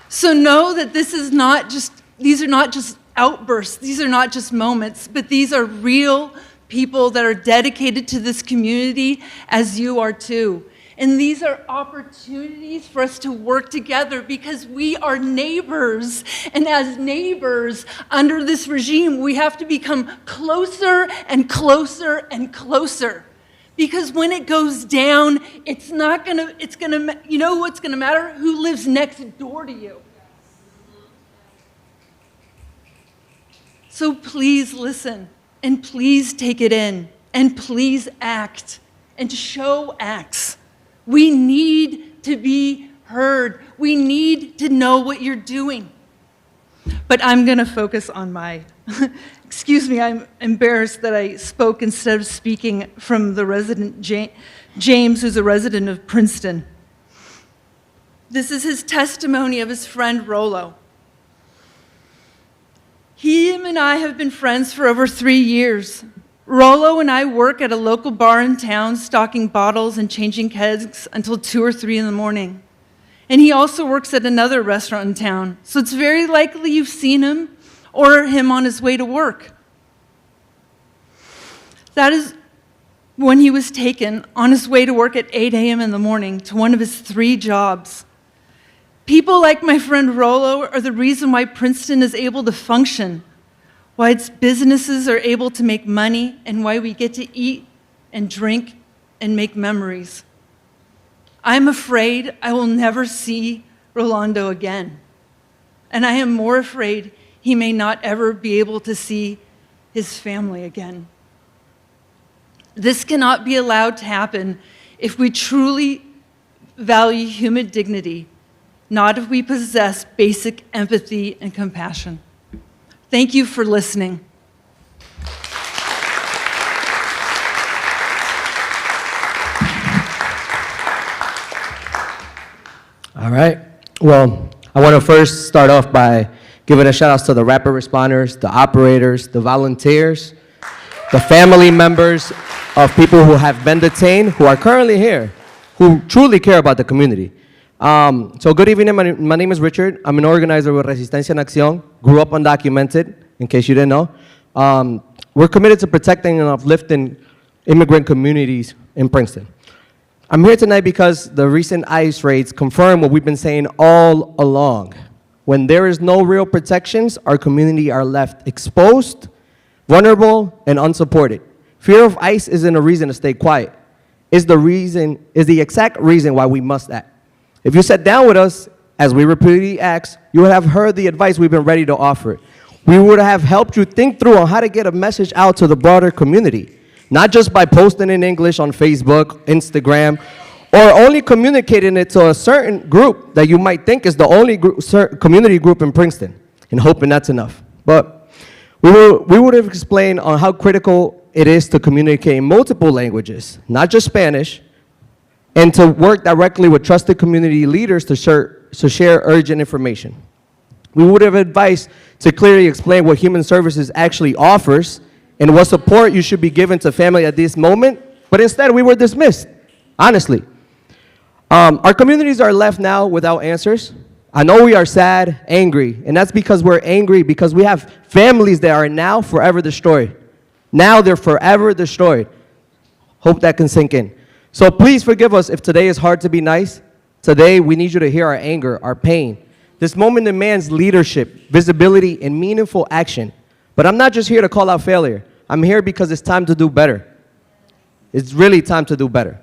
So know that these are not just outbursts, these are not just moments, but these are real people that are dedicated to this community, as you are too. And these are opportunities for us to work together, because we are neighbors. And as neighbors under this regime, we have to become closer and closer and closer. Because when it goes down, you know what's gonna matter? Who lives next door to you. So please listen, and please take it in, and please act, and show acts. We need to be heard. We need to know what you're doing. But I'm going to focus on excuse me, I'm embarrassed that I spoke instead of speaking from the resident, James, who's a resident of Princeton. This is his testimony of his friend Rollo. Him and I have been friends for over 3 years. Rollo and I work at a local bar in town, stocking bottles and changing kegs until 2 or 3 in the morning. And he also works at another restaurant in town, so it's very likely you've seen him or him on his way to work. That is when he was taken on his way to work at 8 a.m. in the morning to one of his 3 jobs. People like my friend Rollo are the reason why Princeton is able to function, why its businesses are able to make money, and why we get to eat and drink and make memories. I'm afraid I will never see Rolando again. And I am more afraid he may not ever be able to see his family again. This cannot be allowed to happen if we truly value human dignity, not if we possess basic empathy and compassion. Thank you for listening. All right. Well, I want to first start off by Giving a shout outs to the rapid responders, the operators, the volunteers, the family members of people who have been detained, who are currently here, who truly care about the community. So good evening, my name is Richard. I'm an organizer with Resistencia en Acción, grew up undocumented, in case you didn't know. We're committed to protecting and uplifting immigrant communities in Princeton. I'm here tonight because the recent ICE raids confirm what we've been saying all along. When there is no real protections, our community are left exposed, vulnerable, and unsupported. Fear of ICE isn't a reason to stay quiet. It's the exact reason why we must act. If you sat down with us, as we repeatedly asked, you would have heard the advice we've been ready to offer. We would have helped you think through on how to get a message out to the broader community, not just by posting in English on Facebook, Instagram, or only communicating it to a certain group that you might think is the only community group in Princeton, and hoping that's enough. But we would have explained on how critical it is to communicate in multiple languages, not just Spanish, and to work directly with trusted community leaders to share urgent information. We would have advised to clearly explain what Human Services actually offers and what support you should be given to family at this moment, but instead we were dismissed, honestly. Our communities are left now without answers. I know we are sad, angry, and that's because we're angry because we have families that are now forever destroyed. Now they're forever destroyed. Hope that can sink in. So please forgive us if today is hard to be nice. Today we need you to hear our anger, our pain. This moment demands leadership, visibility, and meaningful action. But I'm not just here to call out failure. I'm here because it's time to do better. It's really time to do better.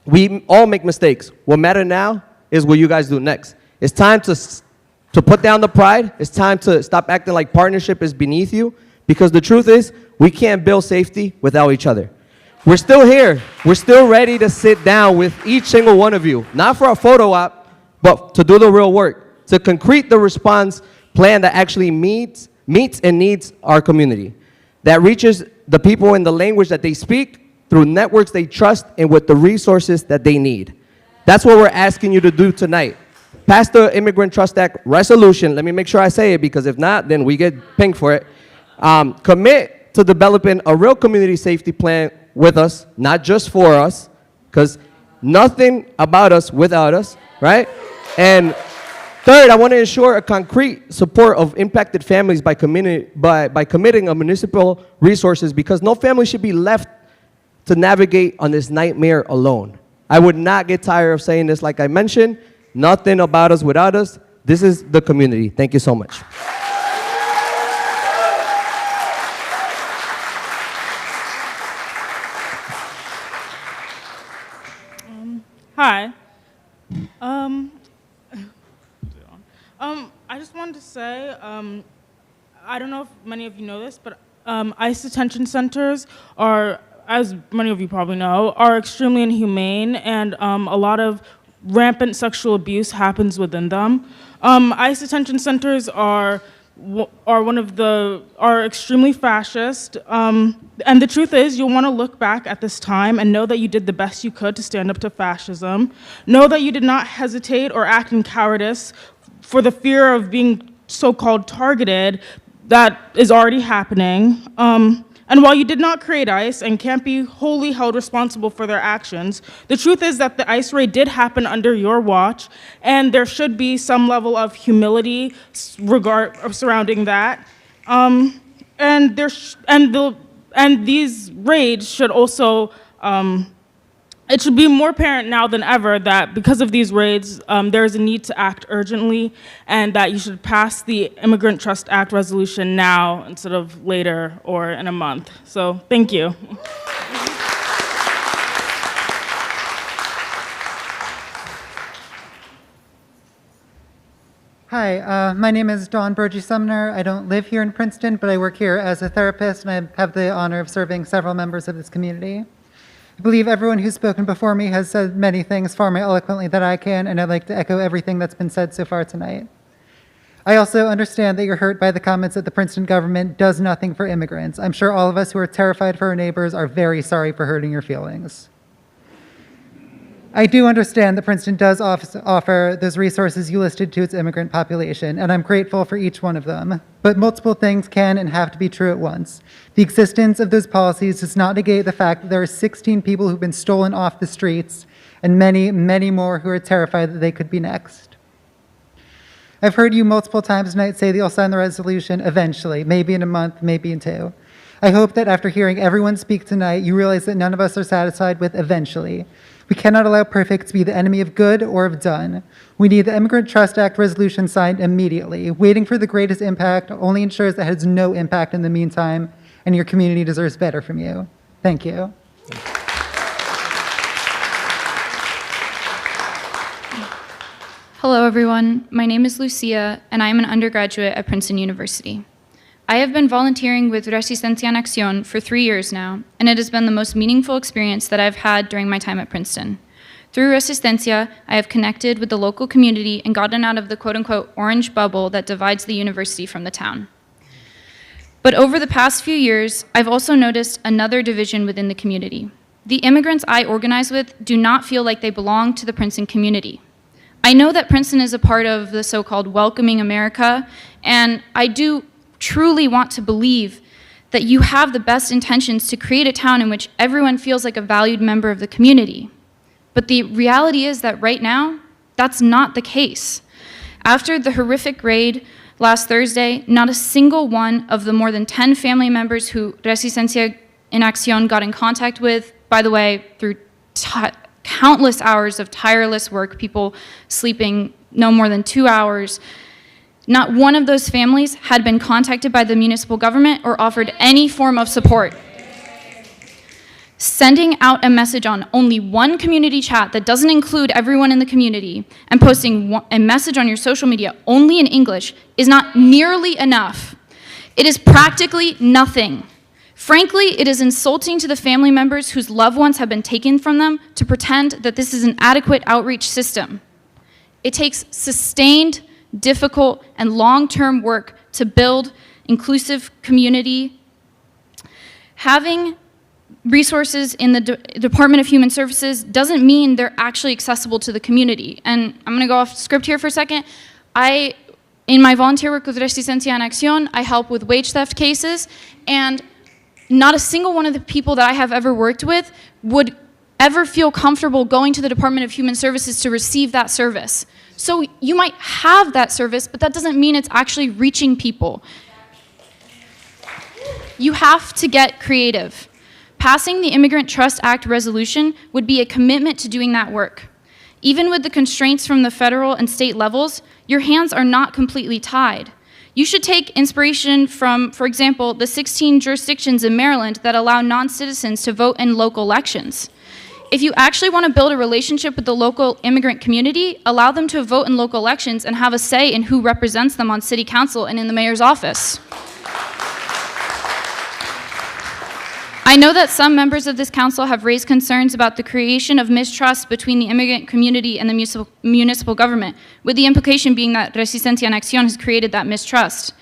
We all make mistakes. What matters now is what you guys do next. It's time to put down the pride. It's time to stop acting like partnership is beneath you, because the truth is we can't build safety without each other. We're still here. We're still ready to sit down with each single one of you, not for a photo op, but to do the real work, to concrete the response plan that actually meets and needs our community, that reaches the people in the language that they speak, through networks they trust, and with the resources that they need. That's what we're asking you to do tonight. Pass the Immigrant Trust Act resolution. Let me make sure I say it, because if not, then we get pinged for it. Commit to developing a real community safety plan with us, not just for us, because nothing about us without us, right? And third, I want to ensure a concrete support of impacted families by committing a municipal resources, because no family should be left to navigate on this nightmare alone. I would not get tired of saying this. Like I mentioned, nothing about us without us. This is the community. Thank you so much. Hi. I just wanted to say, I don't know if many of you know this, but ICE detention centers are, as many of you probably know, are extremely inhumane, and a lot of rampant sexual abuse happens within them. ICE detention centers are extremely fascist, and the truth is you'll want to look back at this time and know that you did the best you could to stand up to fascism. Know that you did not hesitate or act in cowardice for the fear of being so-called targeted that is already happening. And while you did not create ICE and can't be wholly held responsible for their actions, the truth is that the ICE raid did happen under your watch, and there should be some level of humility surrounding that. And these raids should also, it should be more apparent now than ever that because of these raids, there is a need to act urgently, and that you should pass the Immigrant Trust Act resolution now instead of later or in a month. So thank you. Hi, my name is Dawn Burgess-Sumner. I don't live here in Princeton, but I work here as a therapist, and I have the honor of serving several members of this community. I believe everyone who's spoken before me has said many things far more eloquently than I can, and I'd like to echo everything that's been said so far tonight. I also understand that you're hurt by the comments that the Princeton government does nothing for immigrants. I'm sure all of us who are terrified for our neighbors are very sorry for hurting your feelings. I do understand that Princeton does offer those resources you listed to its immigrant population, and I'm grateful for each one of them. But multiple things can and have to be true at once. The existence of those policies does not negate the fact that there are 16 people who've been stolen off the streets, and many, many more who are terrified that they could be next. I've heard you multiple times tonight say that you'll sign the resolution eventually, maybe in a month, maybe in 2. I hope that after hearing everyone speak tonight, you realize that none of us are satisfied with eventually. We cannot allow perfect to be the enemy of good or of done. We need the Immigrant Trust Act resolution signed immediately. Waiting for the greatest impact only ensures that it has no impact in the meantime, and your community deserves better from you. Thank you. Hello, everyone. My name is Lucia, and I am an undergraduate at Princeton University. I have been volunteering with Resistencia en Acción for 3 years now, and it has been the most meaningful experience that I've had during my time at Princeton. Through Resistencia, I have connected with the local community and gotten out of the quote-unquote orange bubble that divides the university from the town. But over the past few years, I've also noticed another division within the community. The immigrants I organize with do not feel like they belong to the Princeton community. I know that Princeton is a part of the so-called welcoming America, and I do truly want to believe that you have the best intentions to create a town in which everyone feels like a valued member of the community. But the reality is that right now, that's not the case. After the horrific raid last Thursday, not a single one of the more than 10 family members who Resistencia en Acción got in contact with, by the way, through countless hours of tireless work, people sleeping no more than 2 hours, not one of those families had been contacted by the municipal government or offered any form of support. Sending out a message on only one community chat that doesn't include everyone in the community and posting a message on your social media only in English is not nearly enough. It is practically nothing. Frankly, it is insulting to the family members whose loved ones have been taken from them to pretend that this is an adequate outreach system. It takes sustained, difficult, and long-term work to build inclusive community. Having resources in the Department of Human Services doesn't mean they're actually accessible to the community. And I'm gonna go off script here for a second. In my volunteer work with Resistencia en Acción, I help with wage theft cases, and not a single one of the people that I have ever worked with would ever feel comfortable going to the Department of Human Services to receive that service. So you might have that service, but that doesn't mean it's actually reaching people. You have to get creative. Passing the Immigrant Trust Act resolution would be a commitment to doing that work. Even with the constraints from the federal and state levels, your hands are not completely tied. You should take inspiration from, for example, the 16 jurisdictions in Maryland that allow non-citizens to vote in local elections. If you actually want to build a relationship with the local immigrant community, allow them to vote in local elections and have a say in who represents them on city council and in the mayor's office. I know that some members of this council have raised concerns about the creation of mistrust between the immigrant community and the municipal government, with the implication being that Resistencia en Acción has created that mistrust.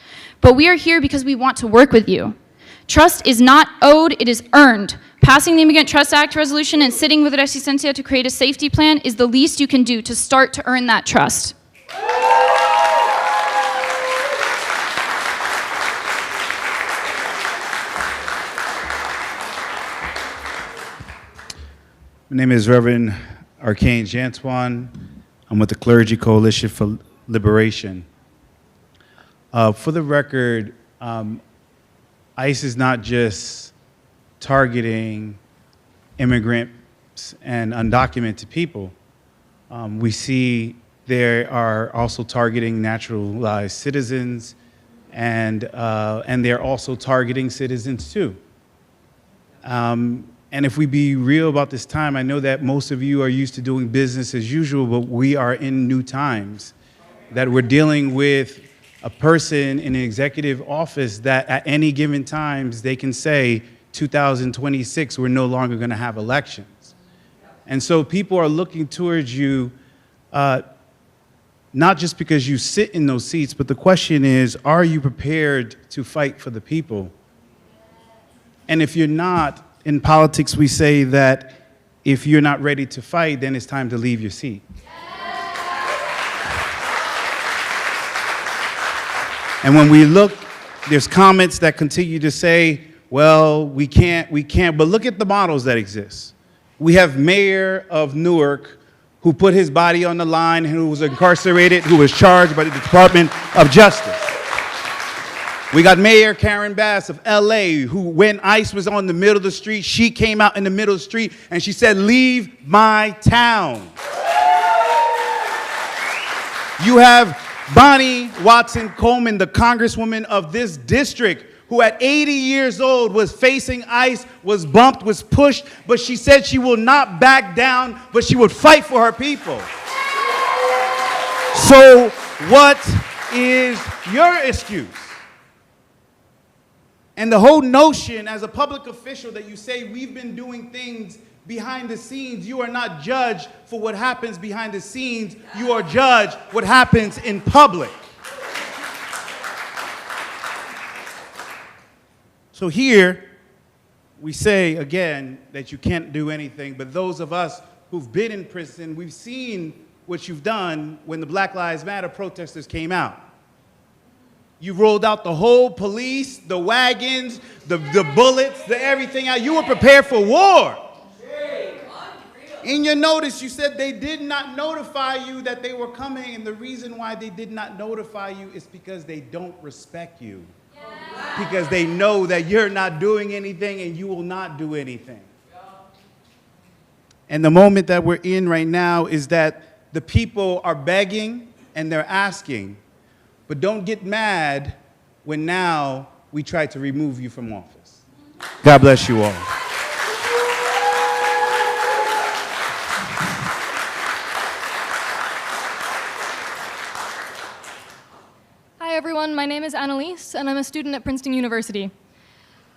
But we are here because we want to work with you. Trust is not owed, it is earned. Passing the Immigrant Trust Act resolution and sitting with Resistencia to create a safety plan is the least you can do to start to earn that trust. My name is Reverend Arcane Jantuan. I'm with the Clergy Coalition for Liberation. For the record, ICE is not just targeting immigrants and undocumented people. We see they are also targeting naturalized citizens, and they're also targeting citizens too. And if we be real about this time, I know that most of you are used to doing business as usual, but we are in new times, that we're dealing with a person in an executive office that at any given times they can say 2026, we're no longer going to have elections. And so people are looking towards you, not just because you sit in those seats, but the question is, are you prepared to fight for the people? And if you're not, in politics we say that if you're not ready to fight, then it's time to leave your seat. And when we look, there's comments that continue to say, well, we can't, but look at the models that exist. We have Mayor of Newark who put his body on the line and who was incarcerated, who was charged by the Department of Justice. We got Mayor Karen Bass of LA, who when ICE was on the middle of the street, she came out in the middle of the street and she said, leave my town. You have Bonnie Watson Coleman, the congresswoman of this district, who at 80 years old was facing ICE, was bumped, was pushed, but she said she will not back down, but she would fight for her people. So what is your excuse? And the whole notion as a public official that you say we've been doing things behind the scenes, you are not judged for what happens behind the scenes, you are judged what happens in public. So here, we say again that you can't do anything, but those of us who've been in Princeton, we've seen what you've done when the Black Lives Matter protesters came out. You rolled out the whole police, the wagons, the bullets, the everything out. You were prepared for war. In your notice, you said they did not notify you that they were coming, and the reason why they did not notify you is because they don't respect you. Because they know that you're not doing anything and you will not do anything. And the moment that we're in right now is that the people are begging and they're asking, but don't get mad when now we try to remove you from office. God bless you all. Hi everyone, my name is Annalise and I'm a student at Princeton University.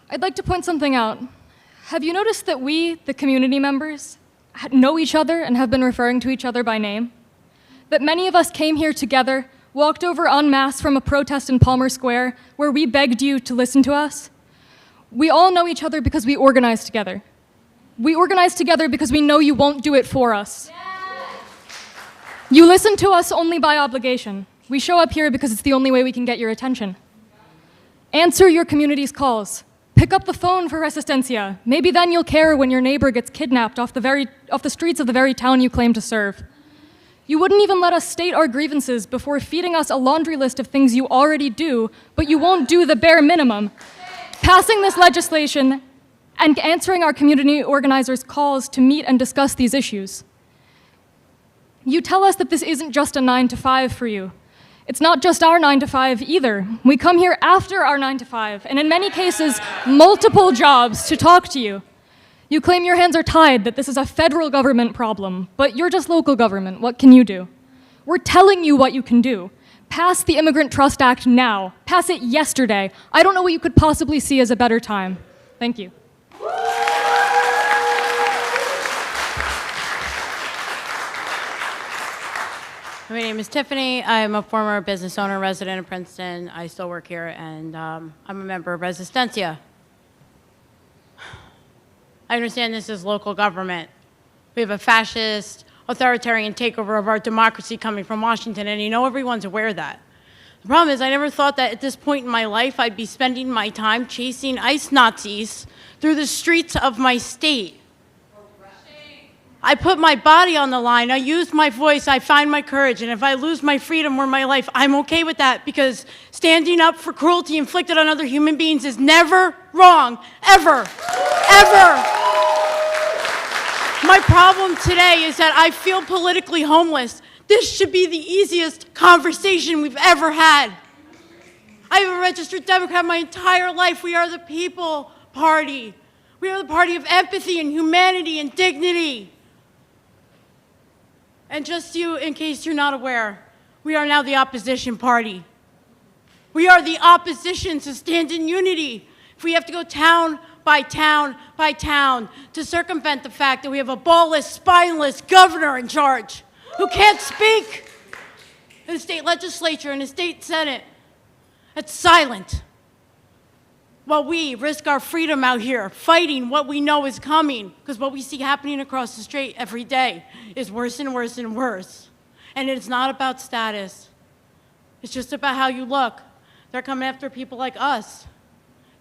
I'd like to point something out. Have you noticed that we, the community members, know each other and have been referring to each other by name? That many of us came here together, walked over en masse from a protest in Palmer Square where we begged you to listen to us? We all know each other because we organized together. We organized together because we know you won't do it for us. You listen to us only by obligation. We show up here because it's the only way we can get your attention. Answer your community's calls. Pick up the phone for Resistencia. Maybe then you'll care when your neighbor gets kidnapped off the streets of the very town you claim to serve. You wouldn't even let us state our grievances before feeding us a laundry list of things you already do, but you won't do the bare minimum. Passing this legislation and answering our community organizers' calls to meet and discuss these issues. You tell us that this isn't just a 9-to-5 for you. It's not just our 9-to-5 either. We come here after our 9-to-5, and in many cases, multiple jobs to talk to you. You claim your hands are tied, that this is a federal government problem, but you're just local government. What can you do? We're telling you what you can do. Pass the Immigrant Trust Act now. Pass it yesterday. I don't know what you could possibly see as a better time. Thank you. My name is Tiffany. I'm a former business owner, resident of Princeton. I still work here, and I'm a member of Resistencia. I understand this is local government. We have a fascist, authoritarian takeover of our democracy coming from Washington, and you know everyone's aware of that. The problem is I never thought that at this point in my life I'd be spending my time chasing ICE Nazis through the streets of my state. I put my body on the line, I use my voice, I find my courage, and if I lose my freedom or my life, I'm okay with that because standing up for cruelty inflicted on other human beings is never wrong, ever, ever. My problem today is that I feel politically homeless. This should be the easiest conversation we've ever had. I've been a registered Democrat my entire life. We are the people party. We are the party of empathy and humanity and dignity. And just in case you're not aware, we are now the opposition party. We are the opposition to stand in unity. If we have to go town by town by town to circumvent the fact that we have a ballless, spineless governor in charge who can't speak in the state legislature and the state senate, that's silent. while we risk our freedom out here fighting what we know is coming, because what we see happening across the street every day is worse and worse and worse. And it's not about status. It's just about how you look. They're coming after people like us.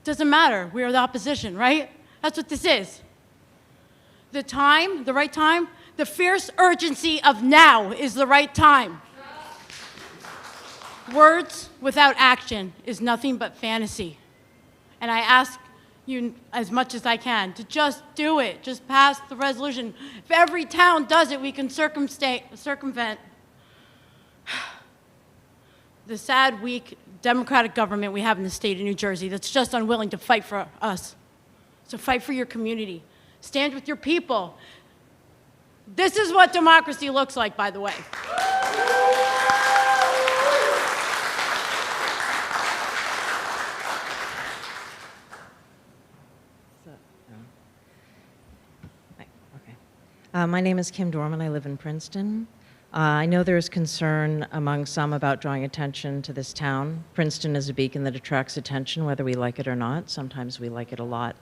It doesn't matter. We are the opposition, right? That's what this is. The time, the right time, the fierce urgency of now is the right time. Words without action is nothing but fantasy. And I ask you as much as I can to just do it. Just pass the resolution. If every town does it, we can circumvent the sad, weak, democratic government we have in the state of New Jersey that's just unwilling to fight for us. So fight for your community. Stand with your people. This is what democracy looks like, by the way. My name is Kim Dorman. I live in Princeton. I know there is concern among some about drawing attention to this town. Princeton is a beacon that attracts attention, whether we like it or not. Sometimes we like it a lot.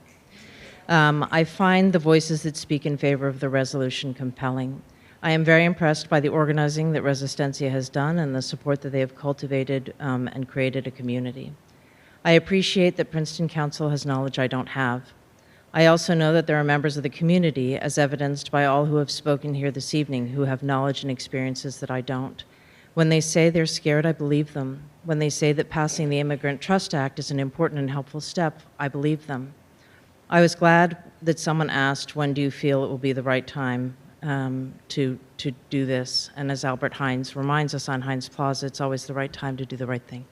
I find the voices that speak in favor of the resolution compelling. I am very impressed by the organizing that Resistencia has done and the support that they have cultivated and created a community. I appreciate that Princeton Council has knowledge I don't have. I also know that there are members of the community, as evidenced by all who have spoken here this evening, who have knowledge and experiences that I don't. When they say they're scared, I believe them. When they say that passing the Immigrant Trust Act is an important and helpful step, I believe them. I was glad that someone asked, when do you feel it will be the right time to do this? And as Albert Hines reminds us on Hines Plaza, it's always the right time to do the right thing.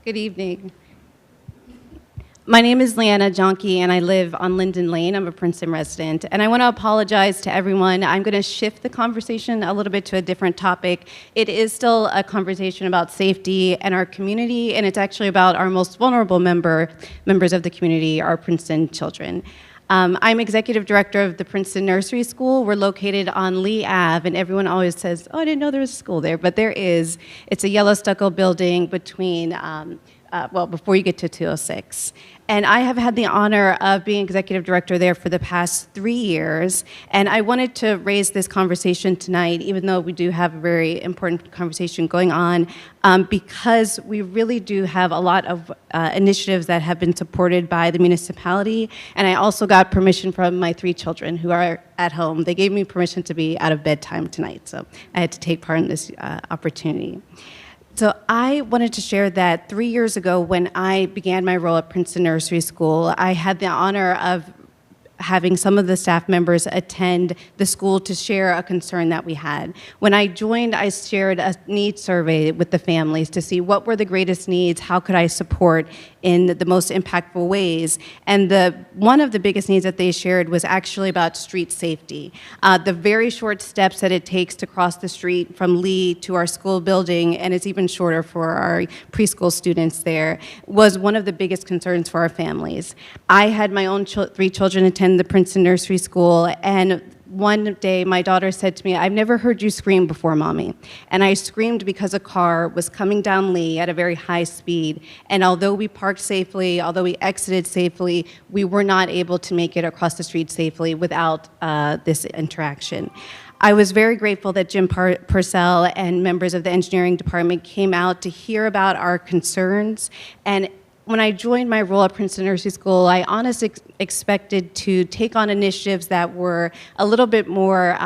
Good evening. My name is Leanna Jonke, and I live on Linden Lane. I'm a Princeton resident, and I want to apologize to everyone. I'm going to shift the conversation a little bit to a different topic. It is still a conversation about safety and our community, and it's actually about our most vulnerable members of the community, our Princeton children. I'm executive director of the Princeton Nursery School. We're located on Lee Ave, and everyone always says, oh, I didn't know there was a school there, but there is. It's a yellow stucco building between, before you get to 206. And I have had the honor of being executive director there for the past 3 years. And I wanted to raise this conversation tonight, even though we do have a very important conversation going on, because we really do have a lot of initiatives that have been supported by the municipality. And I also got permission from my 3 children who are at home. They gave me permission to be out of bedtime tonight. So I had to take part in this opportunity. So I wanted to share that 3 years ago when I began my role at Princeton Nursery School, I had the honor of having some of the staff members attend the school to share a concern that we had. When I joined, I shared a needs survey with the families to see what were the greatest needs, how could I support in the most impactful ways. And one of the biggest needs that they shared was actually about street safety. The very short steps that it takes to cross the street from Lee to our school building, and it's even shorter for our preschool students there, was one of the biggest concerns for our families. I had my own 3 children attend the Princeton Nursery School, and one day my daughter said to me, I've never heard you scream before, Mommy. And I screamed because a car was coming down Lee at a very high speed, and although we parked safely, although we exited safely, we were not able to make it across the street safely without this interaction. I was very grateful that Jim Purcell and members of the engineering department came out to hear about our concerns. And when I joined my role at Princeton Nursery School, I honestly expected to take on initiatives that were a little bit more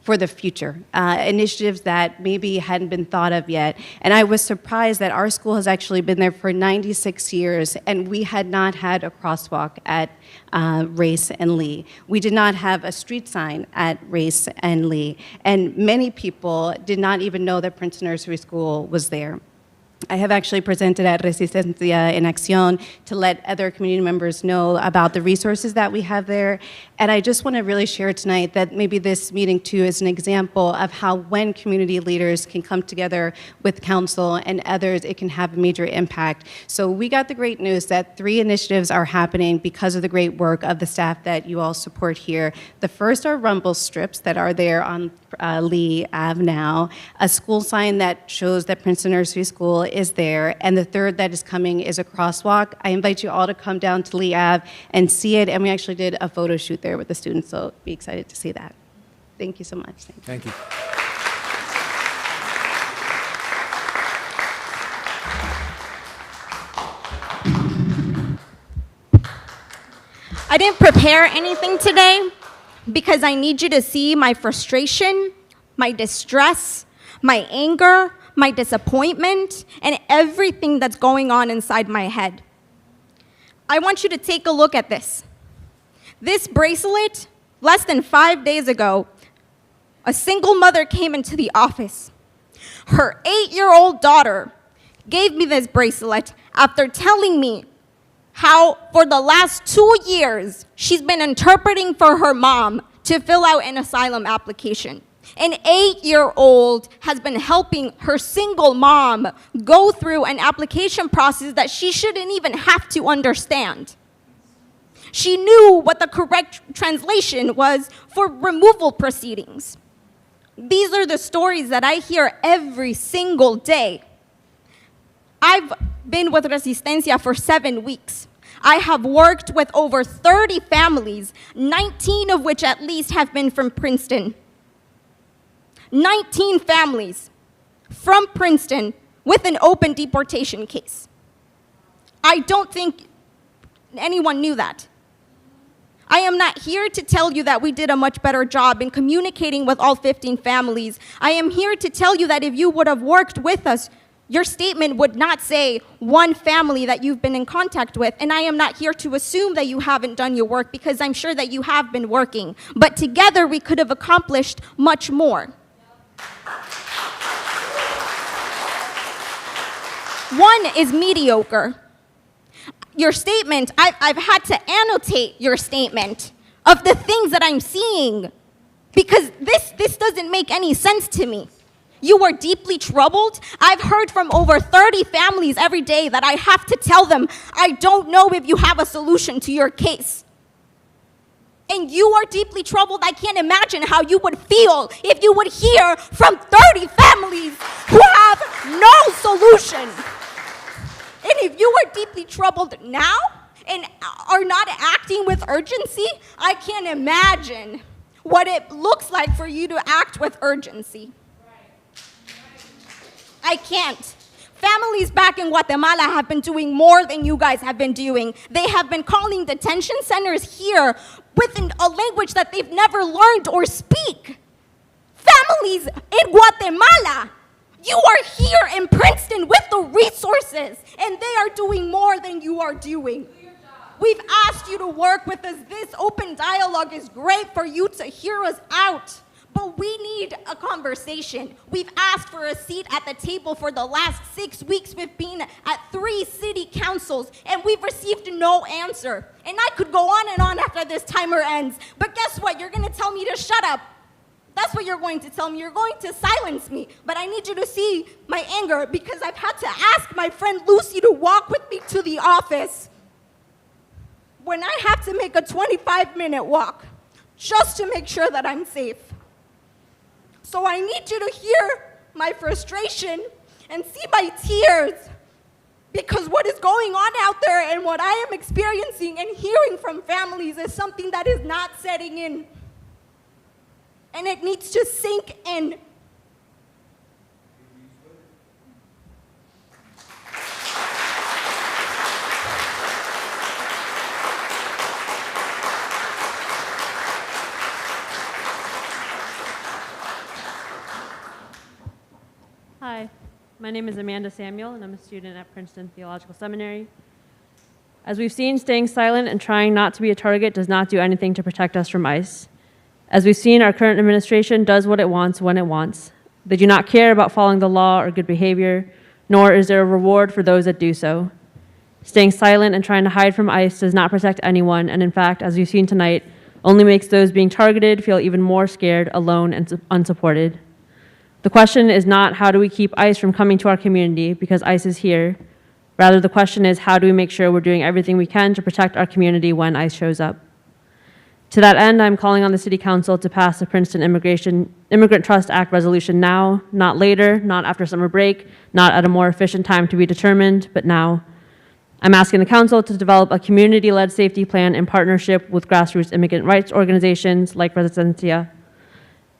for the future, initiatives that maybe hadn't been thought of yet. And I was surprised that our school has actually been there for 96 years, and we had not had a crosswalk at Race and Lee. We did not have a street sign at Race and Lee, and many people did not even know that Princeton Nursery School was there. I have actually presented at Resistencia en Acción to let other community members know about the resources that we have there. And I just want to really share tonight that maybe this meeting too is an example of how when community leaders can come together with council and others, it can have a major impact. So we got the great news that 3 initiatives are happening because of the great work of the staff that you all support here. The first are rumble strips that are there on Lee Ave now, a school sign that shows that Princeton Nursery School is there, and the third that is coming is a crosswalk. I invite you all to come down to Lee Ave and see it, and we actually did a photo shoot there with the students, so be excited to see that. Thank you so much. Thank you. I didn't prepare anything today because I need you to see my frustration, my distress, my anger, my disappointment, and everything that's going on inside my head. I want you to take a look at this. This bracelet, less than 5 days ago, a single mother came into the office. Her 8-year-old daughter gave me this bracelet after telling me how for the last 2 years she's been interpreting for her mom to fill out an asylum application. An 8-year-old has been helping her single mom go through an application process that she shouldn't even have to understand. She knew what the correct translation was for removal proceedings. These are the stories that I hear every single day. I've been with Resistencia for 7 weeks. I have worked with over 30 families, 19 of which at least have been from Princeton. 19 families from Princeton with an open deportation case. I don't think anyone knew that. I am not here to tell you that we did a much better job in communicating with all 15 families. I am here to tell you that if you would have worked with us, your statement would not say one family that you've been in contact with, and I am not here to assume that you haven't done your work because I'm sure that you have been working. But together we could have accomplished much more. One is mediocre. Your statement, I've had to annotate your statement of the things that I'm seeing because this doesn't make any sense to me. You are deeply troubled. I've heard from over 30 families every day that I have to tell them, I don't know if you have a solution to your case. And you are deeply troubled. I can't imagine how you would feel if you would hear from 30 families who have no solution. And if you are deeply troubled now and are not acting with urgency, I can't imagine what it looks like for you to act with urgency. I can't. Families back in Guatemala have been doing more than you guys have been doing. They have been calling detention centers here with a language that they've never learned or speak. Families in Guatemala, you are here in Princeton with the resources, and they are doing more than you are doing. We've asked you to work with us. This open dialogue is great for you to hear us out. But we need a conversation. We've asked for a seat at the table for the last 6 weeks. We've been at 3 city councils, and we've received no answer. And I could go on and on after this timer ends. But guess what? You're going to tell me to shut up. That's what you're going to tell me. You're going to silence me. But I need you to see my anger because I've had to ask my friend Lucy to walk with me to the office when I have to make a 25-minute walk just to make sure that I'm safe. So I need you to hear my frustration and see my tears because what is going on out there and what I am experiencing and hearing from families is something that is not setting in. And it needs to sink in. Hi, my name is Amanda Samuel, and I'm a student at Princeton Theological Seminary. As we've seen, staying silent and trying not to be a target does not do anything to protect us from ICE. As we've seen, our current administration does what it wants when it wants. They do not care about following the law or good behavior, nor is there a reward for those that do so. Staying silent and trying to hide from ICE does not protect anyone, and in fact, as you've seen tonight, only makes those being targeted feel even more scared, alone, and unsupported. The question is not how do we keep ICE from coming to our community because ICE is here. Rather, the question is how do we make sure we're doing everything we can to protect our community when ICE shows up. To that end, I'm calling on the City Council to pass the Princeton Immigrant Trust Act resolution now, not later, not after summer break, not at a more efficient time to be determined, but now. I'm asking the Council to develop a community-led safety plan in partnership with grassroots immigrant rights organizations like Resistencia.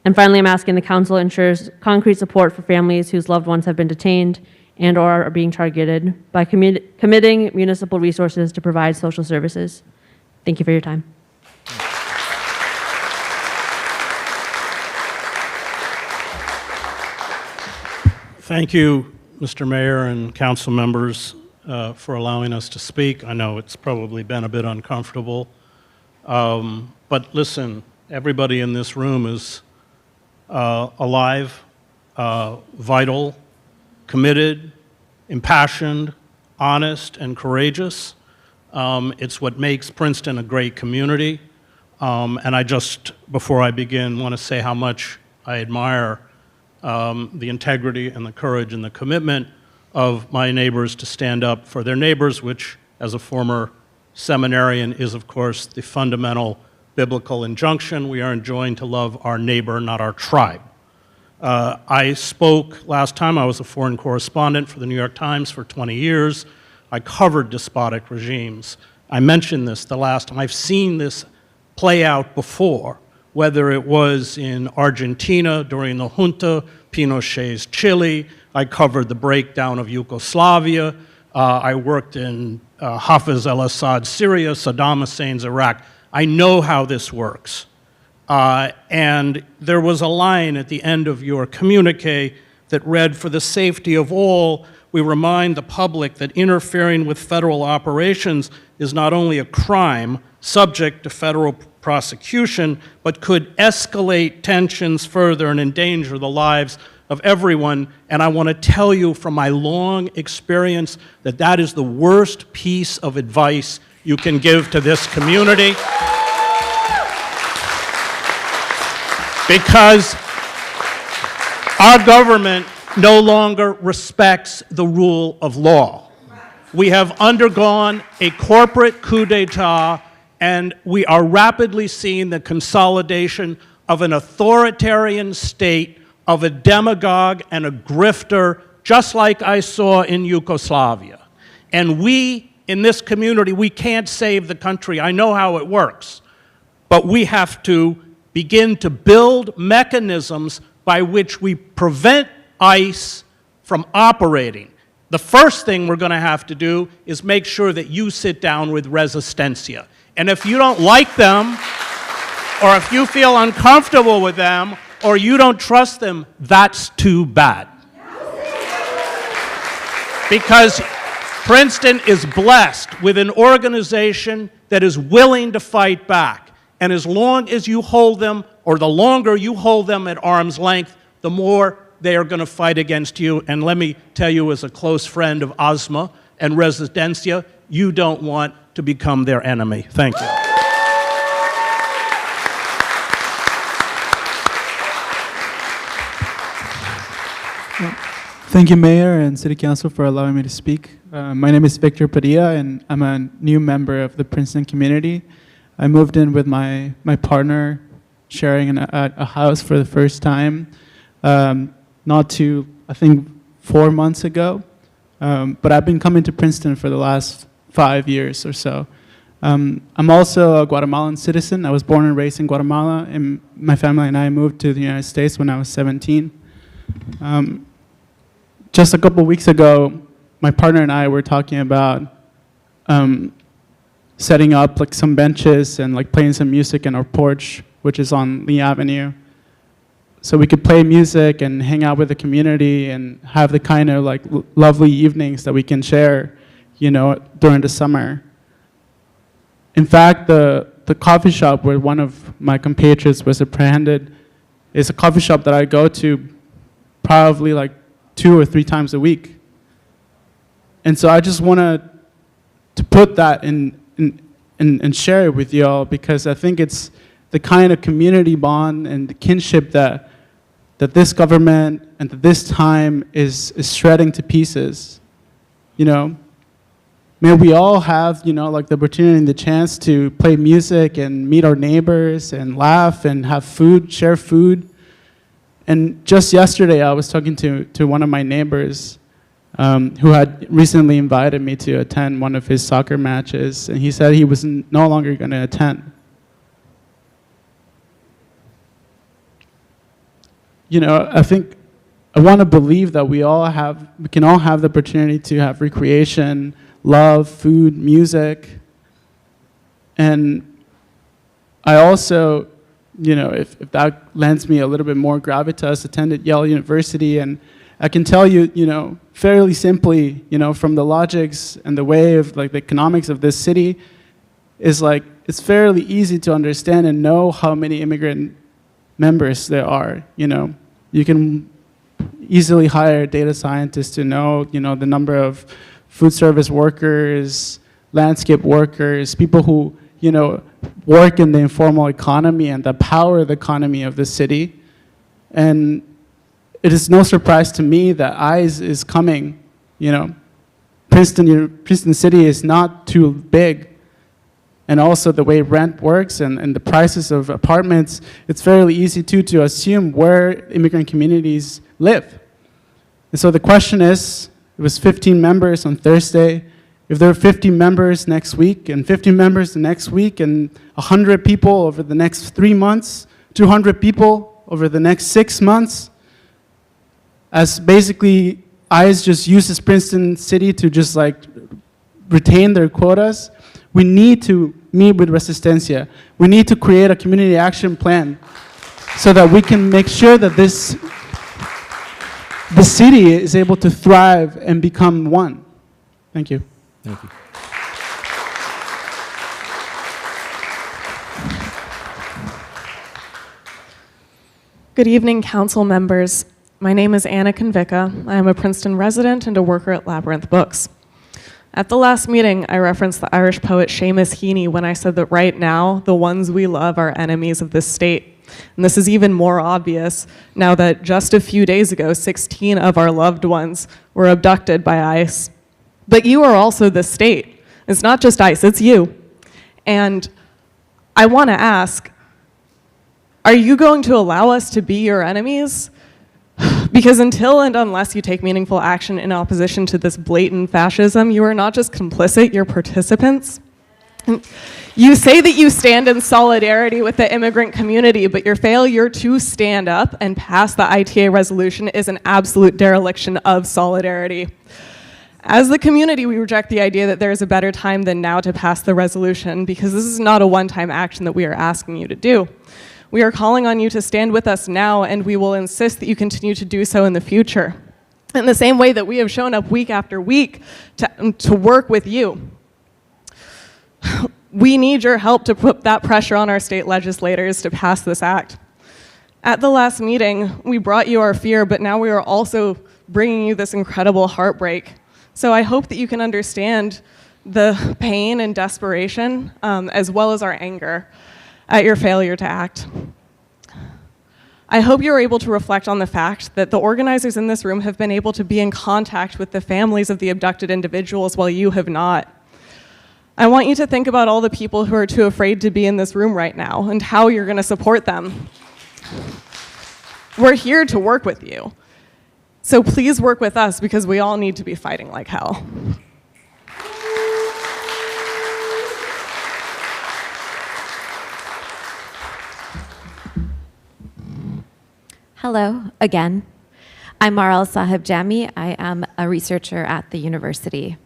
And finally, I'm asking the Council ensures concrete support for families whose loved ones have been detained and or are being targeted by committing municipal resources to provide social services. Thank you for your time. Thank you, Mr. Mayor and council members, for allowing us to speak. I know it's probably been a bit uncomfortable. But listen, everybody in this room is alive, vital, committed, impassioned, honest, and courageous. It's what makes Princeton a great community. And I just, before I begin, want to say how much I admire the integrity and the courage and the commitment of my neighbors to stand up for their neighbors, which, as a former seminarian, is, of course, the fundamental biblical injunction. We are enjoined to love our neighbor, not our tribe. I spoke last time. I was a foreign correspondent for the New York Times for 20 years. I covered despotic regimes. I mentioned this the last time. I've seen this play out before, whether it was in Argentina during the junta, Pinochet's Chile. I covered the breakdown of Yugoslavia. I worked in Hafez al-Assad, Syria, Saddam Hussein's Iraq. I know how this works. And there was a line at the end of your communique that read, "For the safety of all, we remind the public that interfering with federal operations is not only a crime subject to federal prosecution, but could escalate tensions further and endanger the lives of everyone." And I want to tell you from my long experience that that is the worst piece of advice you can give to this community. Because our government no longer respects the rule of law. We have undergone a corporate coup d'etat, and we are rapidly seeing the consolidation of an authoritarian state, of a demagogue and a grifter, just like I saw in Yugoslavia. And we, in this community, we can't save the country. I know how it works. But we have to begin to build mechanisms by which we prevent ICE from operating. The first thing we're going to have to do is make sure that you sit down with Resistencia. And if you don't like them, or if you feel uncomfortable with them, or you don't trust them, that's too bad. Because Princeton is blessed with an organization that is willing to fight back. And as long as you hold them, or the longer you hold them at arm's length, the more they are going to fight against you. And let me tell you, as a close friend of Asma and Resistencia, you don't want to become their enemy. Thank you. Thank you, Mayor and City Council, for allowing me to speak. My name is Victor Padilla, and I'm a new member of the Princeton community. I moved in with my partner, sharing a house for the first time, not too, I think, 4 months ago. But I've been coming to Princeton for the last 5 years or so. I'm also a Guatemalan citizen. I was born and raised in Guatemala, and my family and I moved to the United States when I was 17. Just a couple weeks ago, my partner and I were talking about setting up like some benches and like playing some music in our porch, which is on Lee Avenue, so we could play music and hang out with the community and have the kind of like lovely evenings that we can share, you know, during the summer. In fact, the coffee shop where one of my compatriots was apprehended is a coffee shop that I go to probably like 2 or 3 times a week. And so I just want to put that in and share it with y'all, because I think it's the kind of community bond and the kinship that this government and that this time is shredding to pieces. You know, may we all have, you know, like the opportunity and the chance to play music and meet our neighbors and laugh and have food, share food. And just yesterday, I was talking to one of my neighbors who had recently invited me to attend one of his soccer matches, and he said he was no longer going to attend. You know, I want to believe that we can all have the opportunity to have recreation, love, food, music. And I also, you know, if that lends me a little bit more gravitas, attended Yale University, and I can tell you, you know, fairly simply, you know, from the logics and the way of like the economics of this city, is like, it's fairly easy to understand and know how many immigrant members there are. You know, you can easily hire data scientists to know, you know, the number of food service workers, landscape workers, people who, you know, work in the informal economy and that power the economy of the city. And it is no surprise to me that ICE is coming. You know, Princeton City is not too big. And also the way rent works and the prices of apartments, it's fairly easy to assume where immigrant communities live. And so the question is, it was 15 members on Thursday. If there are 50 members next week and 50 members the next week and 100 people over the next 3 months, 200 people over the next 6 months, as basically ICE just uses Princeton City to just like retain their quotas, we need to meet with Resistencia. We need to create a community action plan so that we can make sure that the city is able to thrive and become one. Thank you. Thank you. Good evening, council members. My name is Anna Convica. I am a Princeton resident and a worker at Labyrinth Books. At the last meeting, I referenced the Irish poet Seamus Heaney when I said that right now, the ones we love are enemies of this state. And this is even more obvious now that just a few days ago, 16 of our loved ones were abducted by ICE. But you are also the state. It's not just ICE, it's you. And I want to ask, are you going to allow us to be your enemies? Because until and unless you take meaningful action in opposition to this blatant fascism, you are not just complicit, you're participants. You say that you stand in solidarity with the immigrant community, but your failure to stand up and pass the ITA resolution is an absolute dereliction of solidarity. As the community, we reject the idea that there is a better time than now to pass the resolution, because this is not a one-time action that we are asking you to do. We are calling on you to stand with us now, and we will insist that you continue to do so in the future. In the same way that we have shown up week after week to work with you. We need your help to put that pressure on our state legislators to pass this act. At the last meeting, we brought you our fear, but now we are also bringing you this incredible heartbreak. So I hope that you can understand the pain and desperation, as well as our anger at your failure to act. I hope you're able to reflect on the fact that the organizers in this room have been able to be in contact with the families of the abducted individuals while you have not. I want you to think about all the people who are too afraid to be in this room right now and how you're going to support them. We're here to work with you. So please work with us, because we all need to be fighting like hell. Hello again. I'm Maral Sahib Jami. I am a researcher at the university.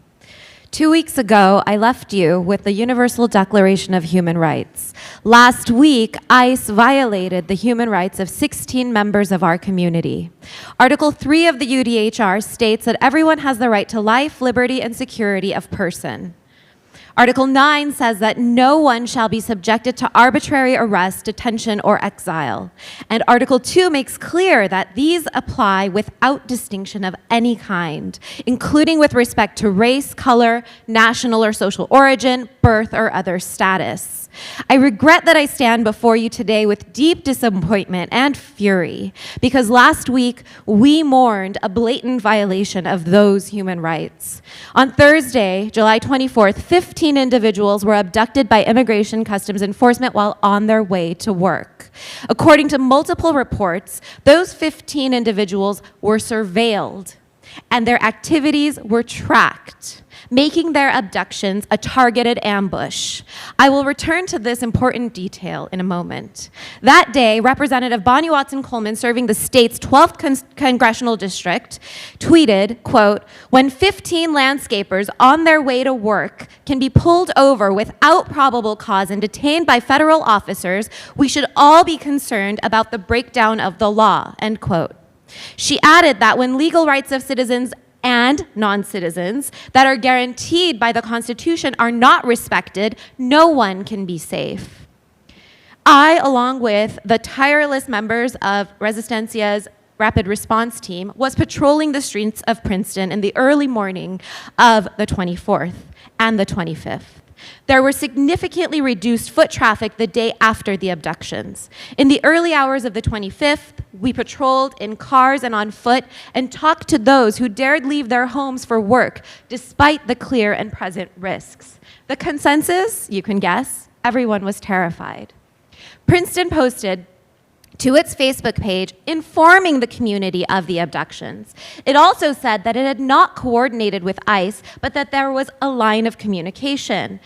2 weeks ago, I left you with the Universal Declaration of Human Rights. Last week, ICE violated the human rights of 16 members of our community. Article 3 of the UDHR states that everyone has the right to life, liberty, and security of person. Article 9 says that no one shall be subjected to arbitrary arrest, detention, or exile. And Article 2 makes clear that these apply without distinction of any kind, including with respect to race, color, national or social origin, birth, or other status. I regret that I stand before you today with deep disappointment and fury, because last week we mourned a blatant violation of those human rights. On Thursday, July 24th, 15 individuals were abducted by Immigration Customs Enforcement while on their way to work. According to multiple reports, those 15 individuals were surveilled and their activities were tracked, making their abductions a targeted ambush. I will return to this important detail in a moment. That day, Representative Bonnie Watson Coleman, serving the state's 12th congressional district, tweeted, quote, "When 15 landscapers on their way to work can be pulled over without probable cause and detained by federal officers, we should all be concerned about the breakdown of the law," end quote. She added that when legal rights of citizens and non-citizens that are guaranteed by the Constitution are not respected, no one can be safe. I, along with the tireless members of Resistencia's rapid response team, was patrolling the streets of Princeton in the early morning of the 24th and the 25th. There were significantly reduced foot traffic the day after the abductions. In the early hours of the 25th, we patrolled in cars and on foot and talked to those who dared leave their homes for work despite the clear and present risks. The consensus, you can guess, everyone was terrified. Princeton posted to its Facebook page informing the community of the abductions. It also said that it had not coordinated with ICE, but that there was a line of communication.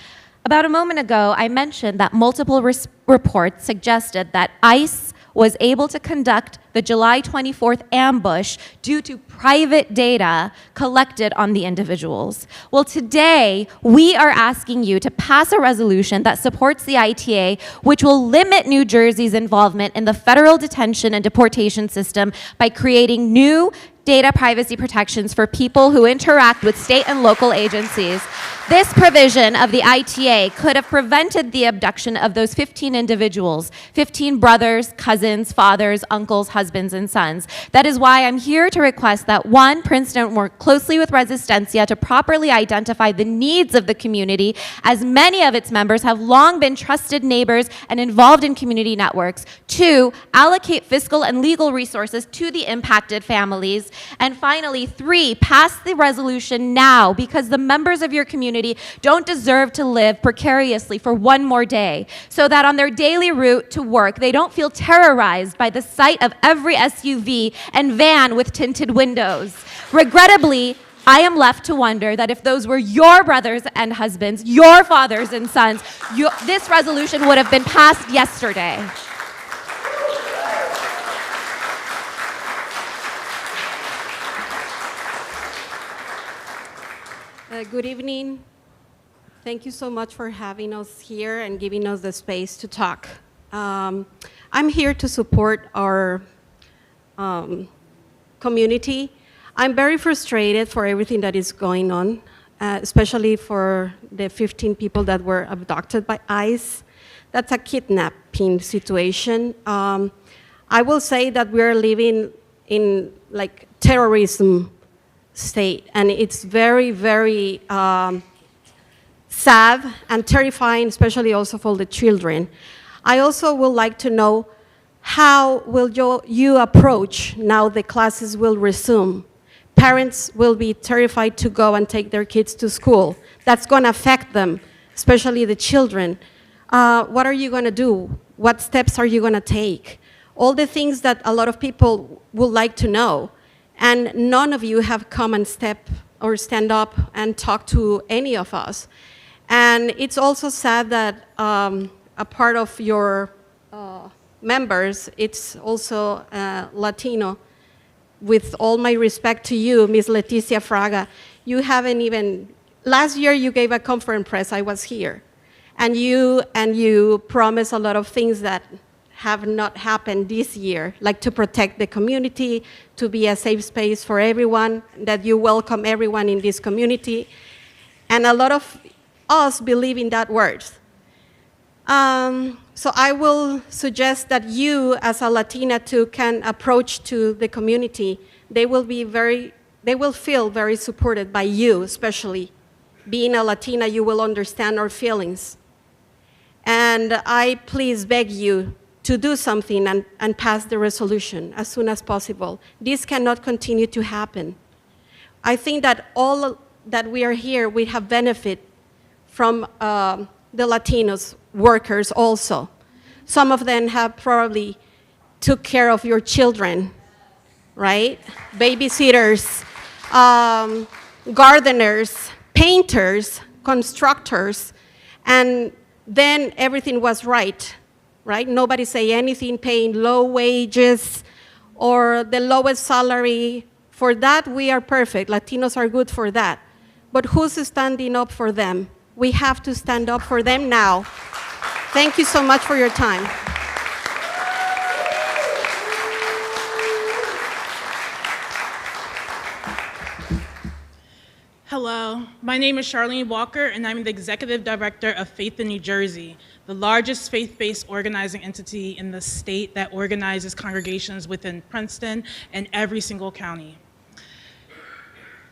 About a moment ago, I mentioned that multiple reports suggested that ICE was able to conduct the July 24th ambush due to private data collected on the individuals. Well, today, we are asking you to pass a resolution that supports the ITA, which will limit New Jersey's involvement in the federal detention and deportation system by creating new data privacy protections for people who interact with state and local agencies. This provision of the ITA could have prevented the abduction of those 15 individuals, 15 brothers, cousins, fathers, uncles, husbands, and sons. That is why I'm here to request that, one, Princeton work closely with Resistencia to properly identify the needs of the community, as many of its members have long been trusted neighbors and involved in community networks. Two, allocate fiscal and legal resources to the impacted families. And finally, three, pass the resolution now, because the members of your community don't deserve to live precariously for one more day, so that on their daily route to work, they don't feel terrorized by the sight of every SUV and van with tinted windows. Regrettably, I am left to wonder that if those were your brothers and husbands, your fathers and sons, this resolution would have been passed yesterday. Good evening. Thank you so much for having us here and giving us the space to talk. I'm here to support our community. I'm very frustrated for everything that is going on, especially for the 15 people that were abducted by ICE. That's a kidnapping situation. I will say that we're living in like terrorism state, and it's very, very sad and terrifying, especially also for the children. I also would like to know, how will you approach now the classes will resume? Parents will be terrified to go and take their kids to school. That's going to affect them, especially the children. What are you going to do? What steps are you going to take? All the things that a lot of people would like to know. And none of you have come and stand up and talk to any of us. And it's also sad that a part of your members, it's also Latino. With all my respect to you, Ms. Leticia Fraga, you haven't even, last year you gave a conference press, I was here. And you promised a lot of things that have not happened this year, like to protect the community, to be a safe space for everyone, that you welcome everyone in this community. And a lot of us believe in that word. So I will suggest that you, as a Latina too, can approach to the community. They will feel very supported by you, especially. Being a Latina, you will understand our feelings. And I please beg you to do something and pass the resolution as soon as possible. This cannot continue to happen. I think that all that we are here, we have benefit from the Latinos workers also. Some of them have probably took care of your children, right? Babysitters, gardeners, painters, constructors, and then everything was right? Nobody say anything, paying low wages or the lowest salary. For that, we are perfect. Latinos are good for that. But who's standing up for them? We have to stand up for them now. Thank you so much for your time. Hello, my name is Charlene Walker, and I'm the Executive Director of Faith in New Jersey, the largest faith-based organizing entity in the state that organizes congregations within Princeton and every single county.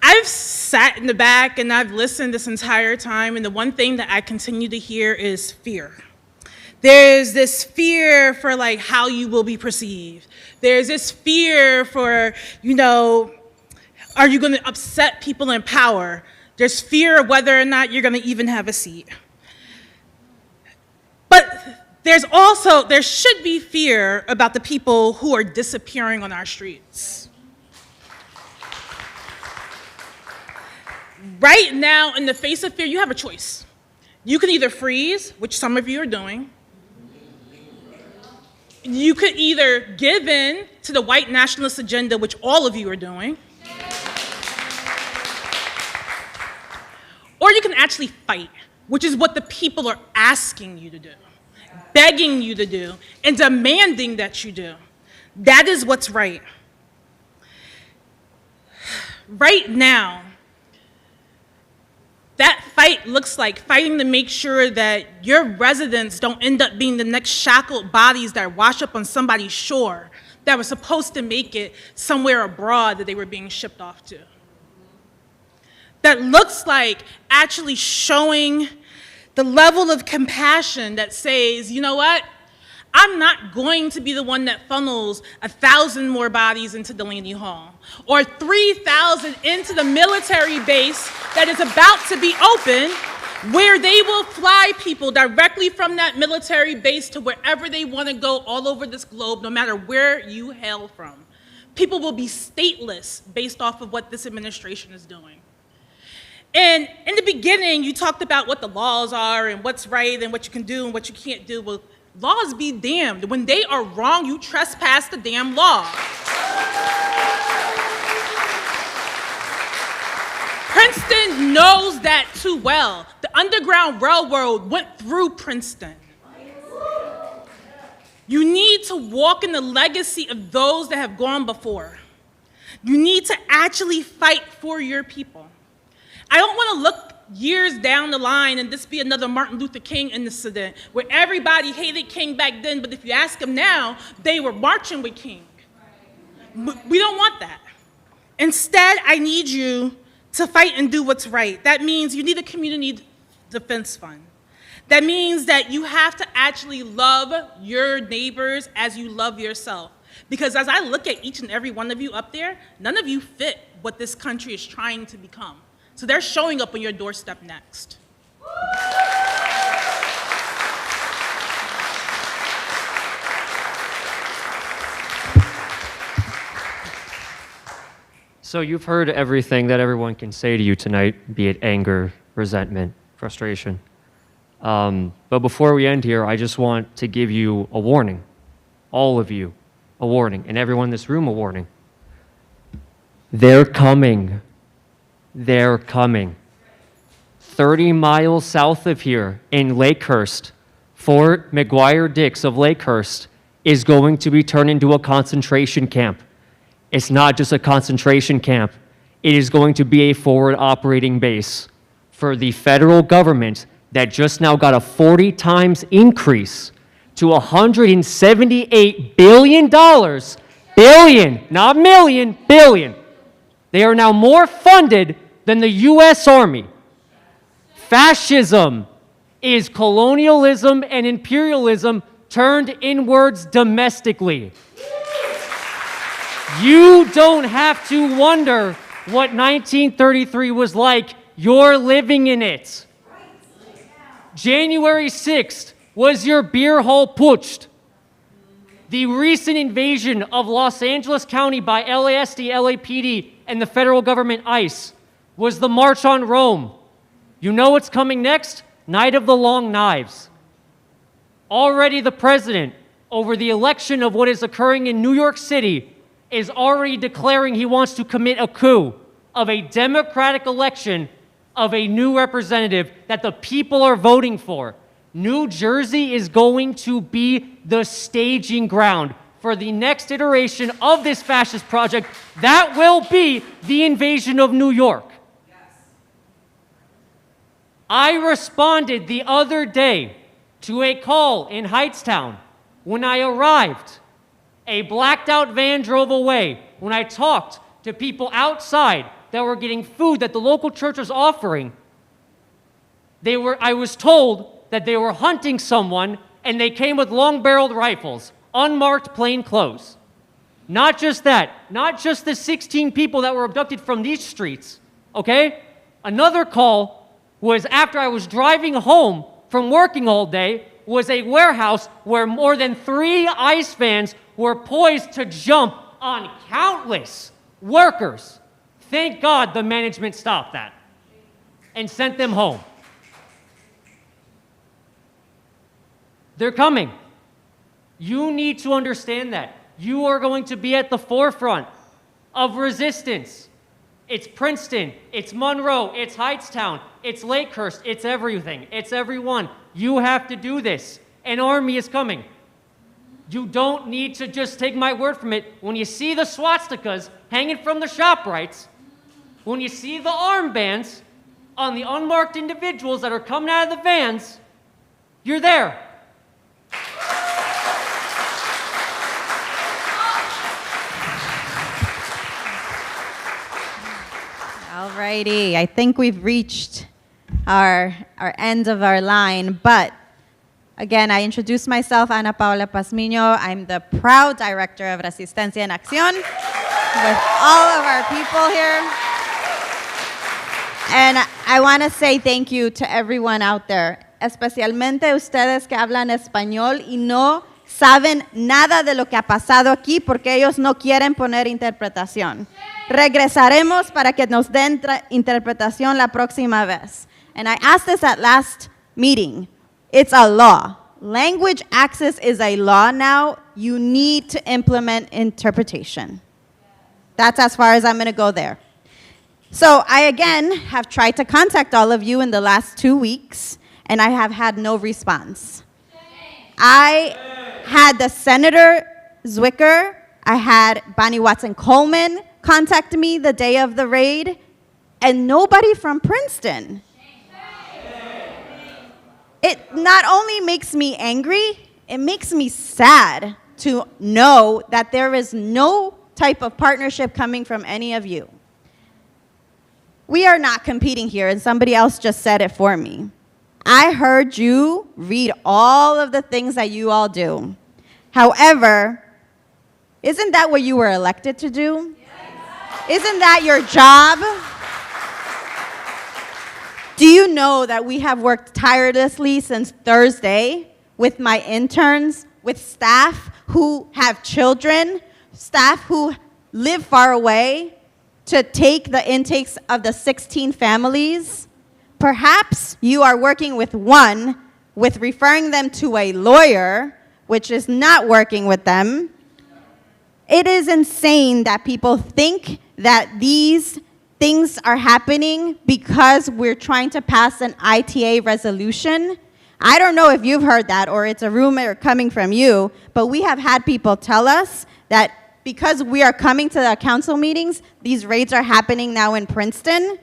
I've sat in the back and I've listened this entire time, and the one thing that I continue to hear is fear. There's this fear for like how you will be perceived. There's this fear for, are you going to upset people in power? There's fear of whether or not you're going to even have a seat. But there should be fear about the people who are disappearing on our streets. Right now, in the face of fear, you have a choice. You can either freeze, which some of you are doing. You could either give in to the white nationalist agenda, which all of you are doing. Or you can actually fight, which is what the people are asking you to do, begging you to do, and demanding that you do. That is what's right. Right now, that fight looks like fighting to make sure that your residents don't end up being the next shackled bodies that wash up on somebody's shore that were supposed to make it somewhere abroad that they were being shipped off to. That looks like actually showing the level of compassion that says, you know what? I'm not going to be the one that funnels 1,000 more bodies into Delaney Hall or 3,000 into the military base that is about to be open, where they will fly people directly from that military base to wherever they want to go all over this globe, no matter where you hail from. People will be stateless based off of what this administration is doing. And in the beginning, you talked about what the laws are and what's right and what you can do and what you can't do. Well, laws be damned. When they are wrong, you trespass the damn law. Princeton knows that too well. The Underground Railroad went through Princeton. You need to walk in the legacy of those that have gone before. You need to actually fight for your people. I don't want to look years down the line and this be another Martin Luther King incident where everybody hated King back then, but if you ask them now, they were marching with King. We don't want that. Instead, I need you to fight and do what's right. That means you need a community defense fund. That means that you have to actually love your neighbors as you love yourself. Because as I look at each and every one of you up there, none of you fit what this country is trying to become. So they're showing up on your doorstep next. So you've heard everything that everyone can say to you tonight, be it anger, resentment, frustration. But before we end here, I just want to give you a warning, all of you, a warning, and everyone in this room a warning. They're coming. They're coming. 30 miles south of here in Lakehurst, Fort McGuire-Dix of Lakehurst is going to be turned into a concentration camp. It's not just a concentration camp. It is going to be a forward operating base for the federal government that just now got a 40 times increase to $178 billion. Billion, not million, billion. They are now more funded than the US Army. Fascism is colonialism and imperialism turned inwards domestically. You don't have to wonder what 1933 was like. You're living in it. January 6th was your beer hall putsch. The recent invasion of Los Angeles County by LASD, LAPD, and the federal government ICE was the March on Rome. You know what's coming next? Night of the Long Knives. Already the president, over the election of what is occurring in New York City, is already declaring he wants to commit a coup of a democratic election of a new representative that the people are voting for. New Jersey is going to be the staging ground for the next iteration of this fascist project. That will be the invasion of New York. I responded the other day to a call in Hightstown. When I arrived, a blacked out van drove away. When I talked to people outside that were getting food that the local church was offering, I was told that they were hunting someone and they came with long-barreled rifles, unmarked plain clothes. Not just that, not just the 16 people that were abducted from these streets, okay? Another call was after I was driving home from working all day, was a warehouse where more than 3 ICE vans were poised to jump on countless workers. Thank God the management stopped that and sent them home. They're coming. You need to understand that. You are going to be at the forefront of resistance. It's Princeton, it's Monroe, it's Hightstown, it's Lakehurst, it's everything, it's everyone. You have to do this. An army is coming. You don't need to just take my word from it. When you see the swastikas hanging from the ShopRites, when you see the armbands on the unmarked individuals that are coming out of the vans, you're there. Alrighty, I think we've reached our end of our line, but again, I introduce myself, Ana Paula Pazmiño. I'm the proud director of Resistencia en Acción with all of our people here. And I want to say thank you to everyone out there, especialmente ustedes que hablan español y no saben nada de lo que ha pasado aquí porque ellos no quieren poner interpretación. Regresaremos para que nos den interpretación la próxima vez. And I asked this at last meeting. It's a law. Language access is a law now. You need to implement interpretation. That's as far as I'm going to go there. So I, again, have tried to contact all of you in the last 2 weeks, and I have had no response. I had the Senator Zwicker, I had Bonnie Watson-Coleman contact me the day of the raid, and nobody from Princeton. It not only makes me angry, it makes me sad to know that there is no type of partnership coming from any of you. We are not competing here, and somebody else just said it for me. I heard you read all of the things that you all do. However, isn't that what you were elected to do? Isn't that your job? Do you know that we have worked tirelessly since Thursday with my interns, with staff who have children, staff who live far away, to take the intakes of the 16 families? Perhaps you are working with one, with referring them to a lawyer, which is not working with them. It is insane that people think that these things are happening because we're trying to pass an ITA resolution. I don't know if you've heard that or it's a rumor coming from you, but we have had people tell us that because we are coming to the council meetings, these raids are happening now in Princeton.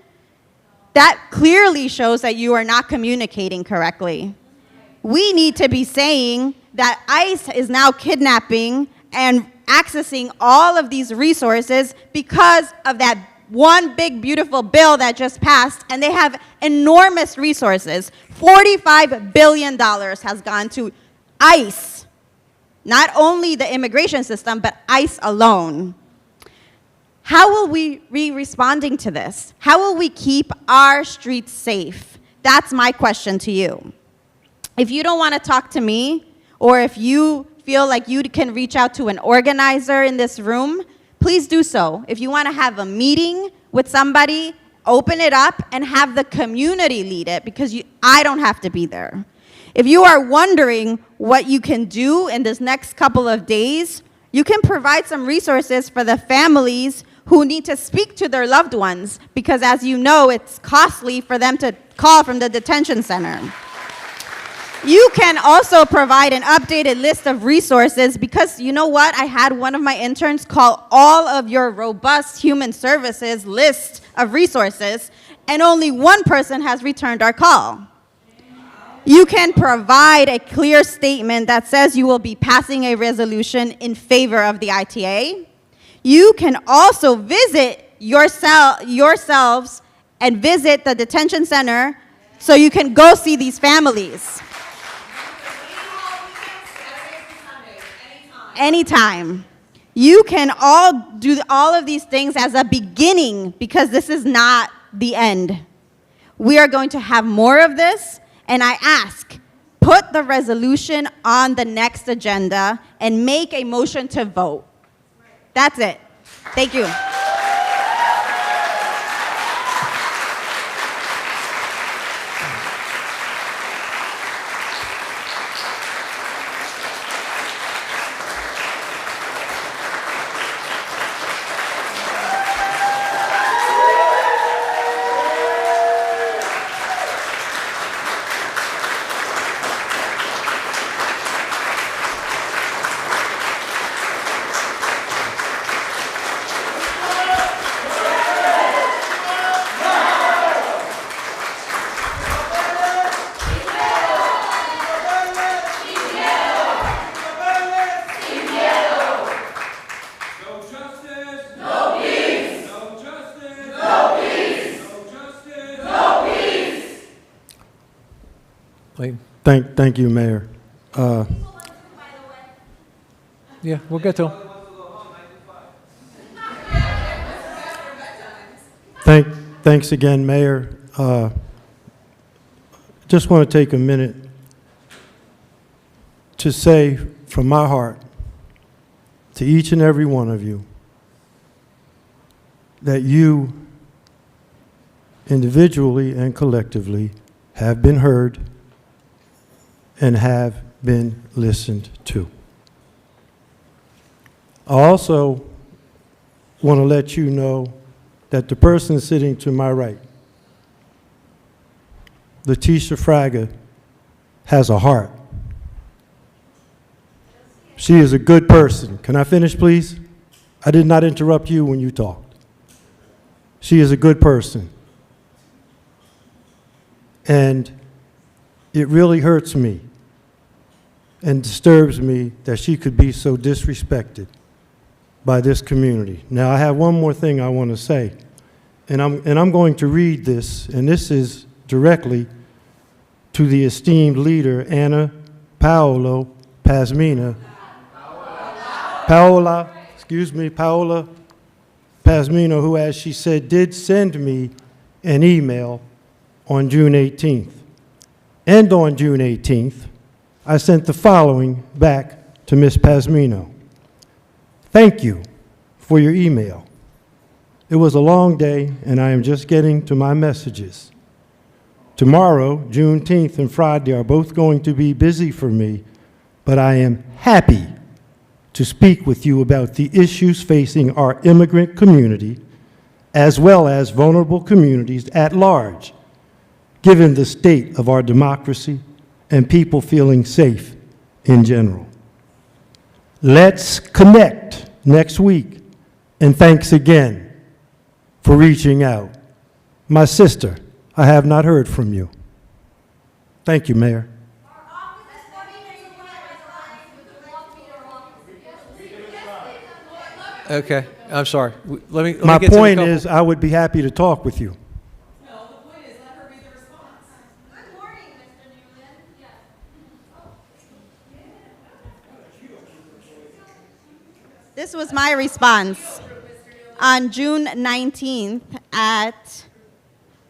that clearly shows that you are not communicating correctly. We need to be saying that ICE is now kidnapping and accessing all of these resources because of that one big beautiful bill that just passed, and they have enormous resources. $45 billion has gone to ICE, not only the immigration system, but ICE alone. How will we be responding to this? How will we keep our streets safe? That's my question to you. If you don't want to talk to me, or if you feel like you can reach out to an organizer in this room, please do so. If you want to have a meeting with somebody, open it up and have the community lead it, because I don't have to be there. If you are wondering what you can do in this next couple of days, you can provide some resources for the families who need to speak to their loved ones, because as you know, it's costly for them to call from the detention center. You can also provide an updated list of resources, because you know what? I had one of my interns call all of your robust human services list of resources, and only one person has returned our call. You can provide a clear statement that says you will be passing a resolution in favor of the ITA. You can also visit yourselves and visit the detention center so you can go see these families. Anytime. You can all do all of these things as a beginning, because this is not the end. We are going to have more of this, and I ask, put the resolution on the next agenda and make a motion to vote. That's it. Thank you. Thank you, Mayor. Yeah, we'll get to them. Thanks again, Mayor. Just want to take a minute to say from my heart to each and every one of you that you individually and collectively have been heard and have been listened to. I also want to let you know that the person sitting to my right, Letitia Fraga, has a heart. She is a good person. Can I finish, please? I did not interrupt you when you talked. She is a good person. And it really hurts me and disturbs me that she could be so disrespected by this community. Now, I have one more thing I want to say, and I'm going to read this, and this is directly to the esteemed leader, Paola Pazmina, who, as she said, did send me an email on June 18th. And on June 18th, I sent the following back to Ms. Pazmino. Thank you for your email. It was a long day, and I am just getting to my messages. Tomorrow, Juneteenth, and Friday are both going to be busy for me, but I am happy to speak with you about the issues facing our immigrant community, as well as vulnerable communities at large, given the state of our democracy and people feeling safe in general. Let's connect next week, and thanks again for reaching out. My sister, I have not heard from you. Thank you, Mayor. Okay, I'm sorry. Let me My get to the point couple- is, I would be happy to talk with you. This was my response on June 19th at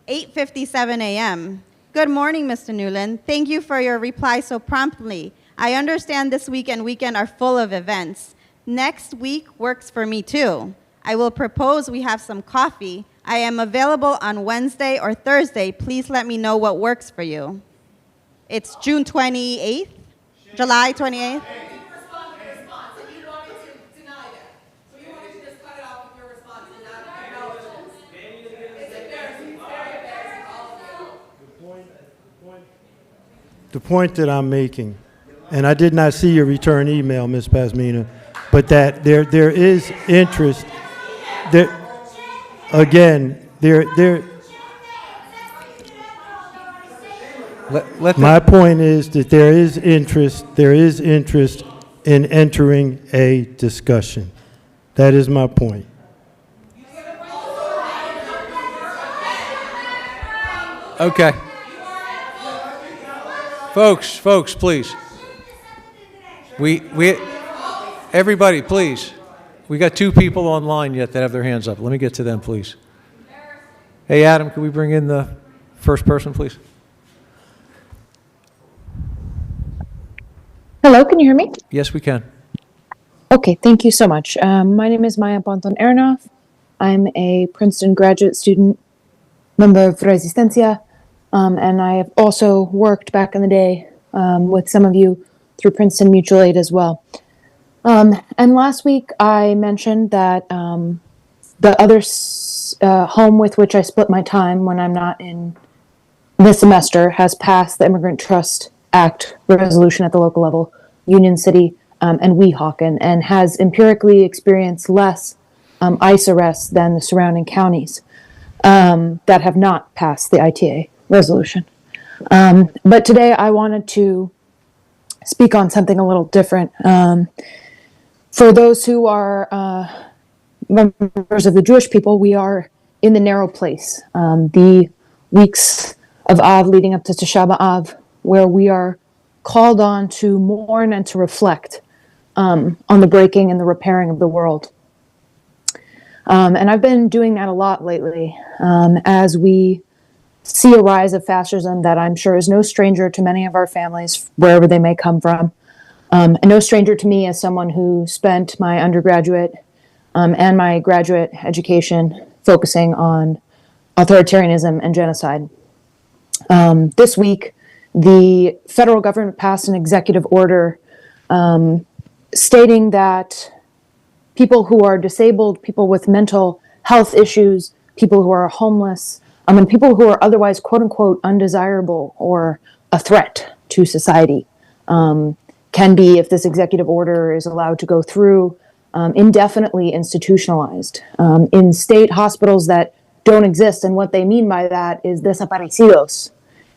8:57 a.m. Good morning, Mr. Newland. Thank you for your reply so promptly. I understand this week and weekend are full of events. Next week works for me too. I will propose we have some coffee. I am available on Wednesday or Thursday. Please let me know what works for you. It's June 28th, July 28th. The point that I'm making, and I did not see your return email, Ms. Pasmina, but that there is interest. There, again, my point is that there is interest in entering a discussion. That is my point. Okay. Folks, please. Everybody, please. We got two people online yet that have their hands up. Let me get to them, please. Hey, Adam, can we bring in the first person, please? Hello, can you hear me? Yes, we can. Okay, thank you so much. My name is Maya Ponton Ernoff. I'm a Princeton graduate student, member of Resistencia, and I have also worked back in the day with some of you through Princeton Mutual Aid as well. And last week I mentioned that the other home with which I split my time when I'm not in this semester has passed the Immigrant Trust Act resolution at the local level, Union City and Weehawken, and has empirically experienced less ICE arrests than the surrounding counties that have not passed the ITA resolution. But today I wanted to speak on something a little different. For those who are members of the Jewish people, we are in the narrow place, the weeks of Av leading up to Tisha B'Av, where we are called on to mourn and to reflect on the breaking and the repairing of the world. And I've been doing that a lot lately as we see a rise of fascism that I'm sure is no stranger to many of our families, wherever they may come from, and no stranger to me as someone who spent my undergraduate and my graduate education focusing on authoritarianism and genocide. This week, the federal government passed an executive order stating that people who are disabled, people with mental health issues, people who are homeless, and people who are otherwise quote unquote undesirable or a threat to society can be, if this executive order is allowed to go through, indefinitely institutionalized in state hospitals that don't exist. And what they mean by that is desaparecidos.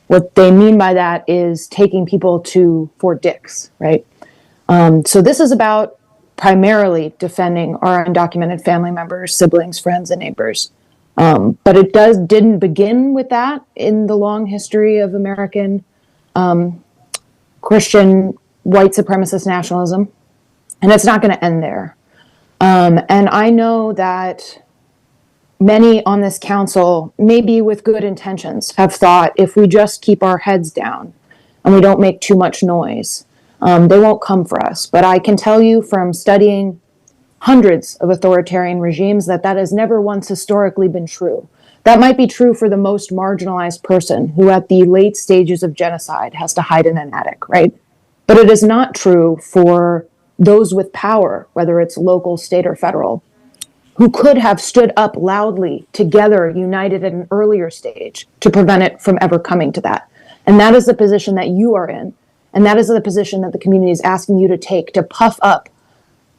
What they mean by that is taking people to Fort Dix, right? So this is about primarily defending our undocumented family members, siblings, friends, and neighbors. But it didn't begin with that in the long history of American Christian white supremacist nationalism, and it's not going to end there. And I know that many on this council, maybe with good intentions, have thought if we just keep our heads down and we don't make too much noise, they won't come for us. But I can tell you from studying hundreds of authoritarian regimes that has never once historically been true. That might be true for the most marginalized person who at the late stages of genocide has to hide in an attic, right? But it is not true for those with power, whether it's local, state, or federal, who could have stood up loudly, together, united at an earlier stage to prevent it from ever coming to that. And that is the position that you are in. And that is the position that the community is asking you to take, to puff up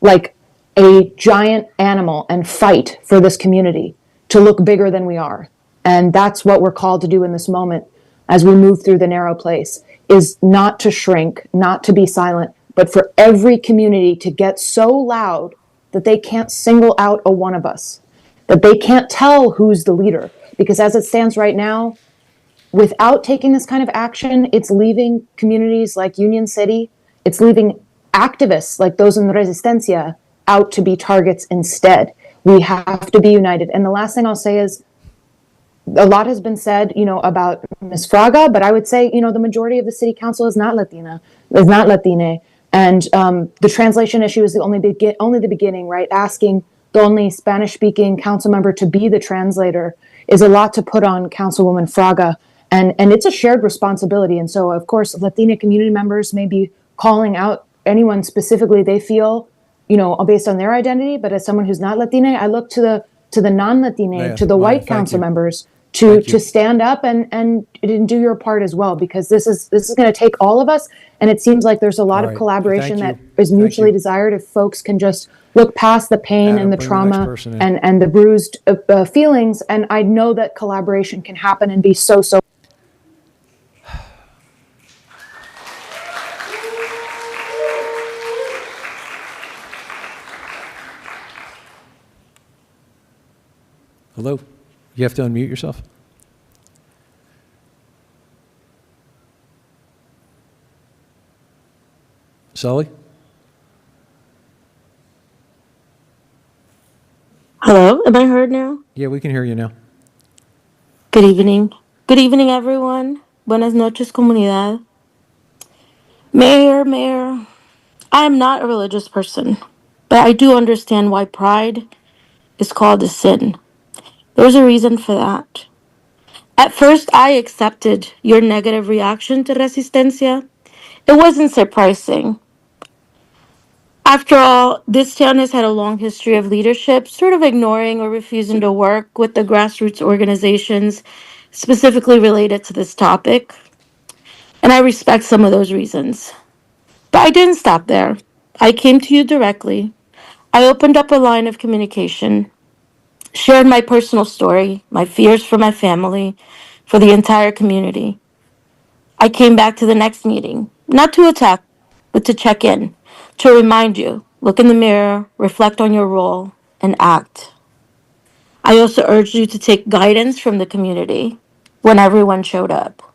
like a giant animal and fight for this community, to look bigger than we are. And that's what we're called to do in this moment as we move through the narrow place, is not to shrink, not to be silent, but for every community to get so loud that they can't single out a one of us, that they can't tell who's the leader. Because as it stands right now, without taking this kind of action, it's leaving communities like Union City, it's leaving activists like those in the Resistencia out to be targets instead. We have to be united. And the last thing I'll say is, a lot has been said, about Ms. Fraga, but I would say, the majority of the city council is not Latina, is not Latine. And the translation issue is only the beginning, right? Asking the only Spanish-speaking council member to be the translator is a lot to put on Councilwoman Fraga. And it's a shared responsibility. And so, of course, Latina community members may be calling out anyone specifically they feel, based on their identity. But as someone who's not Latina, I look to the non-Latina, to the white council members to stand up and do your part as well, because this is going to take all of us. And it seems like there's a lot of collaboration that is mutually desired if folks can just look past the pain and the trauma and the bruised feelings. And I know that collaboration can happen and be so. Hello? You have to unmute yourself. Sully? Hello, am I heard now? Yeah, we can hear you now. Good evening. Good evening, everyone. Buenas noches, comunidad. Mayor, I am not a religious person, but I do understand why pride is called a sin. There's a reason for that. At first, I accepted your negative reaction to Resistencia. It wasn't surprising. After all, this town has had a long history of leadership, sort of ignoring or refusing to work with the grassroots organizations specifically related to this topic. And I respect some of those reasons. But I didn't stop there. I came to you directly. I opened up a line of communication, shared my personal story, my fears for my family, for the entire community. I came back to the next meeting, not to attack, but to check in, to remind you, look in the mirror, reflect on your role, and act. I also urged you to take guidance from the community when everyone showed up.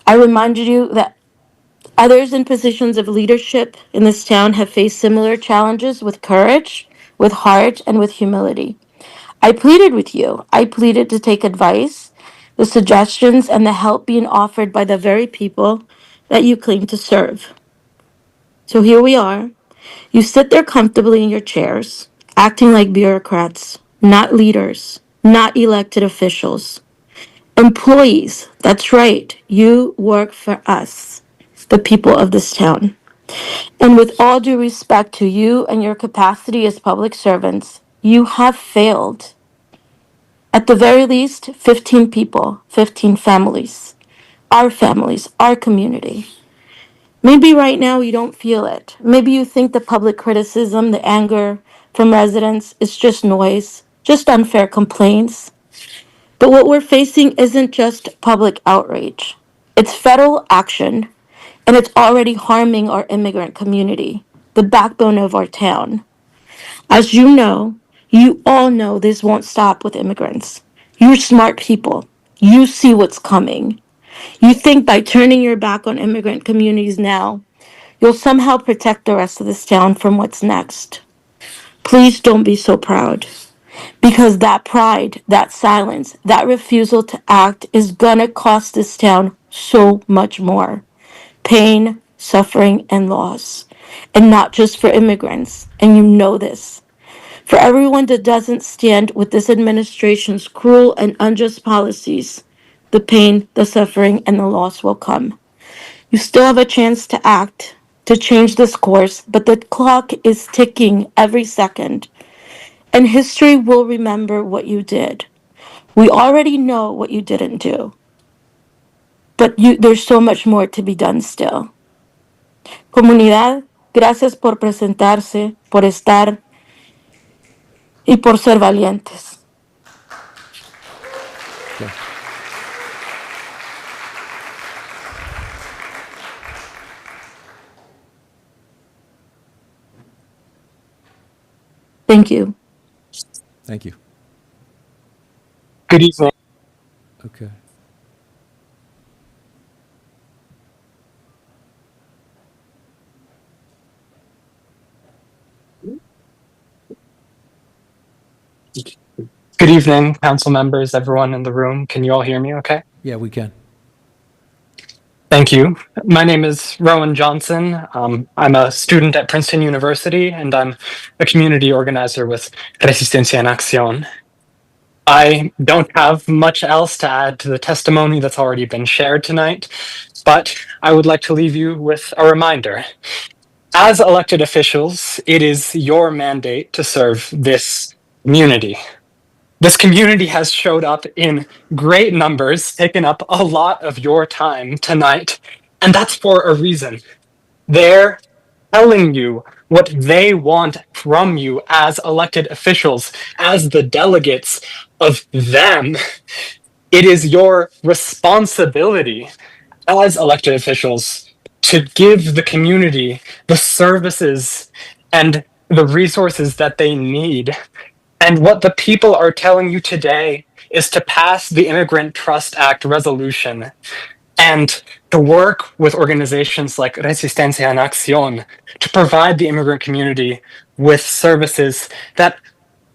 I reminded you that others in positions of leadership in this town have faced similar challenges with courage, with heart, and with humility. I pleaded with you. I pleaded to take advice, the suggestions, and the help being offered by the very people that you claim to serve. So here we are. You sit there comfortably in your chairs, acting like bureaucrats, not leaders, not elected officials. Employees, that's right, you work for us, the people of this town. And with all due respect to you and your capacity as public servants, you have failed. At the very least, 15 people, 15 families, our community. Maybe right now you don't feel it. Maybe you think the public criticism, the anger from residents is just noise, just unfair complaints. But what we're facing isn't just public outrage. It's federal action, and it's already harming our immigrant community, the backbone of our town. As you all know this won't stop with immigrants. You're smart people. You see what's coming. You think by turning your back on immigrant communities now, you'll somehow protect the rest of this town from what's next. Please don't be so proud. Because that pride, that silence, that refusal to act is gonna cost this town so much more. Pain, suffering, and loss. And not just for immigrants. And you know this. For everyone that doesn't stand with this administration's cruel and unjust policies, the pain, the suffering, and the loss will come. You still have a chance to act, to change this course, but the clock is ticking every second. And history will remember what you did. We already know what you didn't do. But there's so much more to be done still. Comunidad, gracias por presentarse, por estar y por ser valientes. Thank you. Thank you. Good evening. Okay. Good evening, council members, everyone in the room. Can you all hear me okay? Yeah, we can. Thank you. My name is Rowan Johnson. I'm a student at Princeton University, and I'm a community organizer with Resistencia en Acción. I don't have much else to add to the testimony that's already been shared tonight, but I would like to leave you with a reminder. As elected officials, it is your mandate to serve this community. This community has showed up in great numbers, taken up a lot of your time tonight, and that's for a reason. They're telling you what they want from you as elected officials, as the delegates of them. It is your responsibility as elected officials to give the community the services and the resources that they need. And what the people are telling you today is to pass the Immigrant Trust Act resolution and to work with organizations like Resistencia en Acción to provide the immigrant community with services that,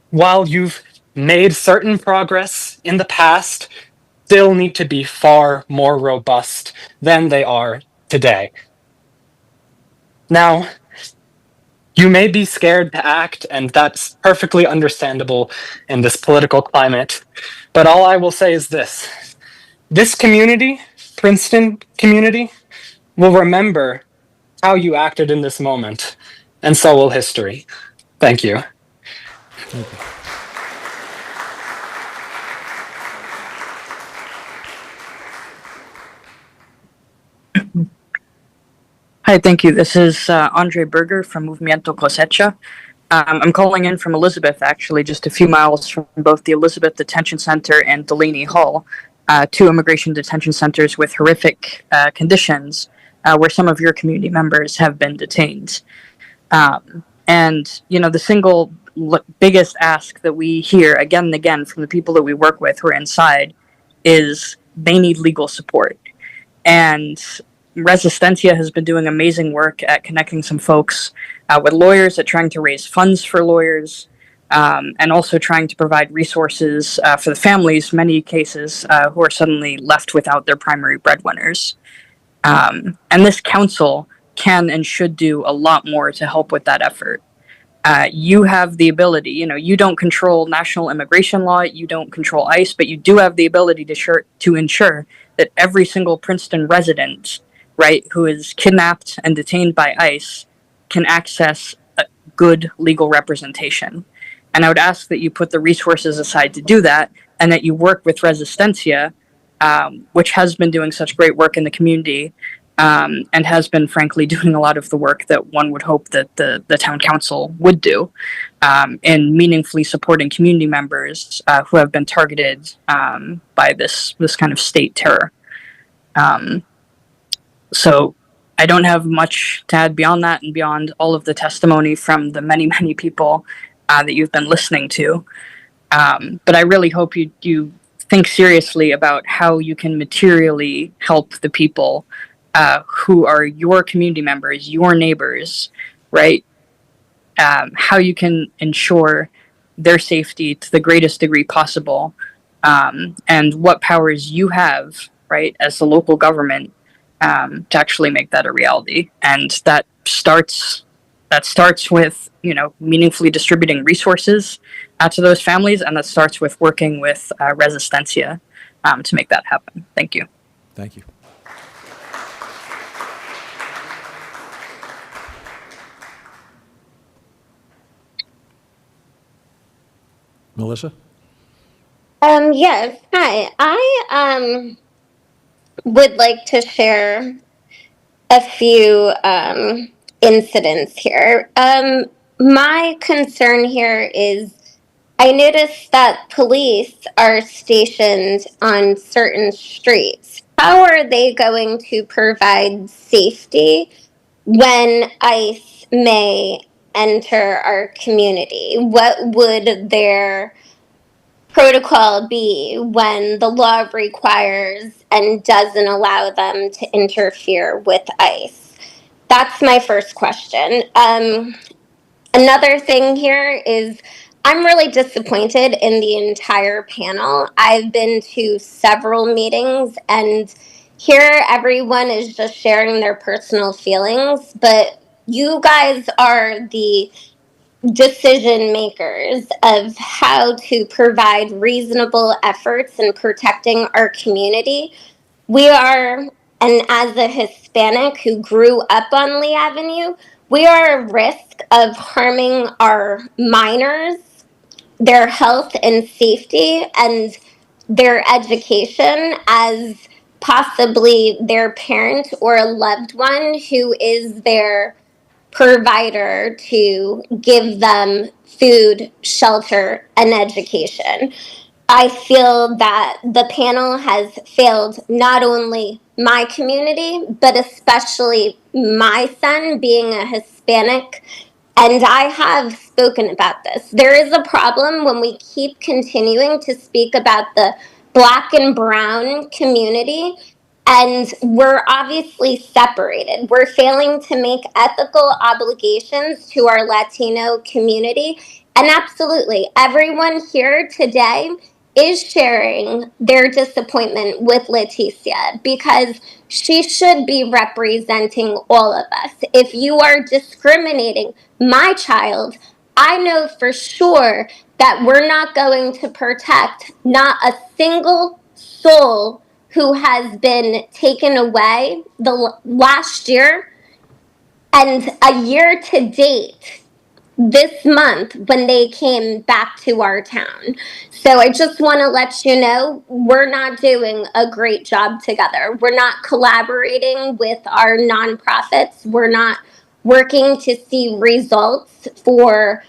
while you've made certain progress in the past, still need to be far more robust than they are today. Now, you may be scared to act, and that's perfectly understandable in this political climate. But all I will say is this: this community, Princeton community, will remember how you acted in this moment, and so will history. Thank you. Thank you. Hi, thank you. This is Andre Berger from Movimiento Cosecha. I'm calling in from Elizabeth, actually, just a few miles from both the Elizabeth Detention Center and Delaney Hall, two immigration detention centers with horrific conditions where some of your community members have been detained. And, you know, the single biggest ask that we hear again and again from the people that we work with who are inside is they need legal support. And Resistencia has been doing amazing work at connecting some folks with lawyers, at trying to raise funds for lawyers, and also trying to provide resources for the families, many cases, who are suddenly left without their primary breadwinners. And this council can and should do a lot more to help with that effort. You have the ability, you know, you don't control national immigration law, you don't control ICE, but you do have the ability to ensure that every single Princeton resident, right, who is kidnapped and detained by ICE can access a good legal representation. And I would ask that you put the resources aside to do that, and that you work with Resistencia, which has been doing such great work in the community, and has been, frankly, doing a lot of the work that one would hope that the town council would do, in meaningfully supporting community members who have been targeted by this kind of state terror. So I don't have much to add beyond that and beyond all of the testimony from the many, many people that you've been listening to. But I really hope you think seriously about how you can materially help the people who are your community members, your neighbors, right? How you can ensure their safety to the greatest degree possible, and what powers you have, right, as the local government, to actually make that a reality. And that starts with, you know, meaningfully distributing resources to those families, and that starts with working with Resistencia to make that happen. Thank you. Thank you. Melissa? Yes. Hi. I would like to share a few incidents here. My concern here is I noticed that police are stationed on certain streets. How are they going to provide safety when ICE may enter our community? What would their protocol be when the law requires and doesn't allow them to interfere with ICE? That's my first question. Another thing here is I'm really disappointed in the entire panel. I've been to several meetings, and here everyone is just sharing their personal feelings, but you guys are the decision makers of how to provide reasonable efforts in protecting our community. We are, and as a Hispanic who grew up on Lee Avenue, we are at risk of harming our minors, their health and safety, and their education as possibly their parent or a loved one who is their provider to give them food, shelter, and education. I feel that the panel has failed not only my community, but especially my son being a Hispanic. And I have spoken about this. There is a problem when we keep continuing to speak about the Black and brown community, and we're obviously separated. We're failing to make ethical obligations to our Latino community. And absolutely, everyone here today is sharing their disappointment with Leticia because she should be representing all of us. If you are discriminating my child, I know for sure that we're not going to protect not a single soul who has been taken away the last year and a year to date this month when they came back to our town. So I just want to let you know we're not doing a great job together. We're not collaborating with our nonprofits. We're not working to see results to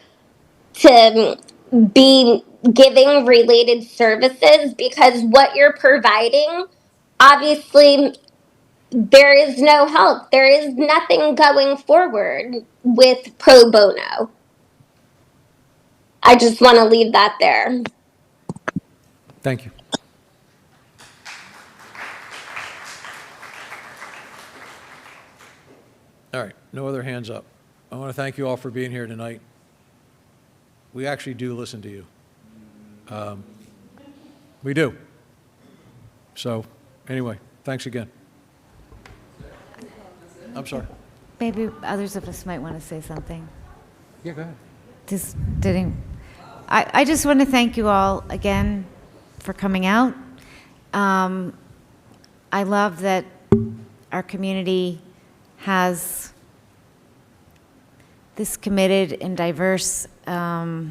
be giving related services because what you're providing, obviously, there is no help. There is nothing going forward with pro bono. I just want to leave that there. Thank you. All right, no other hands up. I want to thank you all for being here tonight. We actually do listen to you. We do. So, anyway, thanks again. I'm sorry. Maybe others of us might want to say something. Yeah, go ahead. Just didn't. I just want to thank you all again for coming out. I love that our community has this committed and diverse a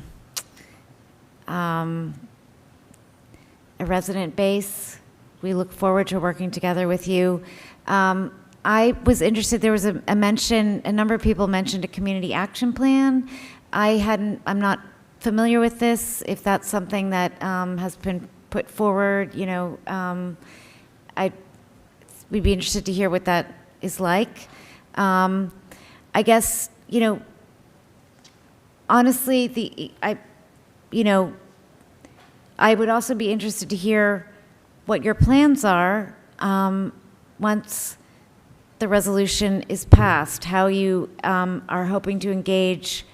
resident base. We look forward to working together with you. I was interested, there was a mention, a number of people mentioned a community action plan. I'm not familiar with this. If that's something that has been put forward, you know, we'd be interested to hear what that is like. I guess, you know, honestly, I would also be interested to hear what your plans are once the resolution is passed, how you are hoping to engage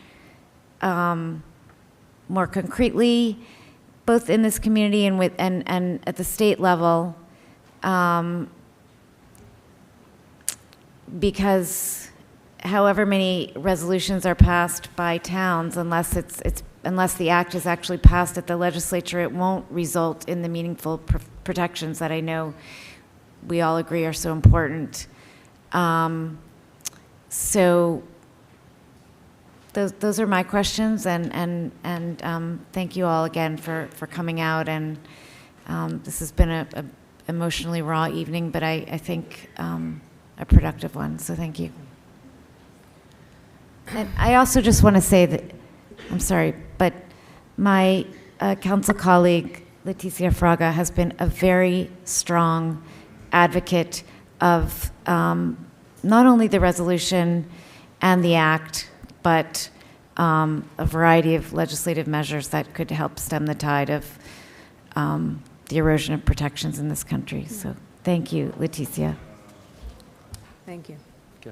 more concretely, both in this community and at the state level, because however many resolutions are passed by towns, unless the act is actually passed at the legislature, it won't result in the meaningful protections that I know we all agree are so important. So those are my questions, and thank you all again for coming out. And this has been a emotionally raw evening, but I think a productive one. So thank you. And I also just want to say that, I'm sorry, but my council colleague, Leticia Fraga, has been a very strong advocate of not only the resolution and the act, but a variety of legislative measures that could help stem the tide of the erosion of protections in this country. So thank you, Leticia. Thank you. Okay.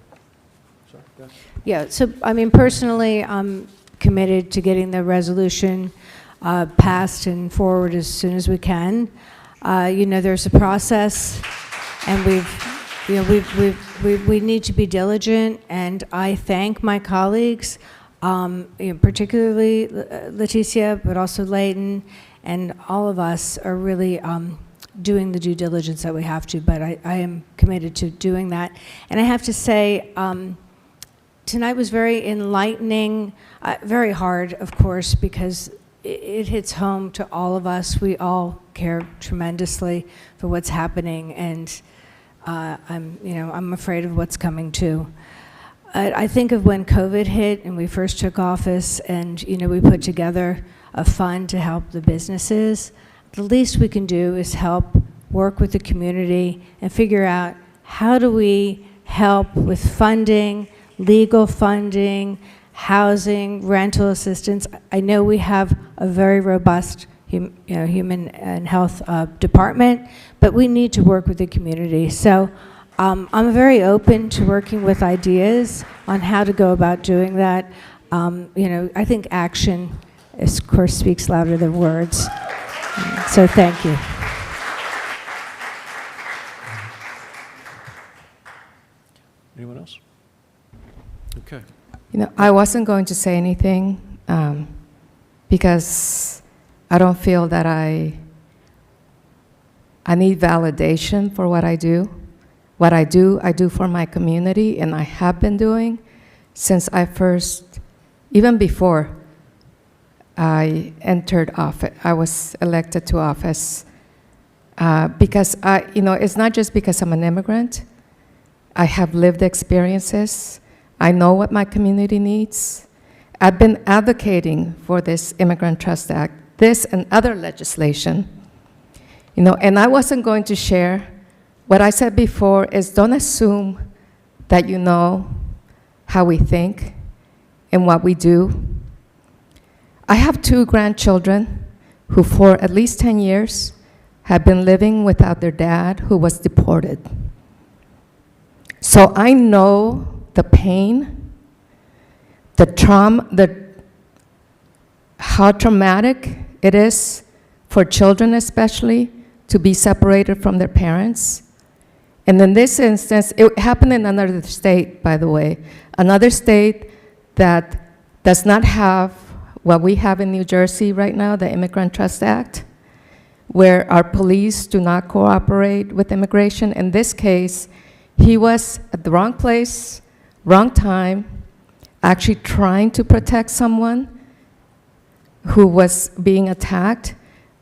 Sorry, go ahead. Yeah, so I mean, personally, I'm committed to getting the resolution passed and forward as soon as we can. You know, there's a process, and we need to be diligent, and I thank my colleagues, you know, particularly Leticia, but also Leighton, and all of us are really doing the due diligence that we have to, but I am committed to doing that. And I have to say, tonight was very enlightening, very hard, of course, because it hits home to all of us. We all care tremendously for what's happening, and I'm afraid of what's coming too. I think of when COVID hit and we first took office, and we put together a fund to help the businesses. The least we can do is help work with the community and figure out how do we help with funding, legal funding, housing, rental assistance. I know we have a very robust human and health department, but we need to work with the community. So I'm very open to working with ideas on how to go about doing that. I think action, of course, speaks louder than words. So thank you. Anyone else? Okay. I wasn't going to say anything because I don't feel that I need validation for what I do. What I do for my community, and I have been doing since I first, even before I entered office, I was elected to office, because it's not just because I'm an immigrant. I have lived experiences. I know what my community needs. I've been advocating for this Immigrant Trust Act, this and other legislation, and I wasn't going to share. What I said before is don't assume that you know how we think and what we do. I have 2 grandchildren who for at least 10 years have been living without their dad, who was deported. So I know the pain, the trauma, how traumatic it is for children especially to be separated from their parents. And in this instance, it happened in another state, by the way, another state that does not have what we have in New Jersey right now, the Immigrant Trust Act, where our police do not cooperate with immigration. In this case, he was at the wrong place, wrong time, actually trying to protect someone who was being attacked.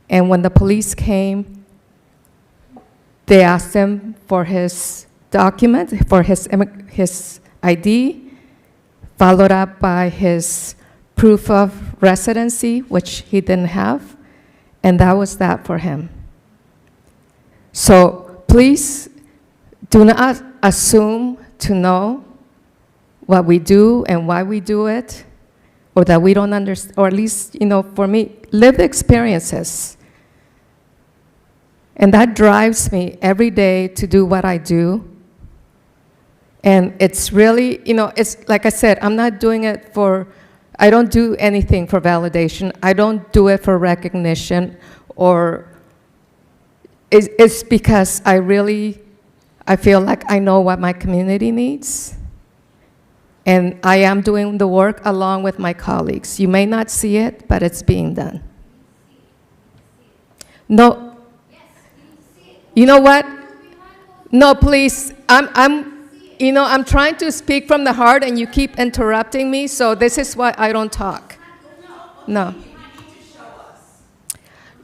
And when the police came, they asked him for his document, for his ID, followed up by his proof of residency, which he didn't have, and that was that for him. So please do not assume to know what we do and why we do it, or that we don't understand, or at least, for me, lived experiences. And that drives me every day to do what I do. And it's really, it's like I said, I'm not doing it I don't do anything for validation. I don't do it for recognition, or it's because I feel like I know what my community needs. And I am doing the work along with my colleagues. You may not see it, but it's being done. No. You know what? No, please. I'm trying to speak from the heart, and you keep interrupting me, so this is why I don't talk. No.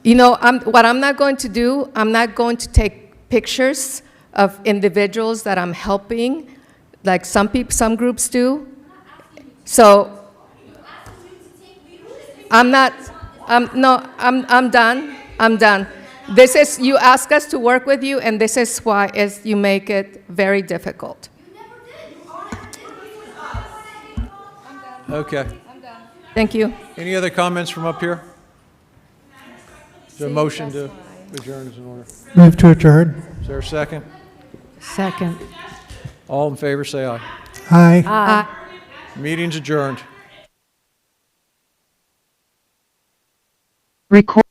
What I'm not going to do, I'm not going to take pictures of individuals that I'm helping, like some groups do. So I'm done. I'm done. This is, you ask us to work with you, and this is why you make it very difficult. Okay. Thank you. Any other comments from up here? Is there a motion to adjourn is in order? Move to adjourn. Is there a second? Second. All in favor, say aye. Aye. Meeting's adjourned. Record.